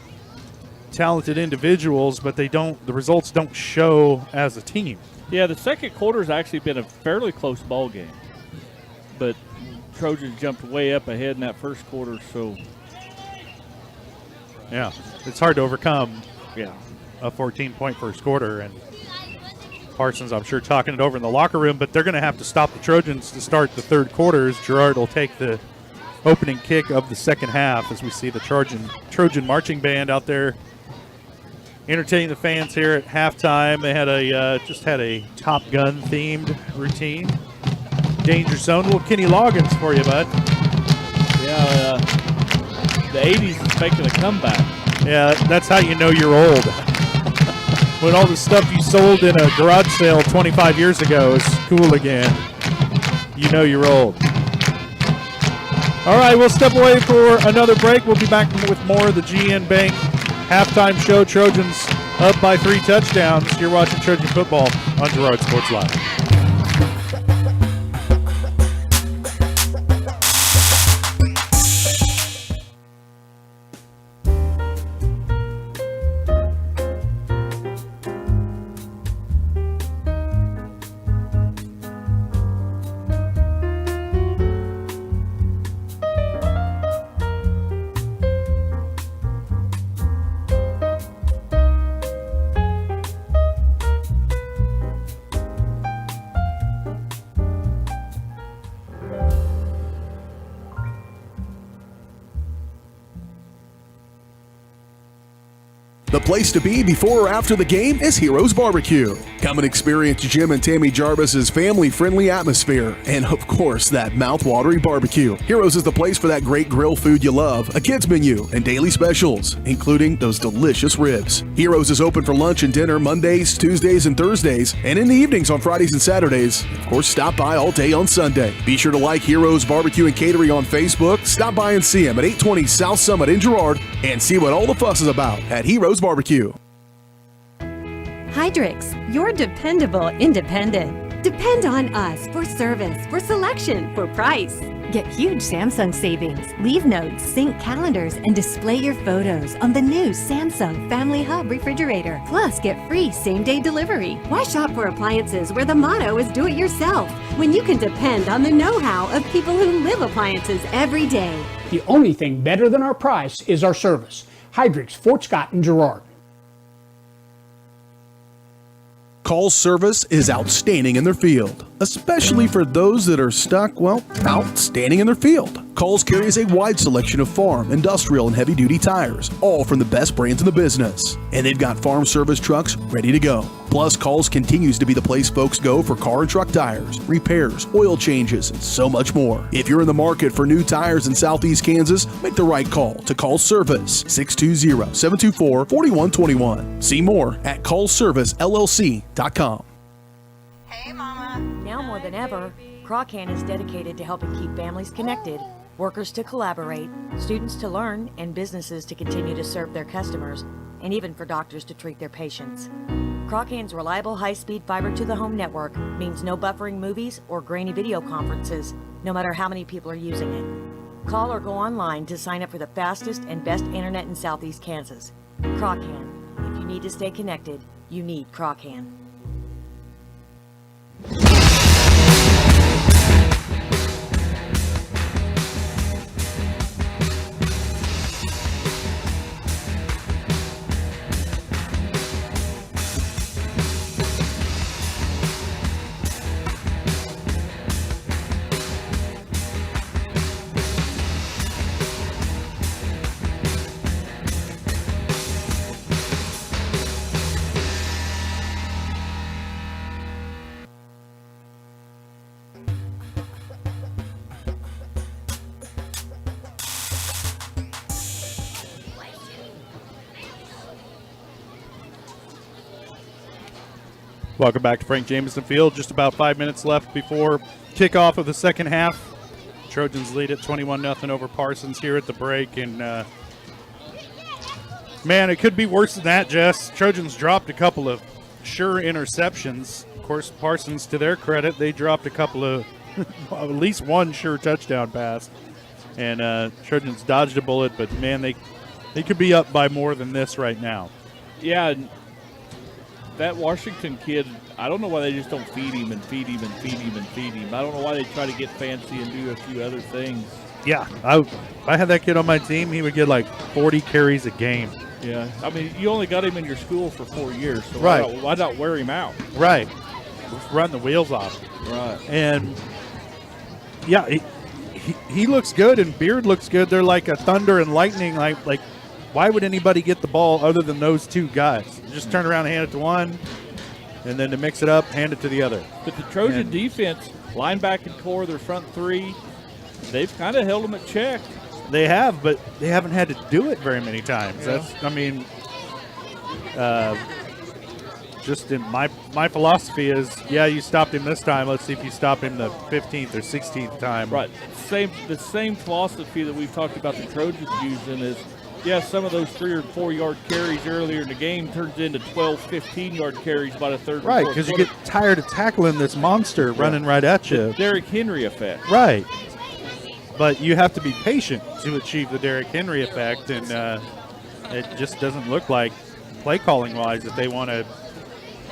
S3: talented individuals, but the results don't show as a team.
S4: Yeah, the second quarter has actually been a fairly close ball game, but Trojans jumped way up ahead in that first quarter. So,
S3: yeah, it's hard to overcome.
S4: Yeah,
S3: a 14-point first quarter, and Parsons, I'm sure, talking it over in the locker room, but they're going to have to stop the Trojans to start the third quarter, as Girard will take the opening kick of the second half, as we see the Trojan marching band out there entertaining the fans here at halftime. They had just had a Top Gun themed routine. Danger Zone, little Kenny Loggins for you, bud.
S4: Yeah, the 80s is making a comeback.
S3: Yeah, that's how you know you're old. When all the stuff you sold in a garage sale 25 years ago is cool again, you know you're old. All right, we'll step away for another break. We'll be back with more of the GN Bank halftime show. Trojans up by 3 touchdowns. You're watching Trojan football on Girard Sports Live.
S8: The place to be before or after the game is Heroes Barbecue. Come and experience Jim and Tammy Jarvis's family-friendly atmosphere and, of course, that mouth-watering barbecue. Heroes is the place for that great grill food you love, a kids menu, and daily specials, including those delicious ribs. Heroes is open for lunch and dinner Mondays, Tuesdays, and Thursdays, and in the evenings on Fridays and Saturdays. Of course, stop by all day on Sunday. Be sure to like Heroes Barbecue and Catering on Facebook. Stop by and see them at 820 South Summit in Girard and see what all the fuss is about at Heroes Barbecue.
S17: Hydrix, your dependable independent. Depend on us for service, for selection, for price. Get huge Samsung savings. Leave notes, sync calendars, and display your photos on the new Samsung Family Hub refrigerator. Plus, get free same-day delivery. Why shop for appliances where the motto is do it yourself when you can depend on the know-how of people who live appliances every day?
S18: The only thing better than our price is our service. Hydrix, Fort Scott, and Girard.
S8: Call service is outstanding in their field, especially for those that are stuck, well, outstanding in their field. Calls carries a wide selection of farm, industrial, and heavy-duty tires, all from the best brands in the business. And they've got farm service trucks ready to go. Plus, Calls continues to be the place folks go for car and truck tires, repairs, oil changes, and so much more. If you're in the market for new tires in Southeast Kansas, make the right call to Call Service, 620-724-4121. See more at callservicellc.com.
S2: Hey, Mama.
S5: Now more than ever, Croccan is dedicated to helping keep families connected, workers to collaborate, students to learn, and businesses to continue to serve their customers, and even for doctors to treat their patients. Croccan's reliable high-speed fiber-to-the-home network means no buffering movies or grainy video conferences, no matter how many people are using it. Call or go online to sign up for the fastest and best internet in Southeast Kansas. Croccan. If you need to stay connected, you need Croccan.
S3: Welcome back to Frank Jameson Field. Just about 5 minutes left before kickoff of the second half. Trojans lead at 21-0 over Parsons here at the break. And, man, it could be worse than that, Jess. Trojans dropped a couple of sure interceptions. Of course, Parsons, to their credit, they dropped a couple of, at least one sure touchdown pass. And Trojans dodged a bullet, but, man, they could be up by more than this right now.
S4: Yeah, that Washington kid, I don't know why they just don't feed him and feed him and feed him and feed him. I don't know why they try to get fancy and do a few other things.
S3: Yeah, if I had that kid on my team, he would get like 40 carries a game.
S4: Yeah, I mean, you only got him in your school for 4 years, so
S3: right.
S4: why not wear him out?
S3: Right. Let's run the wheels off.
S4: Right.
S3: And, yeah, he looks good, and Beard looks good. They're like a thunder and lightning, like why would anybody get the ball other than those two guys? Just turn around and hand it to one, and then to mix it up, hand it to the other.
S4: But the Trojan defense, linebacker core, their front three, they've kind of held them at check.
S3: They have, but they haven't had to do it very many times.
S4: Yeah.
S3: Just in my philosophy is, you stopped him this time. Let's see if you stop him the 15th or 16th time.
S4: Right. The same philosophy that we've talked about the Trojans using is, some of those 3 or 4 yard carries earlier in the game turns into 12, 15-yard carries by the third.
S3: Right, because you get tired of tackling this monster running right at you.
S4: The Derrick Henry effect.
S3: Right. But you have to be patient to achieve the Derrick Henry effect, and it just doesn't look like, play calling wise, that they want to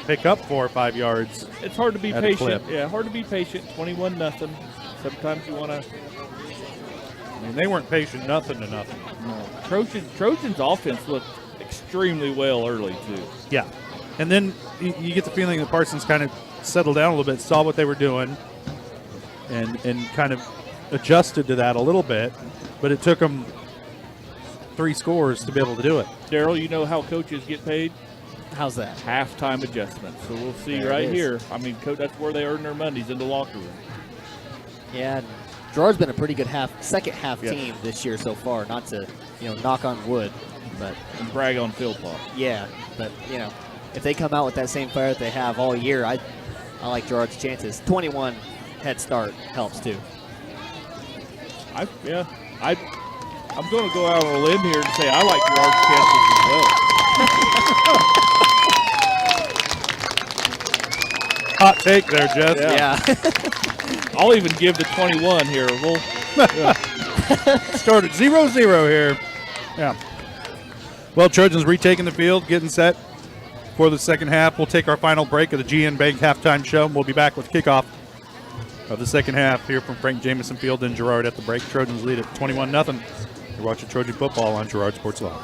S3: pick up 4 or 5 yards.
S4: It's hard to be patient. Yeah, hard to be patient. 21-0. Sometimes you want to.
S3: I mean, they weren't patient nothing to nothing.
S4: No. Trojans offense looked extremely well early too.
S3: Yeah, and then you get the feeling that Parsons kind of settled down a little bit, saw what they were doing, and kind of adjusted to that a little bit, but it took them 3 scores to be able to do it.
S4: Daryl, you know how coaches get paid?
S14: How's that?
S4: Halftime adjustments. So we'll see
S14: there
S4: right here. I mean, that's where they earn their monies, in the locker room.
S14: Yeah, Girard's been a pretty good second half team this year so far. Not to, knock on wood, but
S4: and brag on Philpott.
S14: Yeah, but if they come out with that same fire that they have all year, I like Girard's chances. 21 head start helps too.
S4: I'm going to go out on a limb here and say I like Girard's chances as well.
S3: Hot take there, Jeff.
S14: Yeah.
S4: I'll even give the 21 here.
S3: Started 0-0 here. Yeah. Well, Trojans retaking the field, getting set for the second half. We'll take our final break of the GN Bank halftime show, and we'll be back with kickoff of the second half here from Frank Jameson Field and Girard at the break. Trojans lead at 21-0. You're watching Trojan football on Girard Sports Live.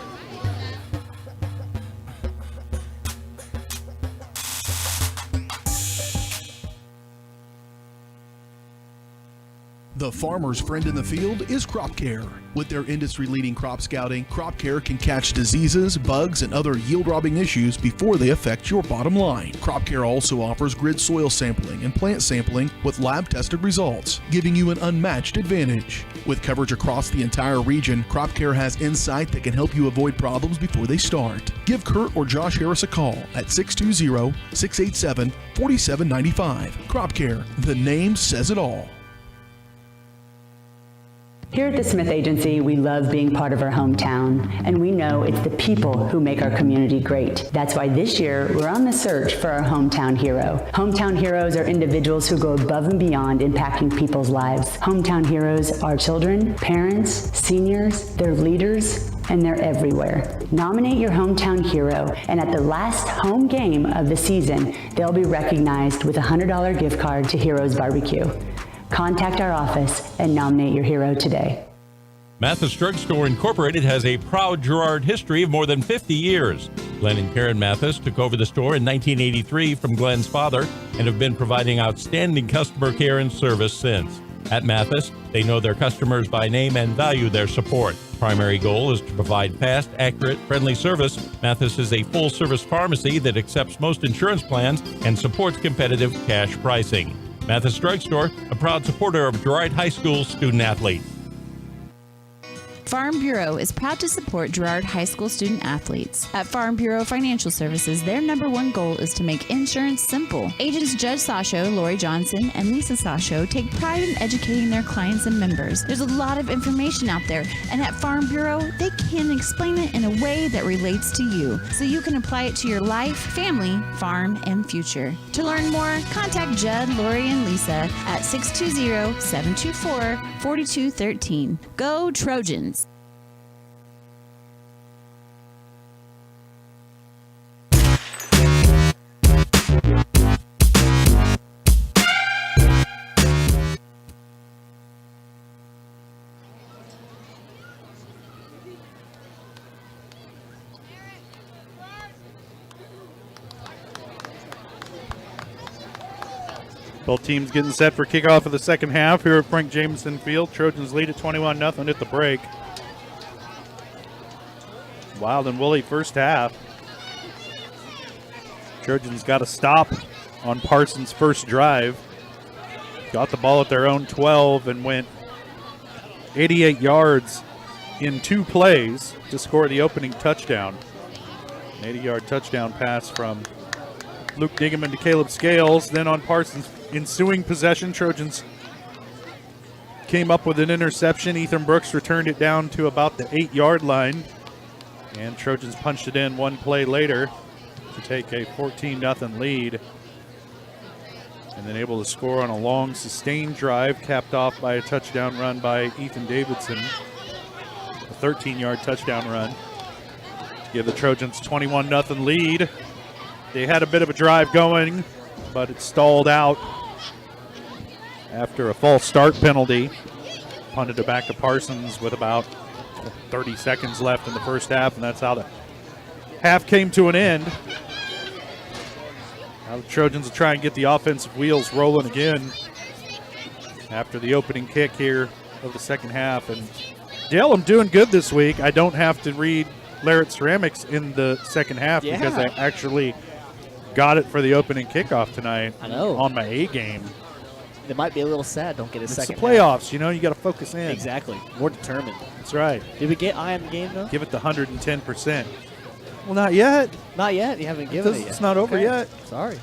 S8: The farmer's friend in the field is Crop Care. With their industry-leading crop scouting, Crop Care can catch diseases, bugs, and other yield-robbing issues before they affect your bottom line. Crop Care also offers grid soil sampling and plant sampling with lab-tested results, giving you an unmatched advantage. With coverage across the entire region, Crop Care has insight that can help you avoid problems before they start. Give Kurt or Josh Harris a call at 620-687-4795. Crop Care, the name says it all.
S19: Here at the Smith Agency, we love being part of our hometown, and we know it's the people who make our community great. That's why this year, we're on the search for our hometown hero. Hometown heroes are individuals who go above and beyond impacting people's lives. Hometown heroes are children, parents, seniors, they're leaders, and they're everywhere. Nominate your hometown hero, and at the last home game of the season, they'll be recognized with a $100 gift card to Heroes Barbecue. Contact our office and nominate your hero today.
S20: Mathis Drug Store Incorporated has a proud Girard history of more than 50 years. Glenn and Karen Mathis took over the store in 1983 from Glenn's father and have been providing outstanding customer care and service since. At Mathis, they know their customers by name and value their support. Primary goal is to provide fast, accurate, friendly service. Mathis is a full-service pharmacy that accepts most insurance plans and supports competitive cash pricing. Mathis Drug Store, a proud supporter of Girard High School student-athletes.
S10: Farm Bureau is proud to support Girard High School student-athletes. At Farm Bureau Financial Services, their #1 goal is to make insurance simple. Agents Judge Sasho, Lori Johnson, and Lisa Sasho take pride in educating their clients and members. There's a lot of information out there, and at Farm Bureau, they can explain it in a way that relates to you, so you can apply it to your life, family, farm, and future. To learn more, contact Judd, Lori, and Lisa at 620-724-4213. Go Trojans!
S3: Both teams getting set for kickoff of the second half here at Frank Jameson Field. Trojans lead at 21-0 at the break. Wild and woolly first half. Trojans got a stop on Parsons' first drive. Got the ball at their own 12 and went 88 yards in 2 plays to score the opening touchdown. An 80-yard touchdown pass from Luke Diggman to Caleb Scales. Then on Parsons' ensuing possession, Trojans came up with an interception. Ethan Brooks returned it down to about the 8-yard line. And Trojans punched it in 1 play later to take a 14-0 lead. And then able to score on a long, sustained drive, capped off by a touchdown run by Ethan Davidson. A 13-yard touchdown run to give the Trojans 21-0 lead. They had a bit of a drive going, but it stalled out after a false start penalty. Punted it back to Parsons with about 30 seconds left in the first half, and that's how the half came to an end. Now the Trojans will try and get the offensive wheels rolling again after the opening kick here of the second half. And Dale, I'm doing good this week. I don't have to read Larrett Ceramics in the second half because I actually got it for the opening kickoff tonight.
S14: I know.
S3: On my A game.
S14: It might be a little sad don't get a second
S3: It's the playoffs,
S14: half.
S3: you know, you got to focus in.
S14: Exactly. More determined.
S3: That's right.
S14: Did we get eye on the game, though?
S3: Give it the 110%. Well, not yet.
S14: Not yet? You haven't given it yet?
S3: It's not over yet.
S14: Sorry.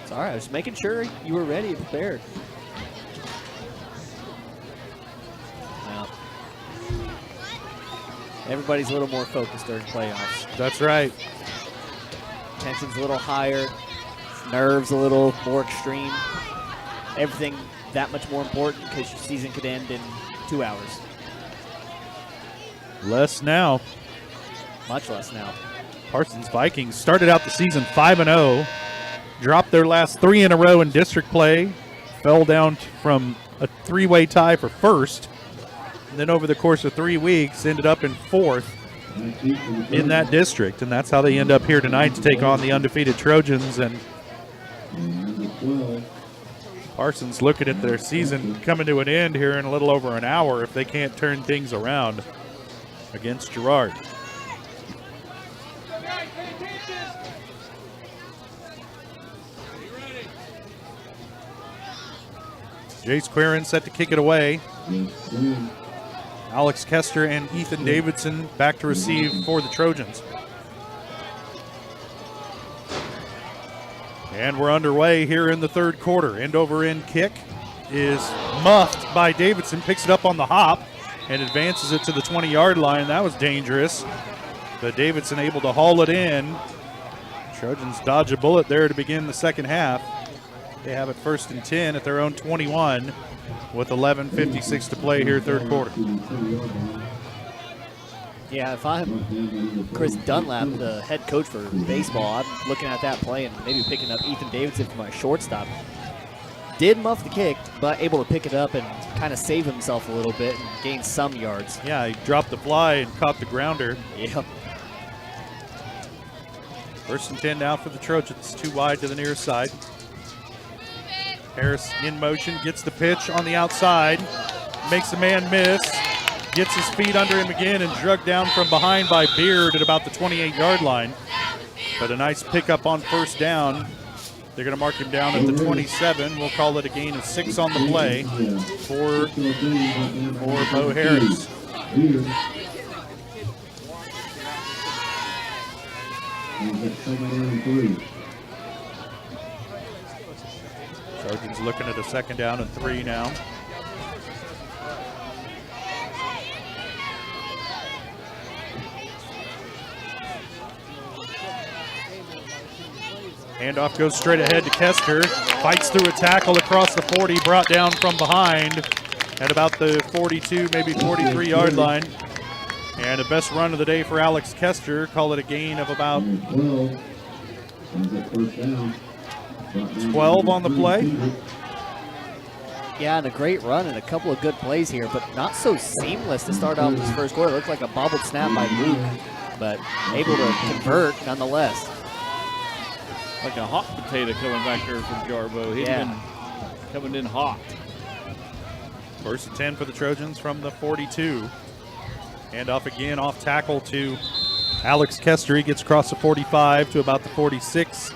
S14: It's all right. I was making sure you were ready and prepared. Well, everybody's a little more focused during playoffs.
S3: That's right.
S14: Tension's a little higher. Nerves a little more extreme. Everything that much more important because your season could end in 2 hours.
S3: Less now.
S14: Much less now.
S3: Parsons Vikings started out the season 5-0, dropped their last 3 in a row in district play, fell down from a 3-way tie for first, and then over the course of 3 weeks ended up in 4th in that district, and that's how they end up here tonight to take on the undefeated Trojans. And Parsons looking at their season coming to an end here in a little over an hour if they can't turn things around against Girard. Jace Quirin set to kick it away. Alex Kester and Ethan Davidson back to receive for the Trojans. And we're underway here in the third quarter. End over end kick is muffed by Davidson, picks it up on the hop and advances it to the 20-yard line. That was dangerous, but Davidson able to haul it in. Trojans dodge a bullet there to begin the second half. They have it 1st and 10 at their own 21 with 11:56 to play here third quarter.
S14: Yeah, if I'm Chris Dunlap, the head coach for baseball, I'm looking at that play and maybe picking up Ethan Davidson for my shortstop. Did muff the kick, but able to pick it up and kind of save himself a little bit and gain some yards.
S3: Yeah, he dropped the fly and caught the grounder.
S14: Yep.
S3: 1st and 10 now for the Trojans, 2 wide to the near side. Harris in motion, gets the pitch on the outside, makes a man miss, gets his feet under him again and drugged down from behind by Beard at about the 28-yard line. But a nice pickup on 1st down. They're going to mark him down at the 27. We'll call it a gain of 6 on the play for Bo Harris. Trojans looking at a 2nd down and 3 now. Handoff goes straight ahead to Kester. Fights through a tackle across the 40, brought down from behind at about the 42, maybe 43-yard line. And the best run of the day for Alex Kester. Call it a gain of about 12 on the play.
S14: Yeah, and a great run and a couple of good plays here, but not so seamless to start off this first quarter. It looked like a bobbled snap by Luke, but able to convert nonetheless.
S4: Like a hot potato coming back there from Jarbo. He's been coming in hot.
S3: 1st and 10 for the Trojans from the 42. Hand off again, off tackle to Alex Kester, he gets across the 45 to about the 46.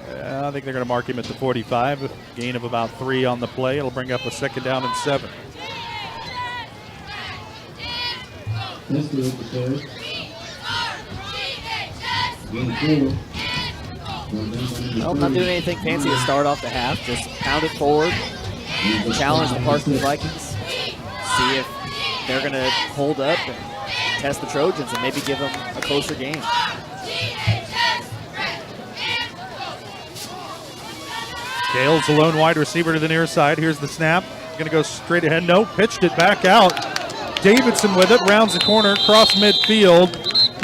S3: I think they're going to mark him at the 45. A gain of about 3 on the play. It'll bring up a 2nd down and 7.
S14: Well, not doing anything fancy to start off the half. Just pound it forward. Challenge the Parsons Vikings. See if they're going to hold up and test the Trojans and maybe give them a closer game.
S3: Gale's the lone wide receiver to the near side. Here's the snap. Going to go straight ahead. No, pitched it back out. Davidson with it, rounds the corner, across midfield,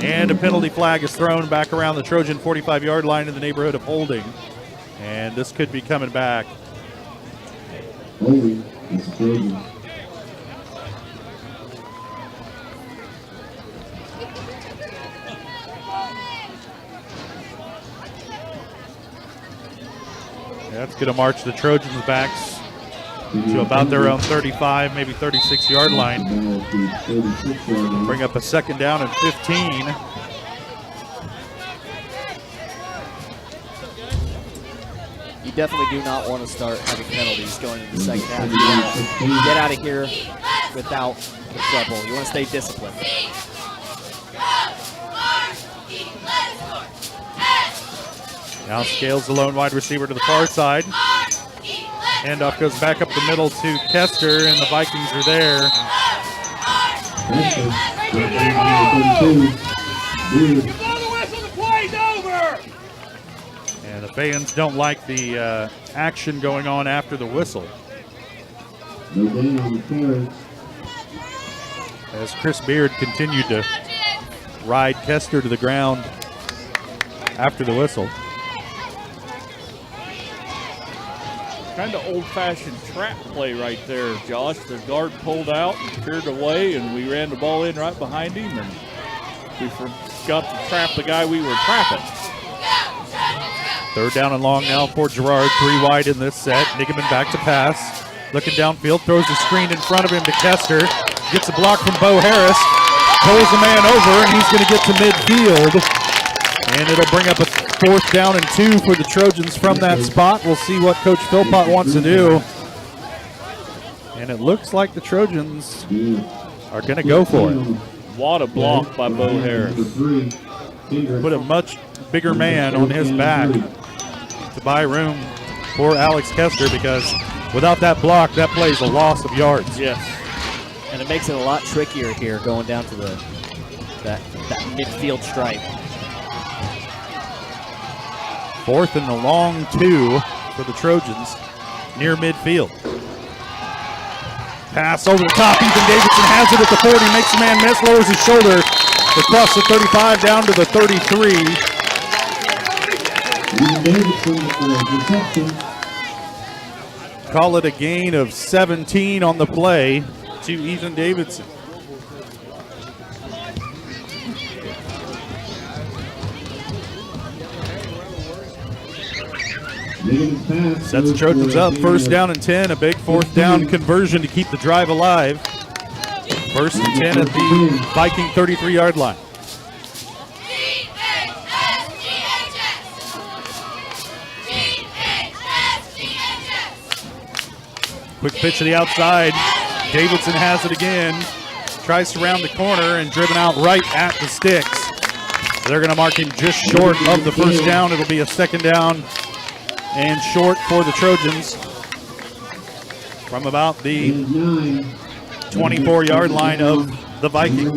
S3: and a penalty flag is thrown back around the Trojan 45-yard line in the neighborhood of holding. And this could be coming back.
S21: Holding, it's a Trojan.
S3: That's going to march the Trojans backs to about their own 35, maybe 36-yard line. Bring up a 2nd down and 15.
S14: You definitely do not want to start having penalties going into the second half. You get out of here without the trouble. You want to stay disciplined.
S3: Now Scales the lone wide receiver to the far side. Handoff goes back up the middle to Kester, and the Vikings are there. And the fans don't like the action going on after the whistle. As Chris Beard continued to ride Kester to the ground after the whistle.
S4: Kind of old-fashioned trap play right there, Josh. The guard pulled out and cleared away, and we ran the ball in right behind him, and we forgot to trap the guy we were trapping.
S3: 3rd down and long now for Girard. 3 wide in this set. Nigaman back to pass. Looking downfield, throws the screen in front of him to Kester. Gets a block from Bo Harris. Pulls the man over, and he's going to get to midfield. And it'll bring up a 4th down and 2 for the Trojans from that spot. We'll see what Coach Philpott wants to do. And it looks like the Trojans are going to go for it.
S4: What a block by Bo Harris.
S3: Put a much bigger man on his back to buy room for Alex Kester, because without that block, that play is a loss of yards.
S14: Yes. And it makes it a lot trickier here going down to that midfield stripe.
S3: 4th and the long 2 for the Trojans near midfield. Pass over the top. Ethan Davidson has it at the 40. Makes the man miss. Lowers his shoulder across the 35 down to the 33. Call it a gain of 17 on the play to Ethan Davidson. Sets the Trojans up. 1st down and 10. A big 4th down conversion to keep the drive alive. 1st and 10 at the Viking 33-yard line. Quick pitch to the outside. Davidson has it again. Tries to round the corner and driven out right at the sticks. They're going to mark him just short of the 1st down. It'll be a 2nd down and short for the Trojans from about the 24-yard line of the Vikings.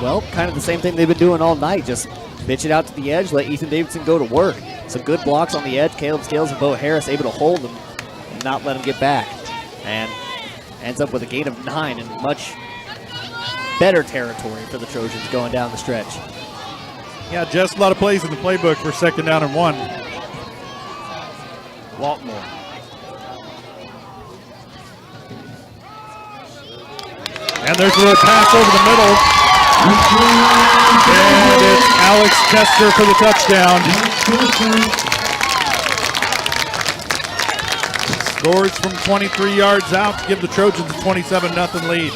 S14: Well, kind of the same thing they've been doing all night. Just pitch it out to the edge, let Ethan Davidson go to work. Some good blocks on the edge. Caleb Scales and Bo Harris able to hold them and not let him get back. And ends up with a gain of 9 in much better territory for the Trojans going down the stretch.
S3: Yeah, just a lot of plays in the playbook for 2nd down and 1.
S4: Waltmore.
S3: And there's a little pass over the middle. And it's Alex Kester for the touchdown. Scores from 23 yards out to give the Trojans a 27-0 lead.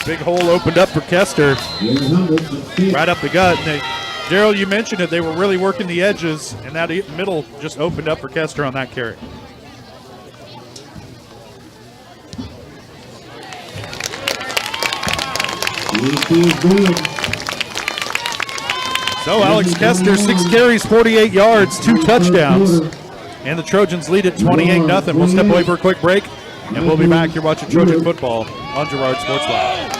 S3: Big hole opened up for Kester. Right up the gut. And Daryl, you mentioned it. They were really working the edges, and that middle just opened up for Kester on that carry. So Alex Kester, 6 carries, 48 yards, 2 touchdowns. And the Trojans lead at 28-0. We'll step away for a quick break, and we'll be back. You're watching Trojan football on Girard Sports Live.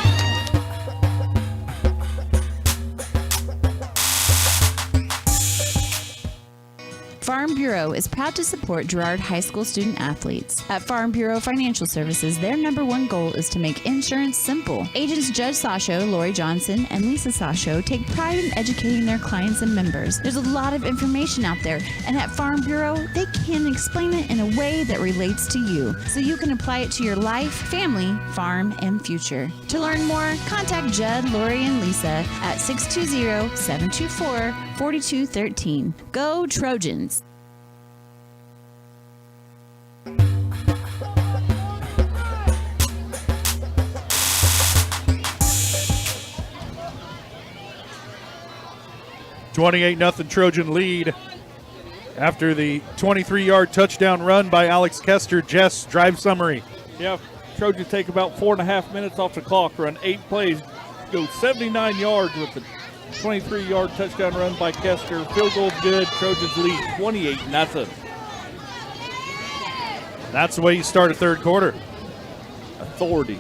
S10: Farm Bureau is proud to support Girard High School student athletes. At Farm Bureau Financial Services, their #1 goal is to make insurance simple. Agents Judge Sasho, Lori Johnson, and Lisa Sasho take pride in educating their clients and members. There's a lot of information out there, and at Farm Bureau, they can explain it in a way that relates to you, so you can apply it to your life, family, farm, and future. To learn more, contact Judd, Lori, and Lisa at 620-724-4213. Go Trojans!
S3: $28-0 Trojan lead after the 23-yard touchdown run by Alex Kester. Jess, drive summary.
S4: Yeah, Trojans take about 4.5 minutes off the clock, run 8 plays, go 79 yards with the 23-yard touchdown run by Kester. Field goal's good. Trojans lead 28-0.
S3: That's the way you start a third quarter.
S4: Authority.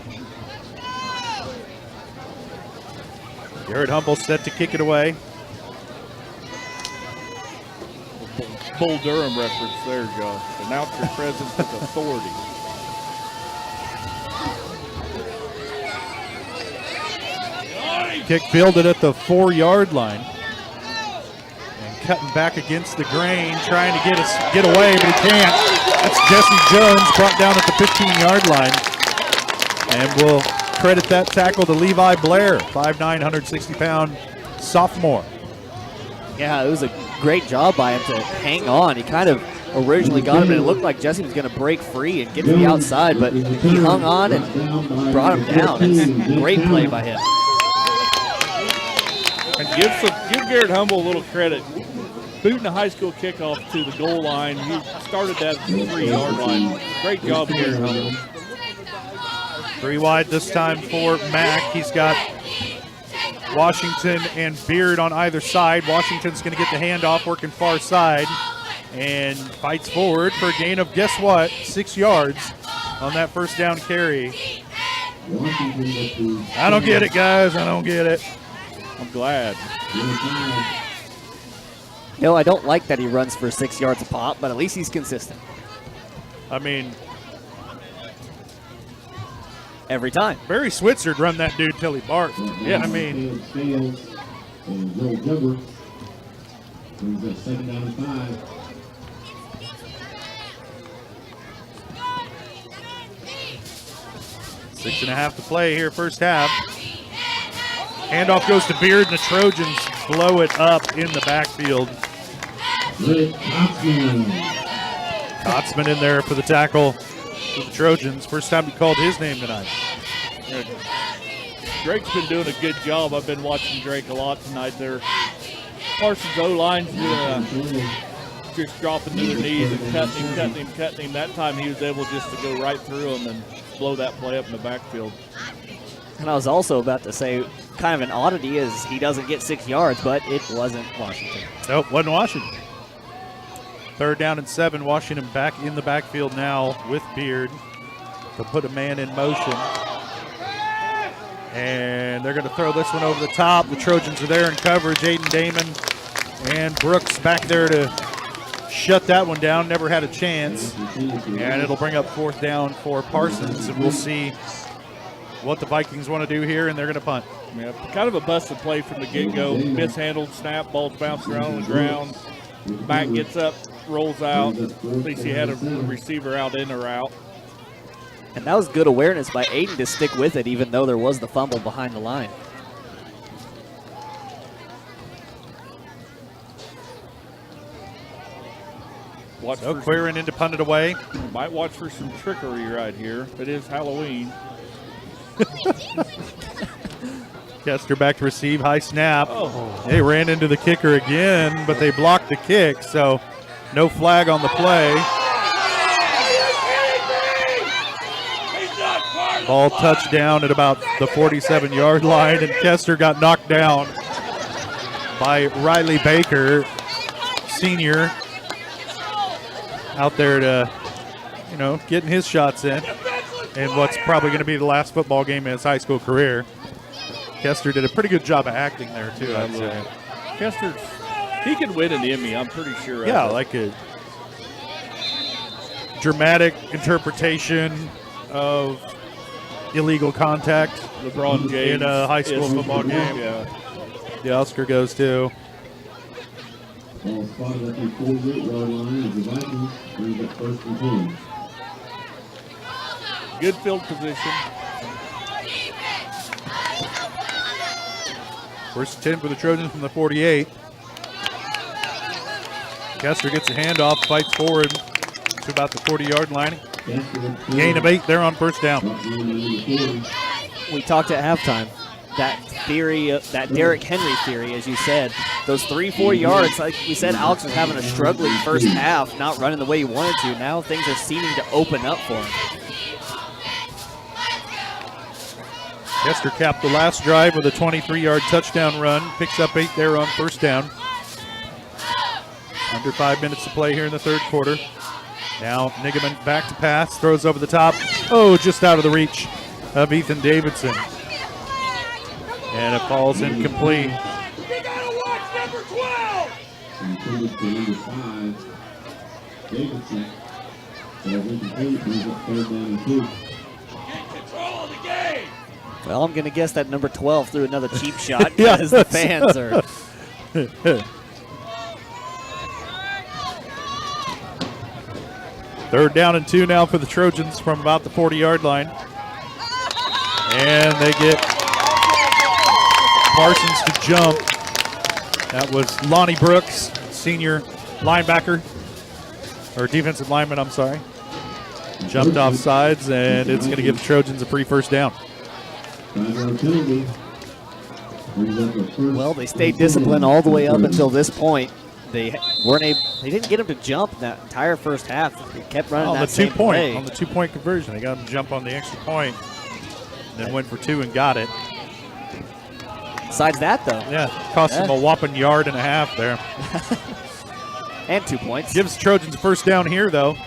S3: Garrett Humble set to kick it away.
S4: Bull Durham reference there, Josh. Announce your presence with authority.
S3: Kick fielded at the 4-yard line. And cutting back against the grain, trying to get away, but he can't. That's Jesse Jones, brought down at the 15-yard line. And we'll credit that tackle to Levi Blair, 5'9", 160-pound sophomore.
S14: Yeah, it was a great job by him to hang on. He kind of originally got him, and it looked like Jesse was going to break free and get to the outside, but he hung on and brought him down. It's a great play by him.
S4: And give Garrett Humble a little credit. Booting a high school kickoff to the goal line. He started that at the 3-yard line. Great job, Garrett Humble.
S3: 3 wide this time for Mack. He's got Washington and Beard on either side. Washington's going to get the handoff, working far side, and fights forward for a gain of, guess what, 6 yards on that first down carry. I don't get it, guys. I don't get it.
S4: I'm glad.
S14: No, I don't like that he runs for 6 yards a pop, but at least he's consistent.
S3: I mean,
S14: every time.
S3: Barry Switzer run that dude till he barked. Yeah, I mean.
S21: Brings up 2nd down and 5.
S3: Six and a half to play here, first half. Handoff goes to Beard, and the Trojans blow it up in the backfield. Kotzman in there for the tackle for the Trojans. First time he called his name tonight.
S4: Drake's been doing a good job. I've been watching Drake a lot tonight. Their Parsons O-line's just dropping to their knees and cutting him. That time he was able just to go right through him and blow that play up in the backfield.
S14: And I was also about to say, kind of an oddity is he doesn't get 6 yards, but it wasn't Washington.
S3: Nope, wasn't Washington. 3rd down and 7. Washington back in the backfield now with Beard to put a man in motion. And they're going to throw this one over the top. The Trojans are there in coverage. Aiden Damon and Brooks back there to shut that one down. Never had a chance. And it'll bring up 4th down for Parsons. And we'll see what the Vikings want to do here, and they're going to punt.
S4: Yeah, kind of a busted play from the get-go. Mishandled snap, ball's bouncing around on the ground. Back gets up, rolls out. At least he had a receiver out in the route.
S14: And that was good awareness by Aiden to stick with it, even though there was the fumble behind the line.
S3: So clearing into punted away.
S4: Might watch for some trickery right here. It is Halloween.
S3: Kester back to receive, high snap. They ran into the kicker again, but they blocked the kick, so no flag on the play. Ball touchdown at about the 47-yard line, and Kester got knocked down by Riley Baker, senior, out there to, getting his shots in what's probably going to be the last football game in his high school career. Kester did a pretty good job of acting there, too, I'd say.
S4: Kester, he can win an Emmy, I'm pretty sure.
S3: Yeah, like a dramatic interpretation of illegal contact.
S4: LeBron James
S3: in a high school football game.
S4: Yeah.
S3: The Oscar goes to.
S21: Ball spotted at the 48-yard line as the Vikings brings up 1st and 10.
S4: Good field position.
S3: 1st and 10 for the Trojans from the 48. Kester gets a handoff, fights forward to about the 40-yard line. Gain of 8 there on 1st down.
S14: We talked at halftime. That theory, that Derrick Henry theory, as you said, those 3-4 yards, like we said, Alex was having a struggling first half, not running the way he wanted to. Now things are seeming to open up for him.
S3: Kester capped the last drive with a 23-yard touchdown run, picks up 8 there on 1st down. Under 5 minutes to play here in the 3rd quarter. Now Nigaman back to pass, throws over the top. Oh, just out of the reach of Ethan Davidson. And it falls incomplete.
S21: Number 5, Davidson. Brings up 3rd down and 2.
S14: Well, I'm going to guess that number 12 threw another cheap shot because the fans are.
S3: 3rd down and 2 now for the Trojans from about the 40-yard line. And they get Parsons to jump. That was Lonnie Brooks, senior linebacker, or defensive lineman, I'm sorry. Jumped off sides, and it's going to give the Trojans a free 1st down.
S14: Well, they stayed disciplined all the way up until this point. They didn't get him to jump that entire first half. They kept running that same play.
S3: On the 2-point conversion, they got him to jump on the extra point, and then went for 2 and got it.
S14: Besides that, though.
S3: Yeah, cost him a whopping yard and a half there.
S14: And 2 points.
S3: Gives the Trojans a 1st down here, though.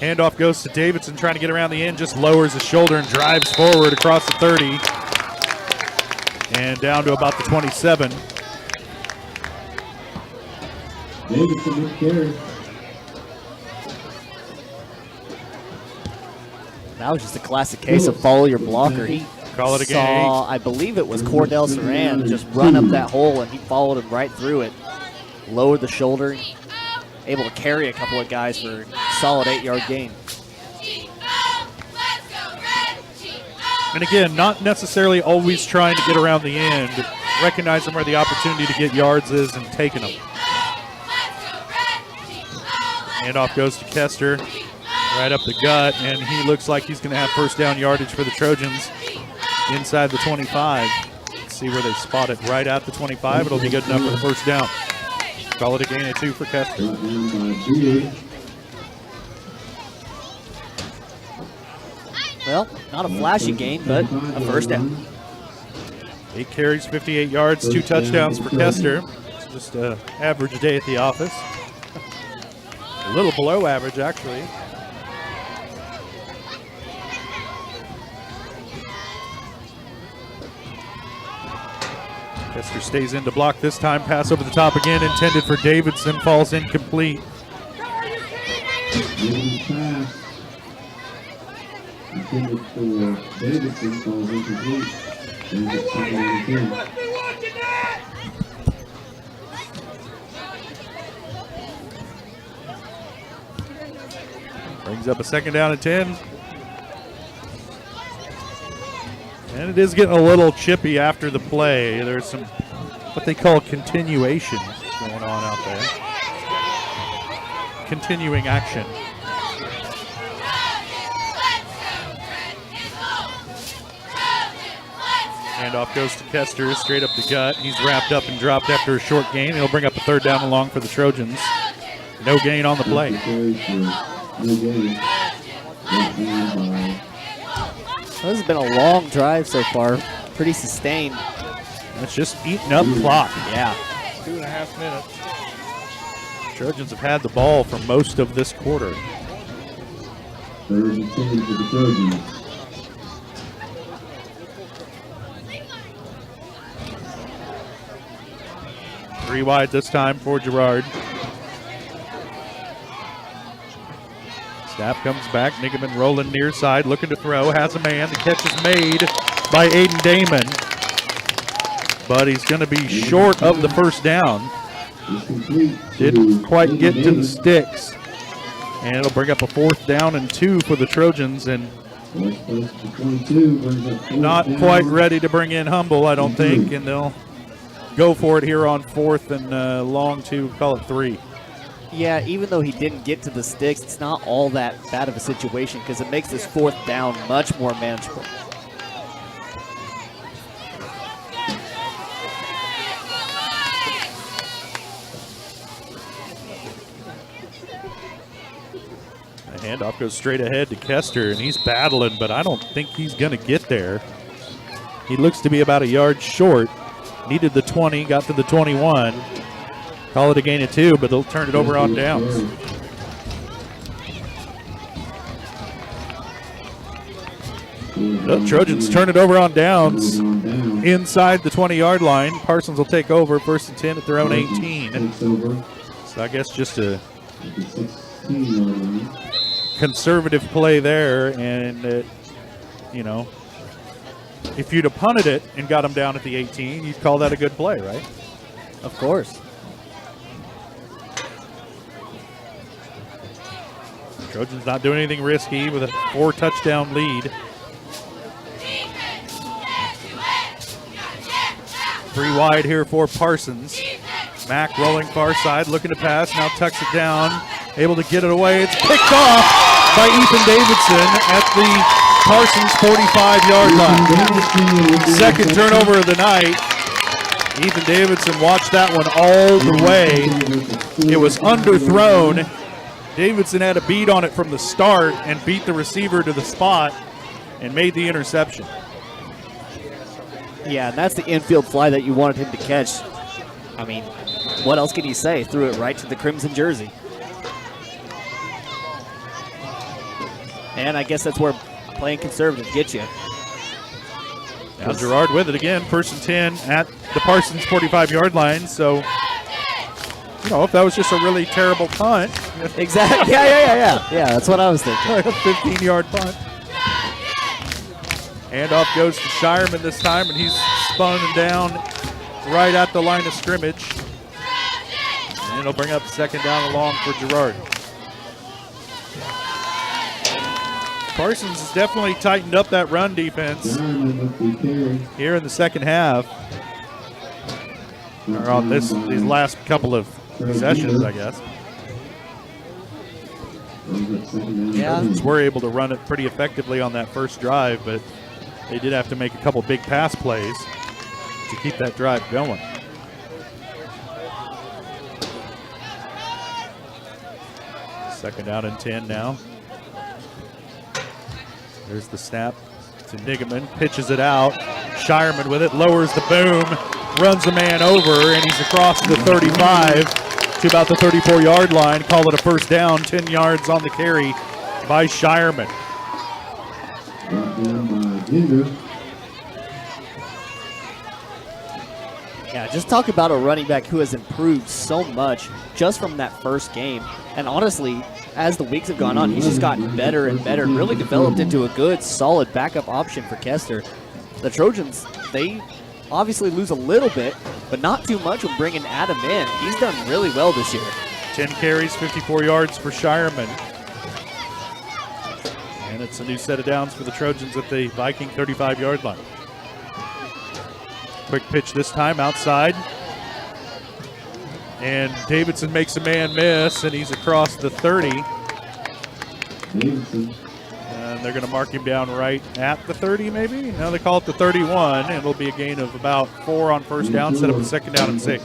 S3: Handoff goes to Davidson, trying to get around the end, just lowers his shoulder and drives forward across the 30. And down to about the 27.
S21: Davidson with carry.
S14: That was just a classic case of follow your blocker. He
S3: Call it a
S14: saw, I believe it was Cordell Saran, just run up that hole, and he followed him right through it. Lowered the shoulder, able to carry a couple of guys for a solid 8-yard gain.
S3: And again, not necessarily always trying to get around the end, recognizing where the opportunity to get yards is and taking them. Handoff goes to Kester, right up the gut, and he looks like he's going to have 1st down yardage for the Trojans inside the 25. Let's see where they spot it, right at the 25. It'll be good enough for the 1st down. Call it a gain of 2 for Kester.
S14: Well, not a flashy game, but a 1st down.
S3: 8 carries, 58 yards, 2 touchdowns for Kester. It's just an average day at the office. A little below average, actually. Kester stays in to block this time. Pass over the top again, intended for Davidson, falls incomplete.
S21: Intended for Davidson, falls incomplete. Brings up 2nd and 10.
S3: Brings up a 2nd down and 10. And it is getting a little chippy after the play. There's some what they call continuation going on out there. Continuing action. Handoff goes to Kester, straight up the gut. He's wrapped up and dropped after a short gain. He'll bring up a third down and long for the Trojans. No gain on the play.
S14: This has been a long drive so far. Pretty sustained.
S3: It's just eating up clock.
S14: Yeah.
S4: 2.5 minutes.
S3: Trojans have had the ball for most of this quarter.
S21: 3rd and 10 for the Trojans.
S3: Three wide this time for Girard. Snap comes back. Nigaman rolling near side, looking to throw. Has a man. The catch is made by Aiden Damon. But he's going to be short of the first down. Didn't quite get to the sticks. And it'll bring up a 4th down and 2 for the Trojans. And not quite ready to bring in Humble, I don't think. And they'll go for it here on 4th and long 2, call it 3.
S14: Yeah, even though he didn't get to the sticks, it's not all that bad of a situation because it makes this 4th down much more manageable.
S3: The handoff goes straight ahead to Kester, and he's battling, but I don't think he's going to get there. He looks to be about a yard short. Needed the 20, got to the 21. Call it a gain of 2, but they'll turn it over on downs. The Trojans turn it over on downs inside the 20-yard line. Parsons will take over, 1st and 10 at their own 18. So I guess just a conservative play there, and you know, if you'd have punted it and got them down at the 18, you'd call that a good play, right?
S14: Of course.
S3: Trojans not doing anything risky with a 4-touchdown lead. 3 wide here for Parsons. Mack rolling far side, looking to pass, now tucks it down, able to get it away. It's picked off by Ethan Davidson at the Parsons 45-yard line. Second turnover of the night. Ethan Davidson watched that one all the way. It was underthrown. Davidson had a beat on it from the start and beat the receiver to the spot and made the interception.
S14: Yeah, and that's the infield fly that you wanted him to catch. I mean, what else can you say? Threw it right to the crimson jersey. And I guess that's where playing conservative gets you.
S3: Now Girard with it again, 1st and 10 at the Parsons 45-yard line. So, you know, if that was just a really terrible punt.
S14: Exactly. Yeah, that's what I was thinking.
S3: A 15-yard punt. Handoff goes to Shireman this time, and he's spun down right at the line of scrimmage. And it'll bring up 2nd down and long for Girard. Parsons has definitely tightened up that run defense here in the second half. Or on these last couple of possessions, I guess.
S14: Yeah.
S3: Trojans were able to run it pretty effectively on that first drive, but they did have to make a couple big pass plays to keep that drive going. Second down and 10 now. There's the snap to Nigaman, pitches it out. Shireman with it, lowers the boom, runs a man over, and he's across the 35 to about the 34-yard line. Call it a 1st down, 10 yards on the carry by Shireman.
S14: Yeah, just talk about a running back who has improved so much just from that first game. And honestly, as the weeks have gone on, he's just gotten better and better and really developed into a good, solid backup option for Kester. The Trojans, they obviously lose a little bit, but not too much when bringing Adam in. He's done really well this year.
S3: 10 carries, 54 yards for Shireman. And it's a new set of downs for the Trojans at the Viking 35-yard line. Quick pitch this time outside. And Davidson makes a man miss, and he's across the 30. And they're going to mark him down right at the 30 maybe. Now they call it the 31, and it'll be a gain of about 4 on first down, set up a second down and 6.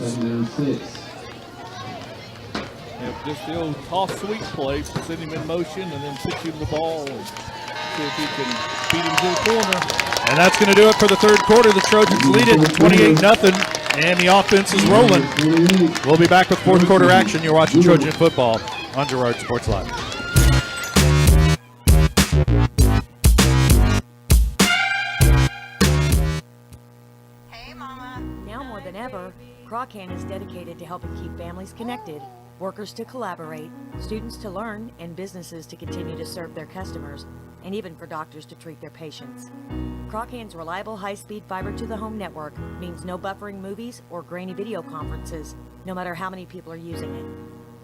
S4: Just the old toss sweep play, send him in motion and then pitch him the ball and see if he can beat him to the corner.
S3: And that's going to do it for the third quarter. The Trojans lead it 28-0, and the offense is rolling. We'll be back with fourth quarter action. You're watching Trojan football on Girard Sports Live.
S2: Hey, Mama.
S5: Now more than ever, Croccan is dedicated to helping keep families connected, workers to collaborate, students to learn, and businesses to continue to serve their customers, and even for doctors to treat their patients. Croccan's reliable high-speed fiber-to-the-home network means no buffering movies or grainy video conferences, no matter how many people are using it.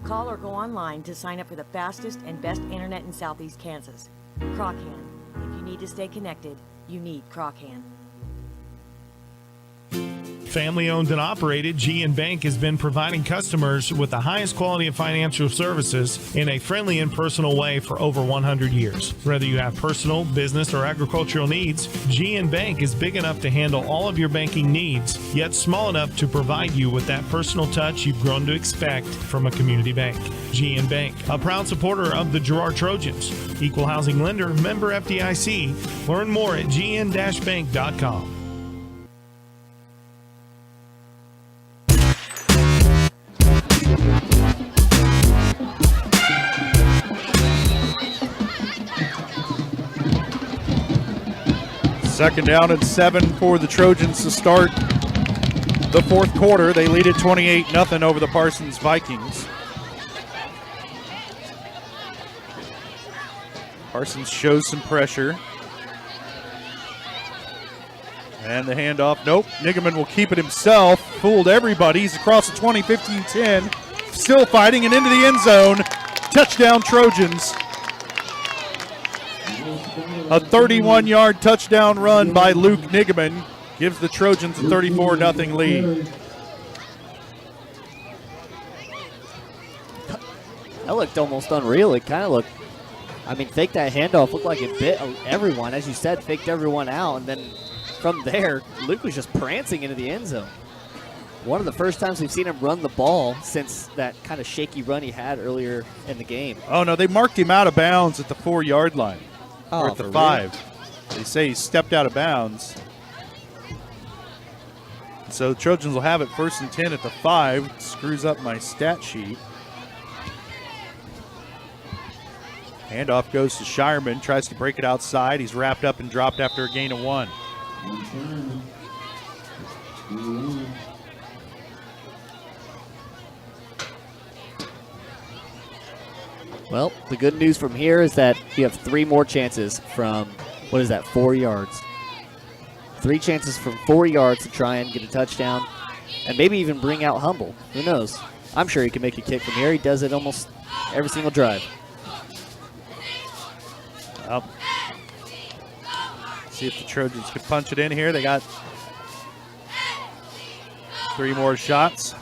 S5: Call or go online to sign up for the fastest and best internet in Southeast Kansas. Croccan. If you need to stay connected, you need Croccan.
S22: Family owned and operated, GN Bank has been providing customers with the highest quality of financial services in a friendly and personal way for over 100 years. Whether you have personal, business, or agricultural needs, GN Bank is big enough to handle all of your banking needs, yet small enough to provide you with that personal touch you've grown to expect from a community bank. GN Bank, a proud supporter of the Girard Trojans. Equal housing lender, member FDIC. Learn more at gn-bank.com.
S3: Second down and 7 for the Trojans to start the fourth quarter. They lead it 28-0 over the Parsons Vikings. Parsons shows some pressure. And the handoff, nope. Nigeman will keep it himself. Fooled everybody. He's across the 20, 15, 10. Still fighting and into the end zone. Touchdown Trojans. A 31-yard touchdown run by Luke Nigeman gives the Trojans a 34-0 lead.
S14: That looked almost unreal. It kind of looked, fake that handoff. Looked like it bit everyone. As you said, faked everyone out. And then from there, Luke was just prancing into the end zone. One of the first times we've seen him run the ball since that kind of shaky run he had earlier in the game.
S3: Oh, no, they marked him out of bounds at the 4-yard line. Or at the 5. Real? They say he stepped out of bounds. So the Trojans will have it 1st and 10 at the 5. Screws up my stat sheet. Handoff goes to Shireman. Tries to break it outside. He's wrapped up and dropped after a gain of 1.
S14: Well, the good news from here is that you have 3 more chances from, 4 yards. 3 chances from 4 yards to try and get a touchdown and maybe even bring out Humble. Who knows? I'm sure he can make a kick from here. He does it almost every single drive.
S3: Well, see if the Trojans can punch it in here. They got 3 more shots.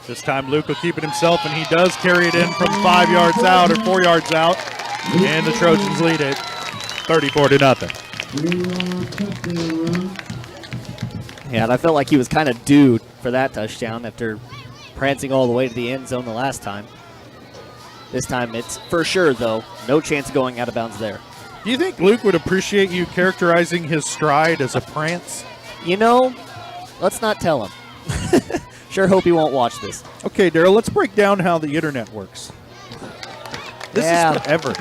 S3: This time Luke will keep it himself, and he does carry it in from 5 yards out or 4 yards out. And the Trojans lead it 34-0.
S14: Yeah, and I felt like he was kind of due for that touchdown after prancing all the way to the end zone the last time. This time it's for sure, though. No chance of going out of bounds there.
S3: Do you think Luke would appreciate you characterizing his stride as a prance?
S14: Let's not tell him. Sure hope he won't watch this.
S3: Okay, Daryl, let's break down how the internet works. This is forever.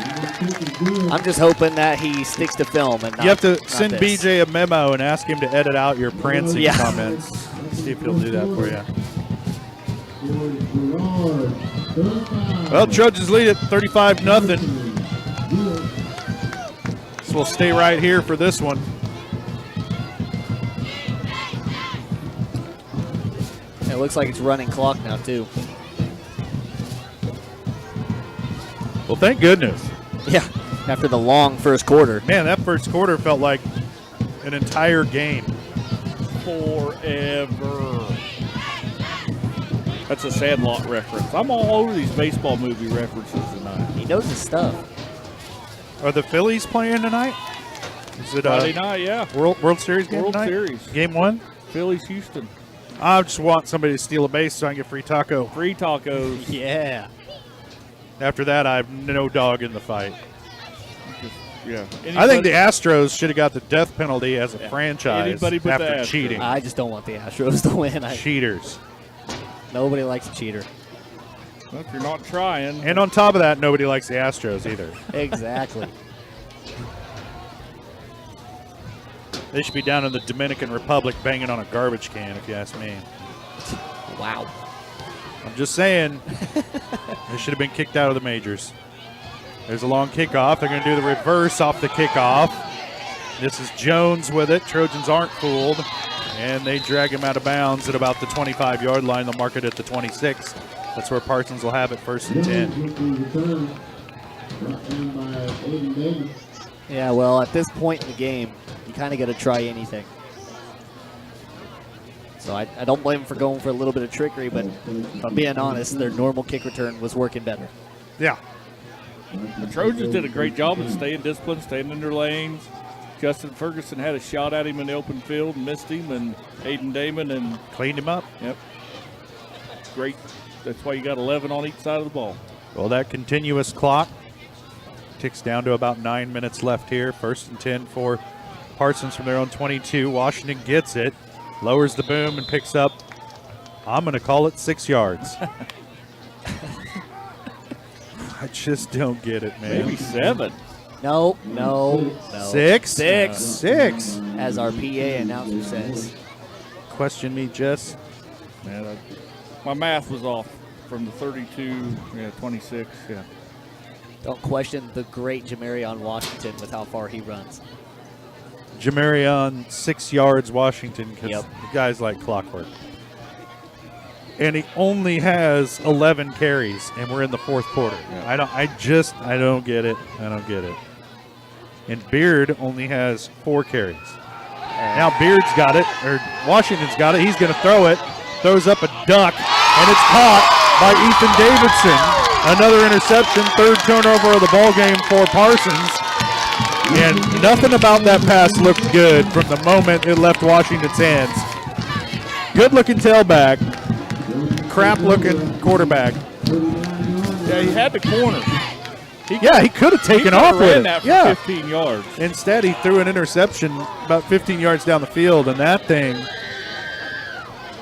S14: I'm just hoping that he sticks to film and not.
S3: You have to send BJ a memo and ask him to edit out your prancing
S14: Yeah.
S3: comments. Let's see if he'll do that for you. Well, Trojans lead it 35-0. So we'll stay right here for this one.
S14: It looks like it's running clock now, too.
S3: Well, thank goodness.
S14: Yeah, after the long first quarter.
S3: Man, that first quarter felt like an entire game.
S4: Forever. That's a Sandlot reference. I'm all over these baseball movie references tonight.
S14: Me knows his stuff.
S3: Are the Phillies playing tonight? Is it
S4: Friday night, yeah.
S3: World Series game
S4: World
S3: tonight?
S4: Series.
S3: Game 1?
S4: Phillies, Houston.
S3: I just want somebody to steal a base so I can get free taco.
S4: Free tacos.
S14: Yeah.
S3: After that, I have no dog in the fight.
S4: Yeah.
S3: I think the Astros should have got the death penalty as a franchise
S4: Anybody but the
S3: after
S4: Astros.
S3: cheating.
S14: I just don't want the Astros to win.
S3: Cheaters.
S14: Nobody likes a cheater.
S4: Well, if you're not trying.
S3: And on top of that, nobody likes the Astros either.
S14: Exactly.
S3: They should be down in the Dominican Republic banging on a garbage can, if you ask me.
S14: Wow.
S3: I'm just saying, they should have been kicked out of the majors. There's a long kickoff. They're going to do the reverse off the kickoff. This is Jones with it. Trojans aren't fooled, and they drag him out of bounds at about the 25-yard line. They'll mark it at the 26. That's where Parsons will have it, 1st and 10.
S14: Yeah, well, at this point in the game, you kind of got to try anything. So I don't blame them for going for a little bit of trickery, but if I'm being honest, their normal kick return was working better.
S3: Yeah.
S4: The Trojans did a great job of staying disciplined, staying in their lanes. Justin Ferguson had a shot at him in the open field and missed him, and Hayden Damon and
S3: cleaned him up.
S4: Yep. Great. That's why you got 11 on each side of the ball.
S3: Well, that continuous clock ticks down to about 9 minutes left here. 1st and 10 for Parsons from their own 22. Washington gets it, lowers the boom, and picks up, I'm going to call it 6 yards. I just don't get it, man.
S4: Maybe 7.
S14: No.
S3: 6?
S14: 6. As our PA announcer says.
S3: Question me, Jess.
S4: Man, my math was off from the 32, 26, yeah.
S14: Don't question the great Jamarion Washington with how far he runs.
S3: Jamarion, 6 yards, Washington, because the guy's like clockwork. And he only has 11 carries, and we're in the 4th quarter. Yeah. I don't get it. I don't get it. And Beard only has 4 carries. Now Beard's got it, or Washington's got it. He's going to throw it. Throws up a duck, and it's caught by Ethan Davidson. Another interception, 3rd turnover of the ball game for Parsons. And nothing about that pass looked good from the moment it left Washington's hands. Good-looking tailback. Crap-looking quarterback.
S4: Yeah, he had the corner.
S3: He could have taken off with it.
S4: That for 15 yards.
S3: Instead, he threw an interception about 15 yards down the field, and that thing,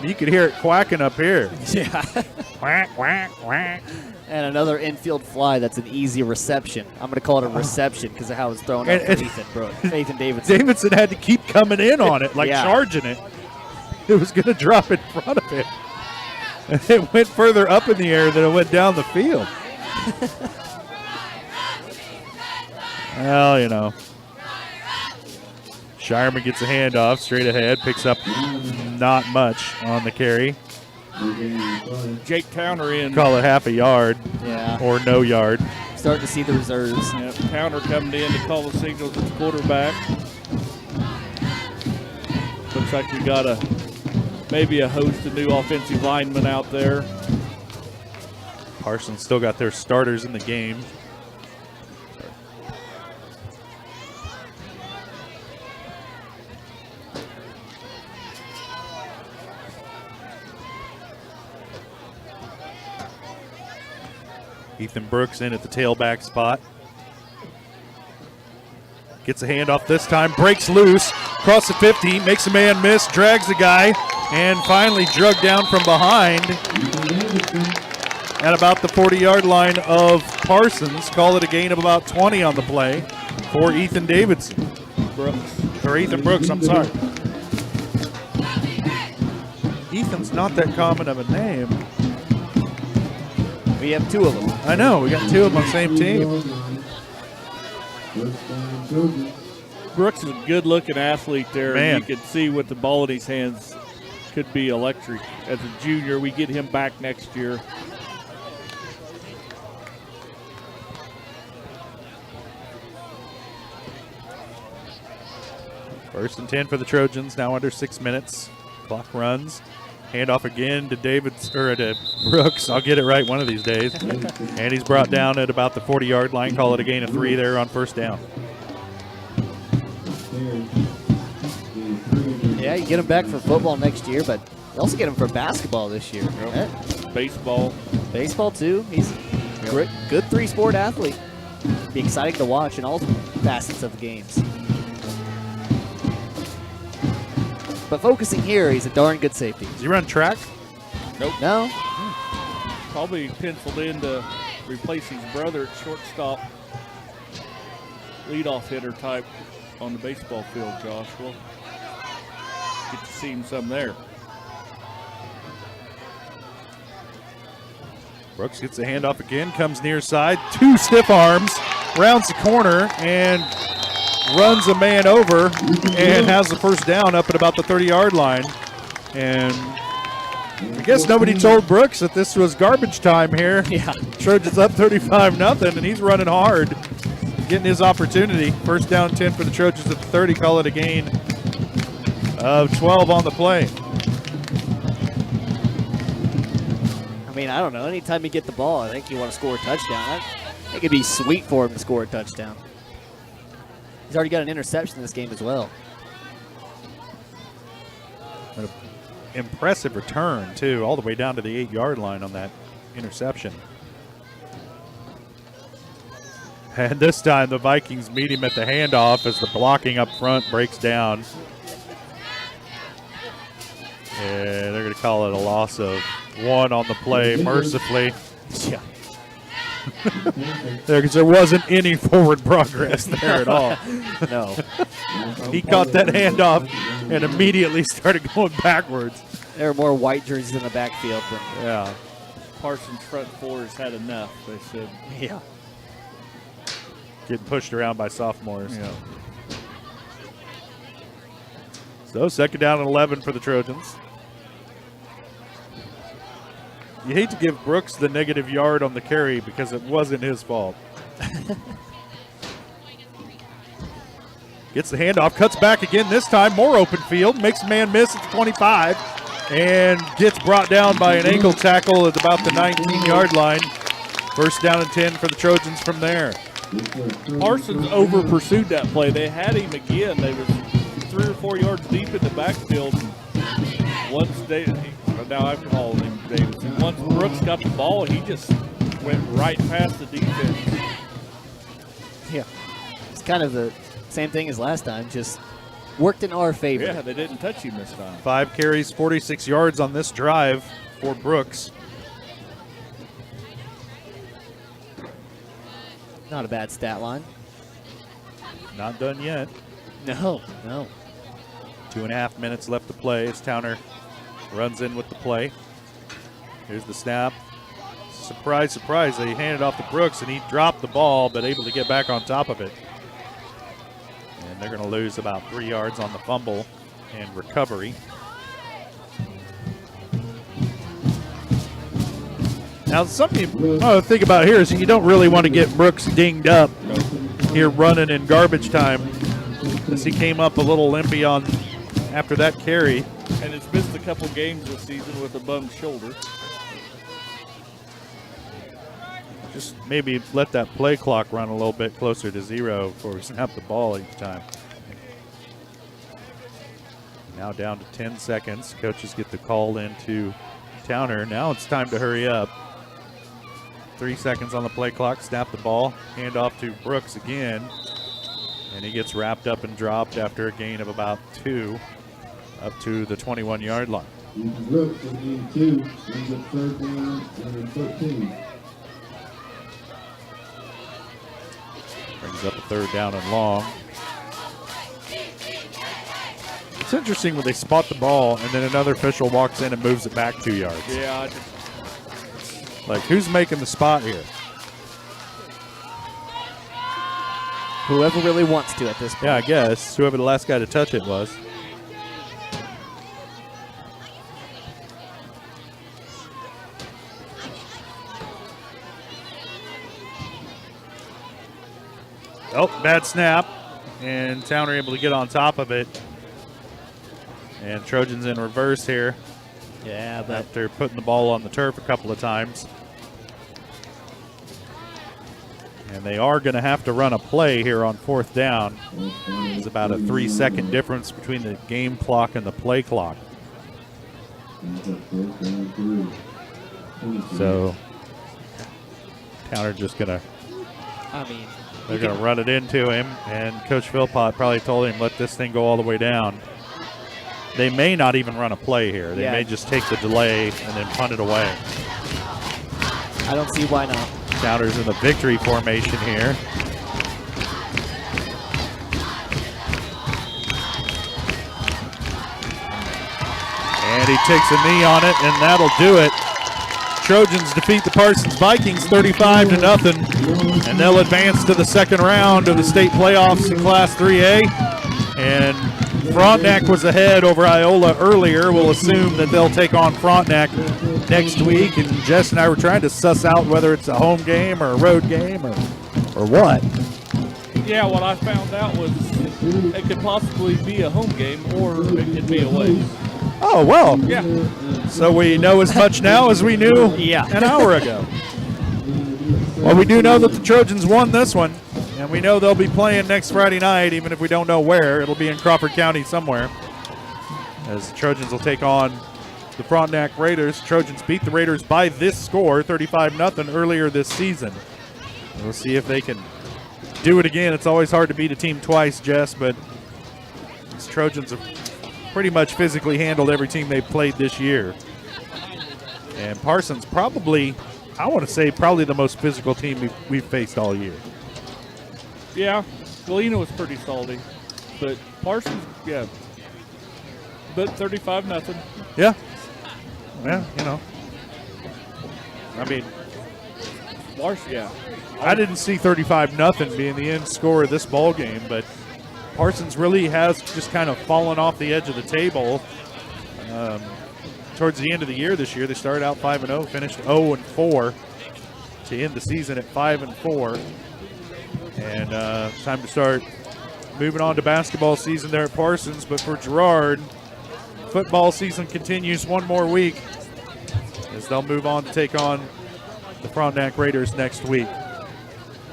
S3: you could hear it quacking up here.
S14: Yeah.
S3: Quack, quack, quack.
S14: And another infield fly that's an easy reception. I'm going to call it a reception because of how it's thrown up for Ethan Davidson.
S3: Davidson had to keep coming in on it, charging it. It was going to drop in front of him. And it went further up in the air than it went down the field. Well, Shireman gets a handoff straight ahead, picks up not much on the carry.
S4: Jake Towner in.
S3: Call it half a yard or no yard.
S14: Starting to see the reserves.
S4: Yep. Towner coming in to call the signals at the quarterback. Looks like we got maybe a host of new offensive linemen out there.
S3: Parsons still got their starters in the game. Ethan Brooks in at the tailback spot. Gets a handoff this time, breaks loose, across the 50, makes a man miss, drags the guy, and finally drugged down from behind at about the 40-yard line of Parsons. Call it a gain of about 20 on the play for Ethan Davidson. Ethan Brooks, I'm sorry. Ethan's not that common of a name.
S14: We have 2 of them.
S3: I know, we got 2 of them on the same team.
S4: Brooks is a good-looking athlete there.
S3: Man.
S4: And you can see with the ball in his hands could be electric. As a junior, we get him back next year.
S3: First and 10 for the Trojans, now under 6 minutes. Clock runs. Handoff again to to Brooks. I'll get it right one of these days. And he's brought down at about the 40-yard line. Call it a gain of 3 there on first down.
S14: Yeah, you get him back for football next year, but you also get him for basketball this year.
S4: Baseball.
S14: Baseball, too. He's a good 3-sport athlete. Be exciting to watch in all facets of the games. But focusing here, he's a darn good safety.
S3: Does he run track?
S4: Nope.
S14: No.
S4: Probably penciled in to replace his brother at shortstop, leadoff hitter type on the baseball field, Josh. We'll get to see him some there.
S3: Brooks gets the handoff again, comes near side, 2 stiff arms, rounds the corner, and runs a man over and has the first down up at about the 30-yard line. And I guess nobody told Brooks that this was garbage time here.
S14: Yeah.
S3: Trojans up 35-0, and he's running hard, getting his opportunity. First down 10 for the Trojans at the 30, call it a gain of 12 on the play.
S14: I mean, I don't know. Anytime you get the ball, I think you want to score a touchdown. I think it'd be sweet for him to score a touchdown. He's already got an interception in this game as well.
S3: An impressive return, too, all the way down to the 8-yard line on that interception. And this time the Vikings meet him at the handoff as the blocking up front breaks down. And they're going to call it a loss of 1 on the play, mercifully.
S14: Yeah.
S3: Because there wasn't any forward progress there at all.
S14: No.
S3: He caught that handoff and immediately started going backwards.
S14: There are more white jerseys in the backfield than
S3: yeah.
S4: Parsons' front four has had enough, they said.
S14: Yeah.
S3: Getting pushed around by sophomores.
S4: Yeah.
S3: So second down and 11 for the Trojans. You hate to give Brooks the negative yard on the carry because it wasn't his fault. Gets the handoff, cuts back again this time, more open field, makes a man miss at the 25, and gets brought down by an ankle tackle at about the 19-yard line. First down and 10 for the Trojans from there.
S4: Parsons over pursued that play. They had him again. They was 3 or 4 yards deep in the backfield. Now I've called him Davis. And once Brooks got the ball, he just went right past the defense.
S14: Yeah. It's kind of the same thing as last time, just worked in our favor.
S4: Yeah, they didn't touch him this time.
S3: 5 carries, 46 yards on this drive for Brooks.
S14: Not a bad stat line.
S3: Not done yet.
S14: No.
S3: 2.5 minutes left to play as Towner runs in with the play. Here's the snap. Surprise, surprise. They handed off to Brooks, and he dropped the ball, but able to get back on top of it. And they're going to lose about 3 yards on the fumble and recovery. Now, something you think about here is you don't really want to get Brooks dinged up here running in garbage time, as he came up a little limpy on after that carry.
S4: And it's missed a couple games this season with a bum shoulder.
S3: Just maybe let that play clock run a little bit closer to 0 before we snap the ball each time. Now down to 10 seconds. Coaches get the call into Towner. Now it's time to hurry up. 3 seconds on the play clock. Snap the ball. Hand off to Brooks again. And he gets wrapped up and dropped after a gain of about 2 up to the 21-yard line.
S21: Brooks will gain 2, brings up third down and 13.
S3: Brings up a third down and long. It's interesting when they spot the ball and then another official walks in and moves it back 2 yards.
S4: Yeah.
S3: Like, who's making the spot here?
S14: Whoever really wants to at this point.
S3: Yeah, I guess. Whoever the last guy to touch it was. Oh, bad snap. And Towner able to get on top of it. And Trojans in reverse here.
S14: Yeah, but
S3: after putting the ball on the turf a couple of times. And they are going to have to run a play here on 4th down. There's about a 3-second difference between the game clock and the play clock. So Towner just going to, they're going to run it into him, and Coach Philpott probably told him, let this thing go all the way down. They may not even run a play here. They may just take the delay and then punt it away.
S14: I don't see why not.
S3: Towner's in the victory formation here. And he takes a knee on it, and that'll do it. Trojans defeat the Parsons Vikings 35-0, and they'll advance to the second round of the state playoffs in Class 3A. And Frontenac was ahead over Iola earlier. We'll assume that they'll take on Frontenac next week. And Jess and I were trying to suss out whether it's a home game or a road game or what.
S4: Yeah, what I found out was it could possibly be a home game or it could be away.
S3: Oh, well.
S4: Yeah.
S3: So we know as much now as we knew an hour ago. Well, we do know that the Trojans won this one. And we know they'll be playing next Friday night, even if we don't know where. It'll be in Crawford County somewhere, as the Trojans will take on the Frontenac Raiders. Trojans beat the Raiders by this score, 35-0, earlier this season. We'll see if they can do it again. It's always hard to beat a team twice, Jess, but these Trojans have pretty much physically handled every team they've played this year. And Parsons probably, I want to say, probably the most physical team we've faced all year.
S4: Yeah, Galena was pretty salty, but Parsons, yeah. But 35-0.
S3: Yeah. Yeah, you know. I mean,
S4: yeah.
S3: I didn't see 35-0 being the end score of this ball game, but Parsons really has just kind of fallen off the edge of the table. Towards the end of the year this year, they started out 5-0, finished 0-4 to end the season at 5-4. And time to start moving on to basketball season there at Parsons. But for Girard, football season continues one more week as they'll move on to take on the Frontenac Raiders next week.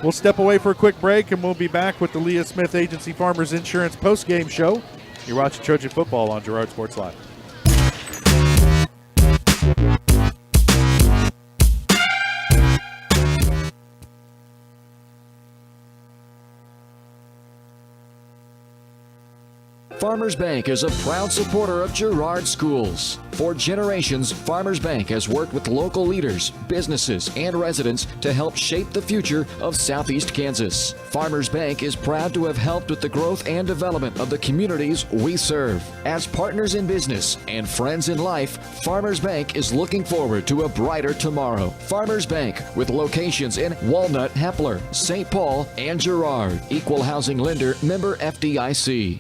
S3: We'll step away for a quick break, and we'll be back with the Leah Smith Agency Farmers Insurance postgame show. You're watching Trojan Football on Girard Sports Live.
S16: Farmers Bank is a proud supporter of Girard schools. For generations, Farmers Bank has worked with local leaders, businesses, and residents to help shape the future of Southeast Kansas. Farmers Bank is proud to have helped with the growth and development of the communities we serve. As partners in business and friends in life, Farmers Bank is looking forward to a brighter tomorrow. Farmers Bank, with locations in Walnut, Hepler, St. Paul, and Girard. Equal housing lender, member FDIC.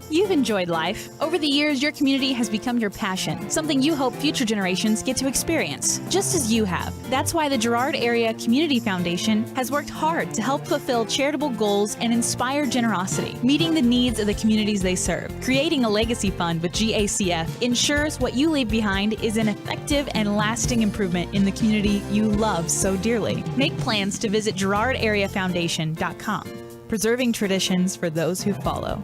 S9: You've enjoyed life. Over the years, your community has become your passion, something you hope future generations get to experience, just as you have. That's why the Girard Area Community Foundation has worked hard to help fulfill charitable goals and inspire generosity, meeting the needs of the communities they serve. Creating a legacy fund with GACF ensures what you leave behind is an effective and lasting improvement in the community you love so dearly. Make plans to visit GirardAreaFoundation.com, preserving traditions for those who follow.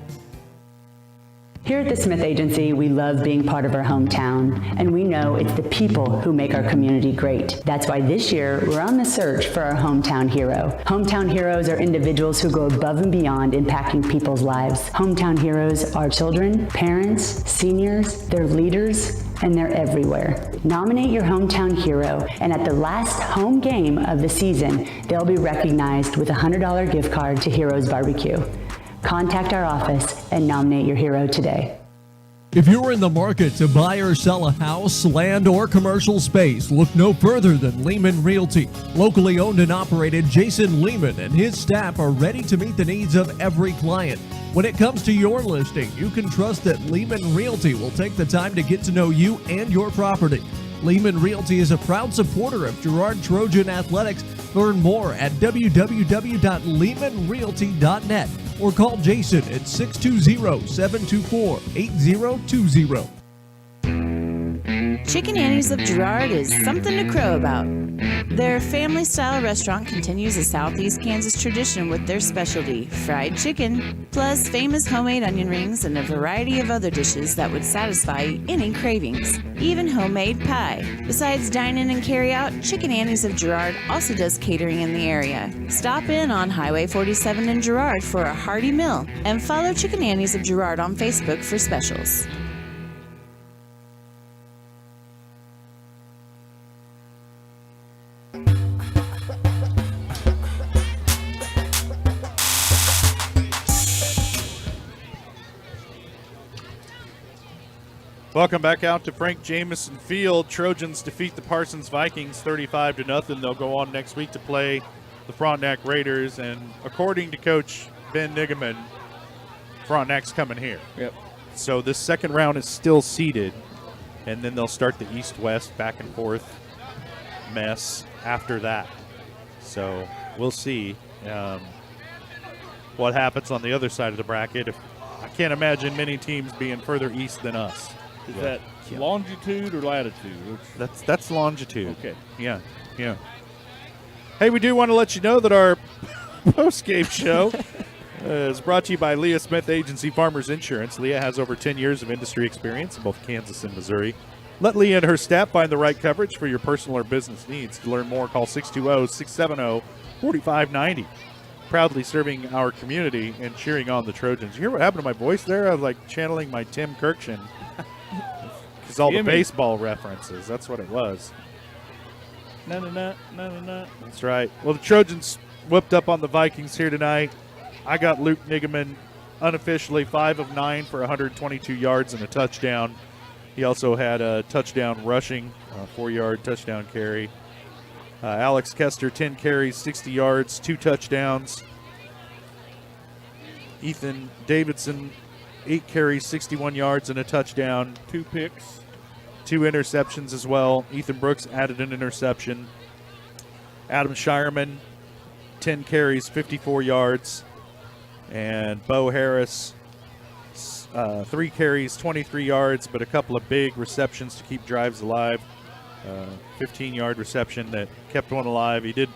S19: Here at the Smith Agency, we love being part of our hometown, and we know it's the people who make our community great. That's why this year, we're on the search for our hometown hero. Hometown heroes are individuals who go above and beyond impacting people's lives. Hometown heroes are children, parents, seniors, they're leaders, and they're everywhere. Nominate your hometown hero, and at the last home game of the season, they'll be recognized with a $100 gift card to Heroes Barbecue. Contact our office and nominate your hero today.
S12: If you're in the market to buy or sell a house, land, or commercial space, look no further than Lehman Realty. Locally owned and operated, Jason Lehman and his staff are ready to meet the needs of every client. When it comes to your listing, you can trust that Lehman Realty will take the time to get to know you and your property. Lehman Realty is a proud supporter of Girard Trojan Athletics. Learn more at www.lehmanrealty.net or call Jason at 620-724-8020.
S11: Chicken Annie's of Girard is something to crow about. Their family-style restaurant continues a Southeast Kansas tradition with their specialty, fried chicken, plus famous homemade onion rings and a variety of other dishes that would satisfy any cravings, even homemade pie. Besides dine-in and carry-out, Chicken Annie's of Girard also does catering in the area. Stop in on Highway 47 in Girard for a hearty meal, and follow Chicken Annie's of Girard on Facebook for specials.
S3: Welcome back out to Frank Jameson Field. Trojans defeat the Parsons Vikings 35-0. They'll go on next week to play the Frontenac Raiders, and according to Coach Ben Nigaman, Frontenac's coming here.
S4: Yep.
S3: So this second round is still seeded, and then they'll start the East-West back and forth mess after that. So we'll see what happens on the other side of the bracket. I can't imagine many teams being further east than us.
S4: Is that longitude or latitude?
S3: That's longitude.
S4: Okay.
S3: Yeah. Hey, we do want to let you know that our post-game show is brought to you by Leah Smith Agency Farmers Insurance. Leah has over 10 years of industry experience in both Kansas and Missouri. Let Leah and her staff find the right coverage for your personal or business needs. To learn more, call 620-670-4590. Proudly serving our community and cheering on the Trojans. You hear what happened to my voice there? I was like channeling my Tim Kirkshin. Because all the baseball references. That's what it was.
S4: No.
S3: That's right. Well, the Trojans whipped up on the Vikings here tonight. I got Luke Nigaman unofficially 5 of 9 for 122 yards and a touchdown. He also had a touchdown rushing, 4-yard touchdown carry. Alex Kester, 10 carries, 60 yards, 2 touchdowns. Ethan Davidson, 8 carries, 61 yards, and a touchdown.
S4: 2 picks.
S3: 2 interceptions as well. Ethan Brooks added an interception. Adam Shireman, 10 carries, 54 yards. And Bo Harris, 3 carries, 23 yards, but a couple of big receptions to keep drives alive. 15-yard reception that kept one alive. He did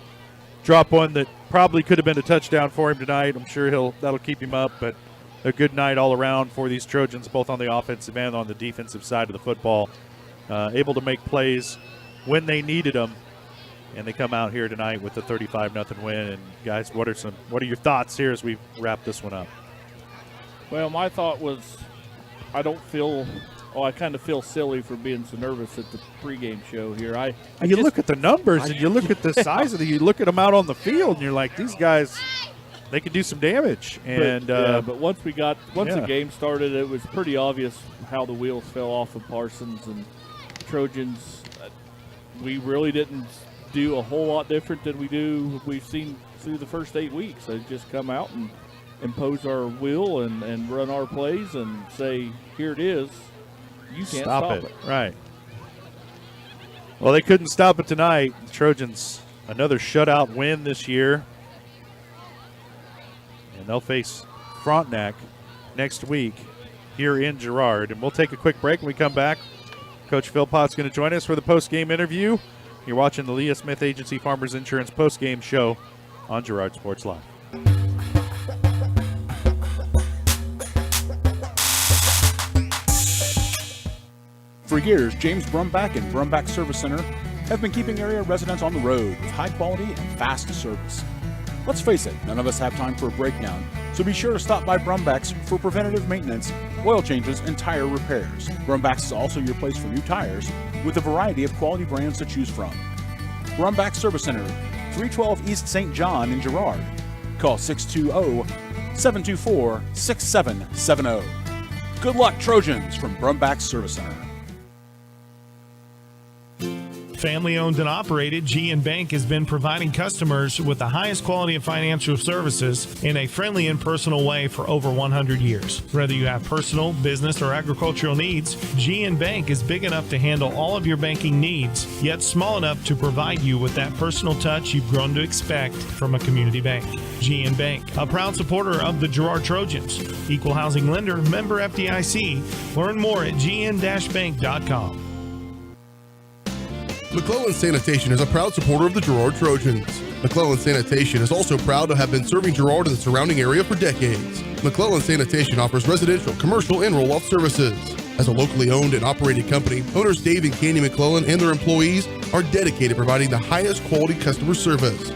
S3: drop one that probably could have been a touchdown for him tonight. I'm sure that'll keep him up, but a good night all around for these Trojans, both on the offensive and on the defensive side of the football. Able to make plays when they needed them, and they come out here tonight with a 35-0 win. And guys, what are your thoughts here as we wrap this one up?
S4: Well, my thought was, I kind of feel silly for being so nervous at the pregame show here.
S3: You look at the numbers and you look at the size of you look at them out on the field, and you're like, these guys, they could do some damage. And
S4: but once the game started, it was pretty obvious how the wheels fell off of Parsons and Trojans. We really didn't do a whole lot different than we've seen through the first 8 weeks. They just come out and impose our will and run our plays and say, here it is. You can't stop it.
S3: Right. Well, they couldn't stop it tonight. The Trojans, another shutout win this year. And they'll face Frontenac next week here in Girard. And we'll take a quick break when we come back. Coach Philpott's going to join us for the post-game interview. You're watching the Leah Smith Agency Farmers Insurance post-game show on Girard Sports Live.
S15: For years, James Brumbach and Brumbach Service Center have been keeping area residents on the road with high quality and fast service. Let's face it, none of us have time for a breakdown, so be sure to stop by Brumbach's for preventative maintenance, oil changes, and tire repairs. Brumbach's is also your place for new tires with a variety of quality brands to choose from. Brumbach Service Center, 312 East St. John in Girard. Call 620-724-6770. Good luck, Trojans, from Brumbach Service Center.
S22: Family owned and operated, G&N Bank has been providing customers with the highest quality of financial services in a friendly and personal way for over 100 years. Whether you have personal, business, or agricultural needs, G&N Bank is big enough to handle all of your banking needs, yet small enough to provide you with that personal touch you've grown to expect from a community bank. G&N Bank, a proud supporter of the Girard Trojans. Equal housing lender, member FDIC. Learn more at gn-bank.com.
S8: McClellan Sanitation is a proud supporter of the Girard Trojans. McClellan Sanitation is also proud to have been serving Girard and the surrounding area for decades. McClellan Sanitation offers residential, commercial, and roll-off services. As a locally owned and operated company, owners Dave and Candy McClellan and their employees are dedicated to providing the highest quality customer service.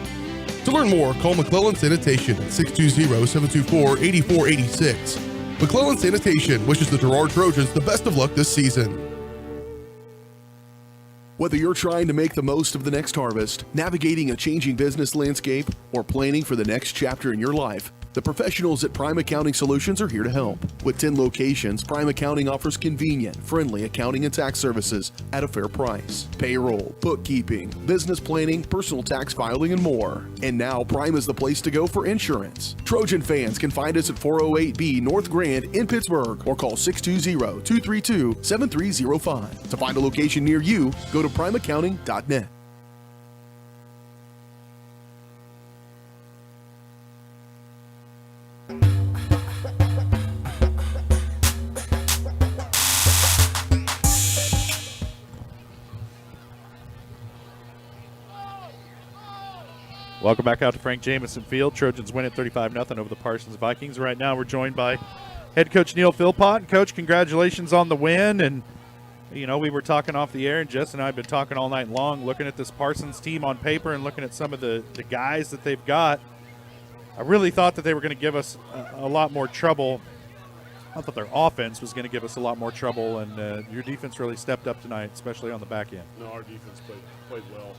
S8: To learn more, call McClellan Sanitation at 620-724-8486. McClellan Sanitation wishes the Girard Trojans the best of luck this season. Whether you're trying to make the most of the next harvest, navigating a changing business landscape, or planning for the next chapter in your life, the professionals at Prime Accounting Solutions are here to help. With 10 locations, Prime Accounting offers convenient, friendly accounting and tax services at a fair price. Payroll, bookkeeping, business planning, personal tax filing, and more. And now Prime is the place to go for insurance. Trojan fans can find us at 408B North Grand in Pittsburgh or call 620-232-7305. To find a location near you, go to primeaccounting.net.
S3: Welcome back out to Frank Jameson Field. Trojans win at 35-0 over the Parsons Vikings. Right now we're joined by head coach Neil Philpott. Coach, congratulations on the win. And, you know, we were talking off the air, and Jess and I have been talking all night long, looking at this Parsons team on paper and looking at some of the guys that they've got. I really thought that they were going to give us a lot more trouble. I thought their offense was going to give us a lot more trouble, and your defense really stepped up tonight, especially on the back end.
S6: No, our defense played well.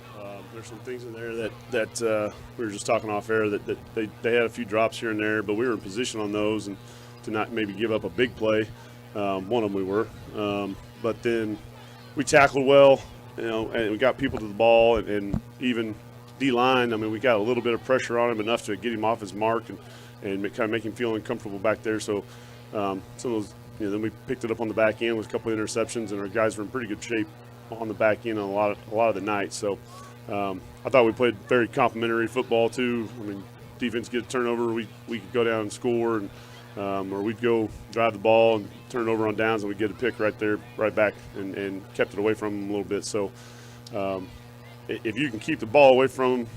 S6: There's some things in there that we were just talking off air that they had a few drops here and there, but we were in position on those and to not maybe give up a big play. One of them we were, but then we tackled well, you know, and we got people to the ball, and even D-line. I mean, we got a little bit of pressure on him, enough to get him off his mark and kind of make him feel uncomfortable back there. So some of those, you know, then we picked it up on the back end with a couple of interceptions, and our guys were in pretty good shape on the back end on a lot of the night. So I thought we played very complimentary football too. I mean, defense get a turnover, we could go down and score, and or we'd go drive the ball and turn it over on downs, and we'd get a pick right there, right back, and kept it away from them a little bit. So if you can keep the ball away from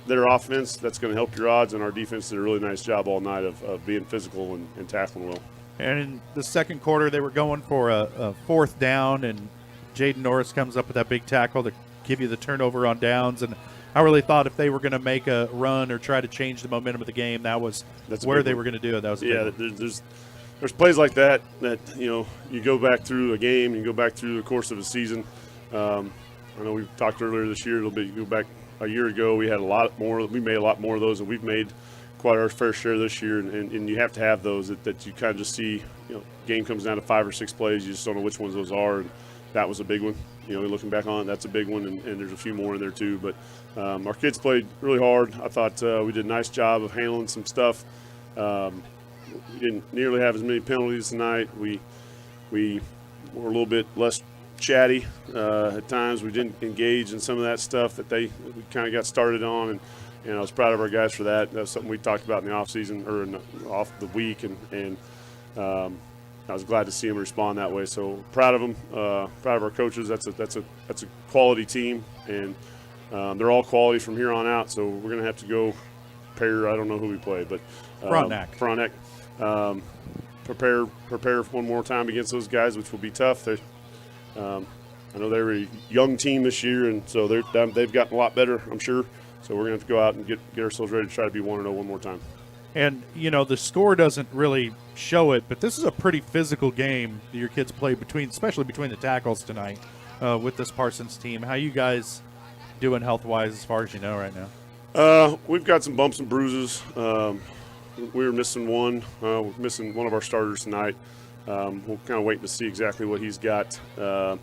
S6: their offense, that's going to help your odds, and our defense did a really nice job all night of being physical and tackling well.
S3: And in the second quarter, they were going for a fourth down, and Jaden Norris comes up with that big tackle to give you the turnover on downs. And I really thought if they were going to make a run or try to change the momentum of the game, that's where they were going to do it. That was
S6: there's plays like that you know, you go back through a game, you go back through the course of a season. I know we talked earlier this year a little bit. You go back a year ago, we had a lot more. We made a lot more of those, and we've made quite our fair share this year. And you have to have those that you kind of just see. You know, game comes down to 5 or 6 plays. You just don't know which ones those are. And that was a big one. You know, looking back on it, that's a big one, and there's a few more in there too. But our kids played really hard. I thought we did a nice job of handling some stuff. We didn't nearly have as many penalties tonight. We were a little bit less chatty at times. We didn't engage in some of that stuff that we kind of got started on, and I was proud of our guys for that. That's something we talked about in the off season or off the week, and I was glad to see them respond that way. So proud of them, proud of our coaches. That's a quality team, and they're all quality from here on out. So we're gonna have to go pair. I don't know who we play, but Frontenac. Prepare one more time against those guys, which will be tough. I know they're a young team this year, and so they've gotten a lot better, I'm sure. So we're going to have to go out and get ourselves ready to try to be 1-0 one more time.
S3: And, you know, the score doesn't really show it, but this is a pretty physical game that your kids play especially between the tackles tonight with this Parsons team. How you guys doing health-wise as far as you know right now?
S6: We've got some bumps and bruises. We were missing one. We're missing one of our starters tonight. We're kind of waiting to see exactly what he's got. But,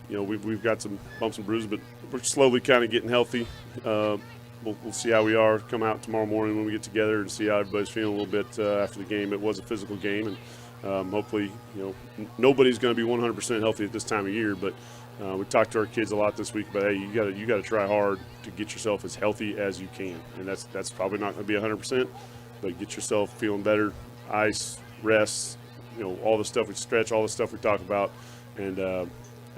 S6: you know, we've got some bumps and bruises, but we're slowly kind of getting healthy. We'll see how we are come out tomorrow morning when we get together and see how everybody's feeling a little bit after the game. It was a physical game, and hopefully, you know, nobody's going to be 100% healthy at this time of year. But we talked to our kids a lot this week about, hey, you got to try hard to get yourself as healthy as you can, and that's probably not going to be 100%, but get yourself feeling better. Ice, rest, you know, all the stuff we stretch, all the stuff we talk about, and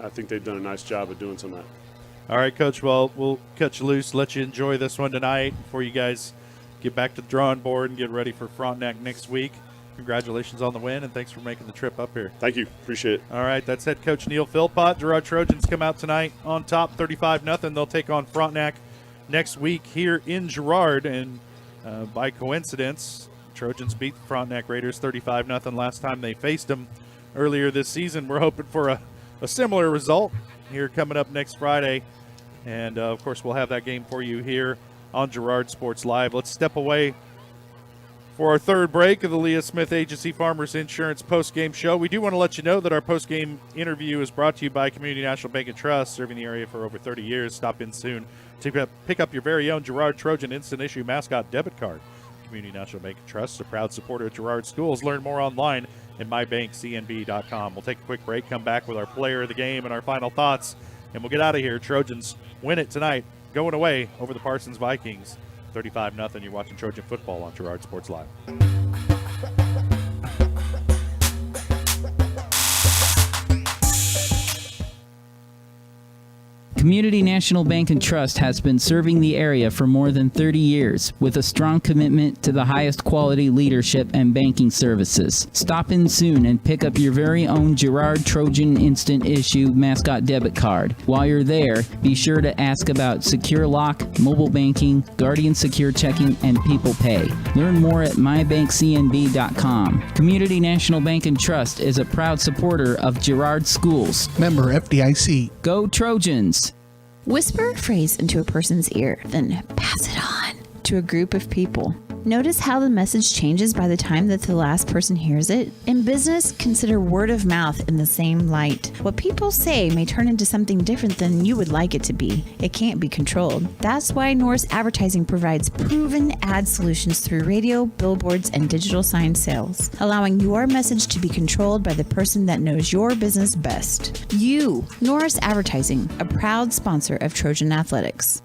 S6: I think they've done a nice job of doing some of that.
S3: All right, Coach. Well, we'll cut you loose, let you enjoy this one tonight before you guys get back to the drawing board and get ready for Frontenac next week. Congratulations on the win, and thanks for making the trip up here.
S6: Thank you. Appreciate it.
S3: All right, that's head coach Neil Philpott. Girard Trojans come out tonight on top 35-0. They'll take on Frontenac next week here in Girard, and by coincidence, Trojans beat the Frontenac Raiders 35-0 last time they faced them earlier this season. We're hoping for a similar result here coming up next Friday. And, of course, we'll have that game for you here on Girard Sports Live. Let's step away for our third break of the Leah Smith Agency Farmers Insurance postgame show. We do want to let you know that our postgame interview is brought to you by Community National Bank and Trust, serving the area for over 30 years. Stop in soon to pick up your very own Girard Trojan Instant Issue Mascot Debit Card. Community National Bank and Trust is a proud supporter of Girard Schools. Learn more online at mybankcnb.com. We'll take a quick break, come back with our player of the game and our final thoughts, and we'll get out of here. Trojans win it tonight, going away over the Parsons Vikings, 35-0. You're watching Trojan football on Girard Sports Live.
S1: Community National Bank and Trust has been serving the area for more than 30 years with a strong commitment to the highest quality leadership and banking services. Stop in soon and pick up your very own Girard Trojan Instant Issue Mascot Debit Card. While you're there, be sure to ask about Secure Lock, mobile banking, Guardian Secure Checking, and People Pay. Learn more at mybankcnb.com. Community National Bank and Trust is a proud supporter of Girard Schools.
S8: Member FDIC.
S1: Go Trojans!
S10: Whisper a phrase into a person's ear, then pass it on to a group of people. Notice how the message changes by the time that the last person hears it? In business, consider word of mouth in the same light. What people say may turn into something different than you would like it to be. It can't be controlled. That's why Norris Advertising provides proven ad solutions through radio, billboards, and digital sign sales, allowing your message to be controlled by the person that knows your business best. You, Norris Advertising, a proud sponsor of Trojan Athletics.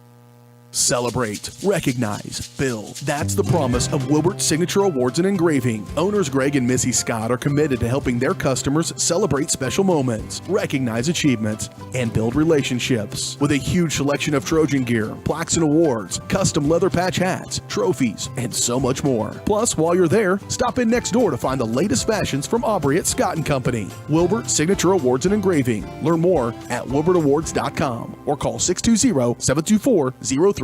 S8: Celebrate, recognize, build. That's the promise of Wilbert Signature Awards and Engraving. Owners Greg and Missy Scott are committed to helping their customers celebrate special moments, recognize achievements, and build relationships. With a huge selection of Trojan gear, plaques and awards, custom leather patch hats, trophies, and so much more. Plus, while you're there, stop in next door to find the latest fashions from Aubrey at Scott & Company. Wilbert Signature Awards and Engraving. Learn more at wilbertawards.com or call 620-724-0341.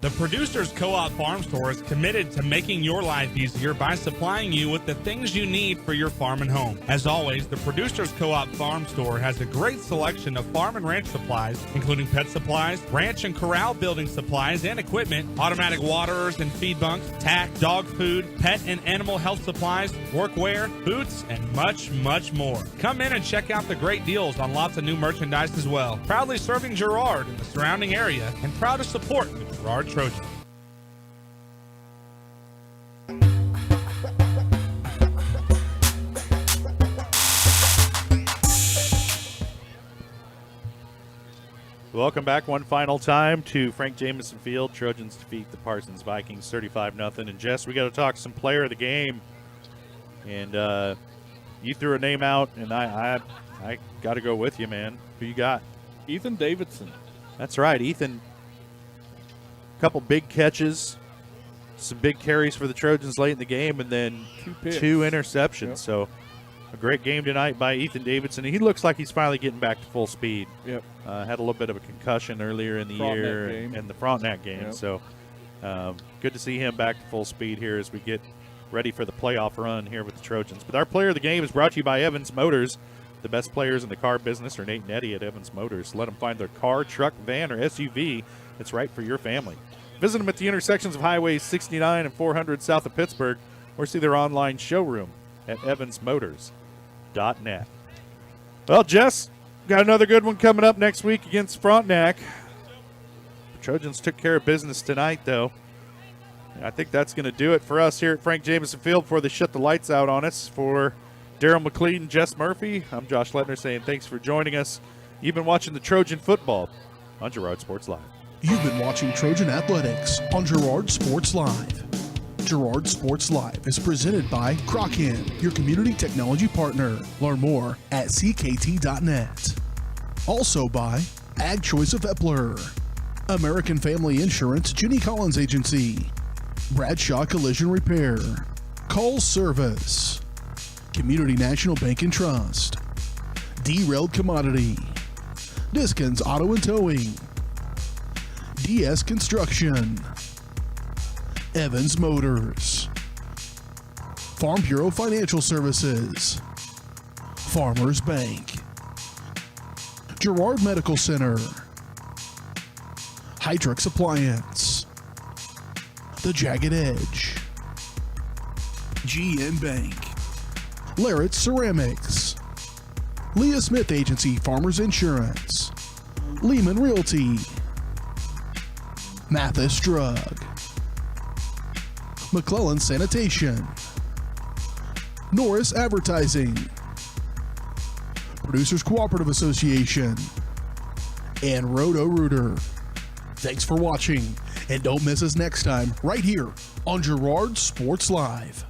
S7: The Producers Co-op Farm Store is committed to making your life easier by supplying you with the things you need for your farm and home. As always, the Producers Co-op Farm Store has a great selection of farm and ranch supplies, including pet supplies, ranch and corral building supplies and equipment, automatic waterers and feed bunks, tack, dog food, pet and animal health supplies, workwear, boots, and much, much more. Come in and check out the great deals on lots of new merchandise as well. Proudly serving Girard and the surrounding area, and proud to support the Girard Trojans.
S3: Welcome back one final time to Frank Jameson Field. Trojans defeat the Parsons Vikings 35-0. And Jess, we got to talk some player of the game. And you threw a name out, and I got to go with you, man. Who you got?
S4: Ethan Davidson.
S3: That's right, Ethan. A couple big catches, some big carries for the Trojans late in the game, and then two interceptions. Yep. So a great game tonight by Ethan Davidson. He looks like he's finally getting back to full speed.
S4: Yep.
S3: Had a little bit of a concussion earlier in the year and the Frontenac game.
S4: Yep.
S3: So good to see him back to full speed here as we get ready for the playoff run here with the Trojans. But our player of the game is brought to you by Evans Motors. The best players in the car business are Nate and Eddie at Evans Motors. Let them find their car, truck, van, or SUV that's right for your family. Visit them at the intersections of Highways 69 and 400 south of Pittsburgh, or see their online showroom at evansmotors.net. Well, Jess, got another good one coming up next week against Frontenac. The Trojans took care of business tonight, though. And I think that's going to do it for us here at Frank Jameson Field before they shut the lights out on us. For Daryl McLeod and Jess Murphy, I'm Josh Letner saying thanks for joining us. You've been watching the Trojan football on Girard Sports Live.
S8: You've been watching Trojan Athletics on Girard Sports Live. Girard Sports Live is presented by Crocan, your community technology partner. Learn more at ckt.net. Also by Ag Choice of Epler, American Family Insurance, Jenny Collins Agency, Bradshaw Collision Repair, Call Service, Community National Bank and Trust, Derailed Commodity, Diskins Auto and Towing, DS Construction, Evans Motors, Farm Bureau Financial Services, Farmers Bank, Girard Medical Center, Hydrix Appliance, The Jagged Edge, GN Bank, Larrett Ceramics, Leah Smith Agency Farmers Insurance, Lehman Realty, Mathis Drug, McClellan Sanitation, Norris Advertising, Producers Cooperative Association, and Roto-Rooter. Thanks for watching, and don't miss us next time right here on Girard Sports Live.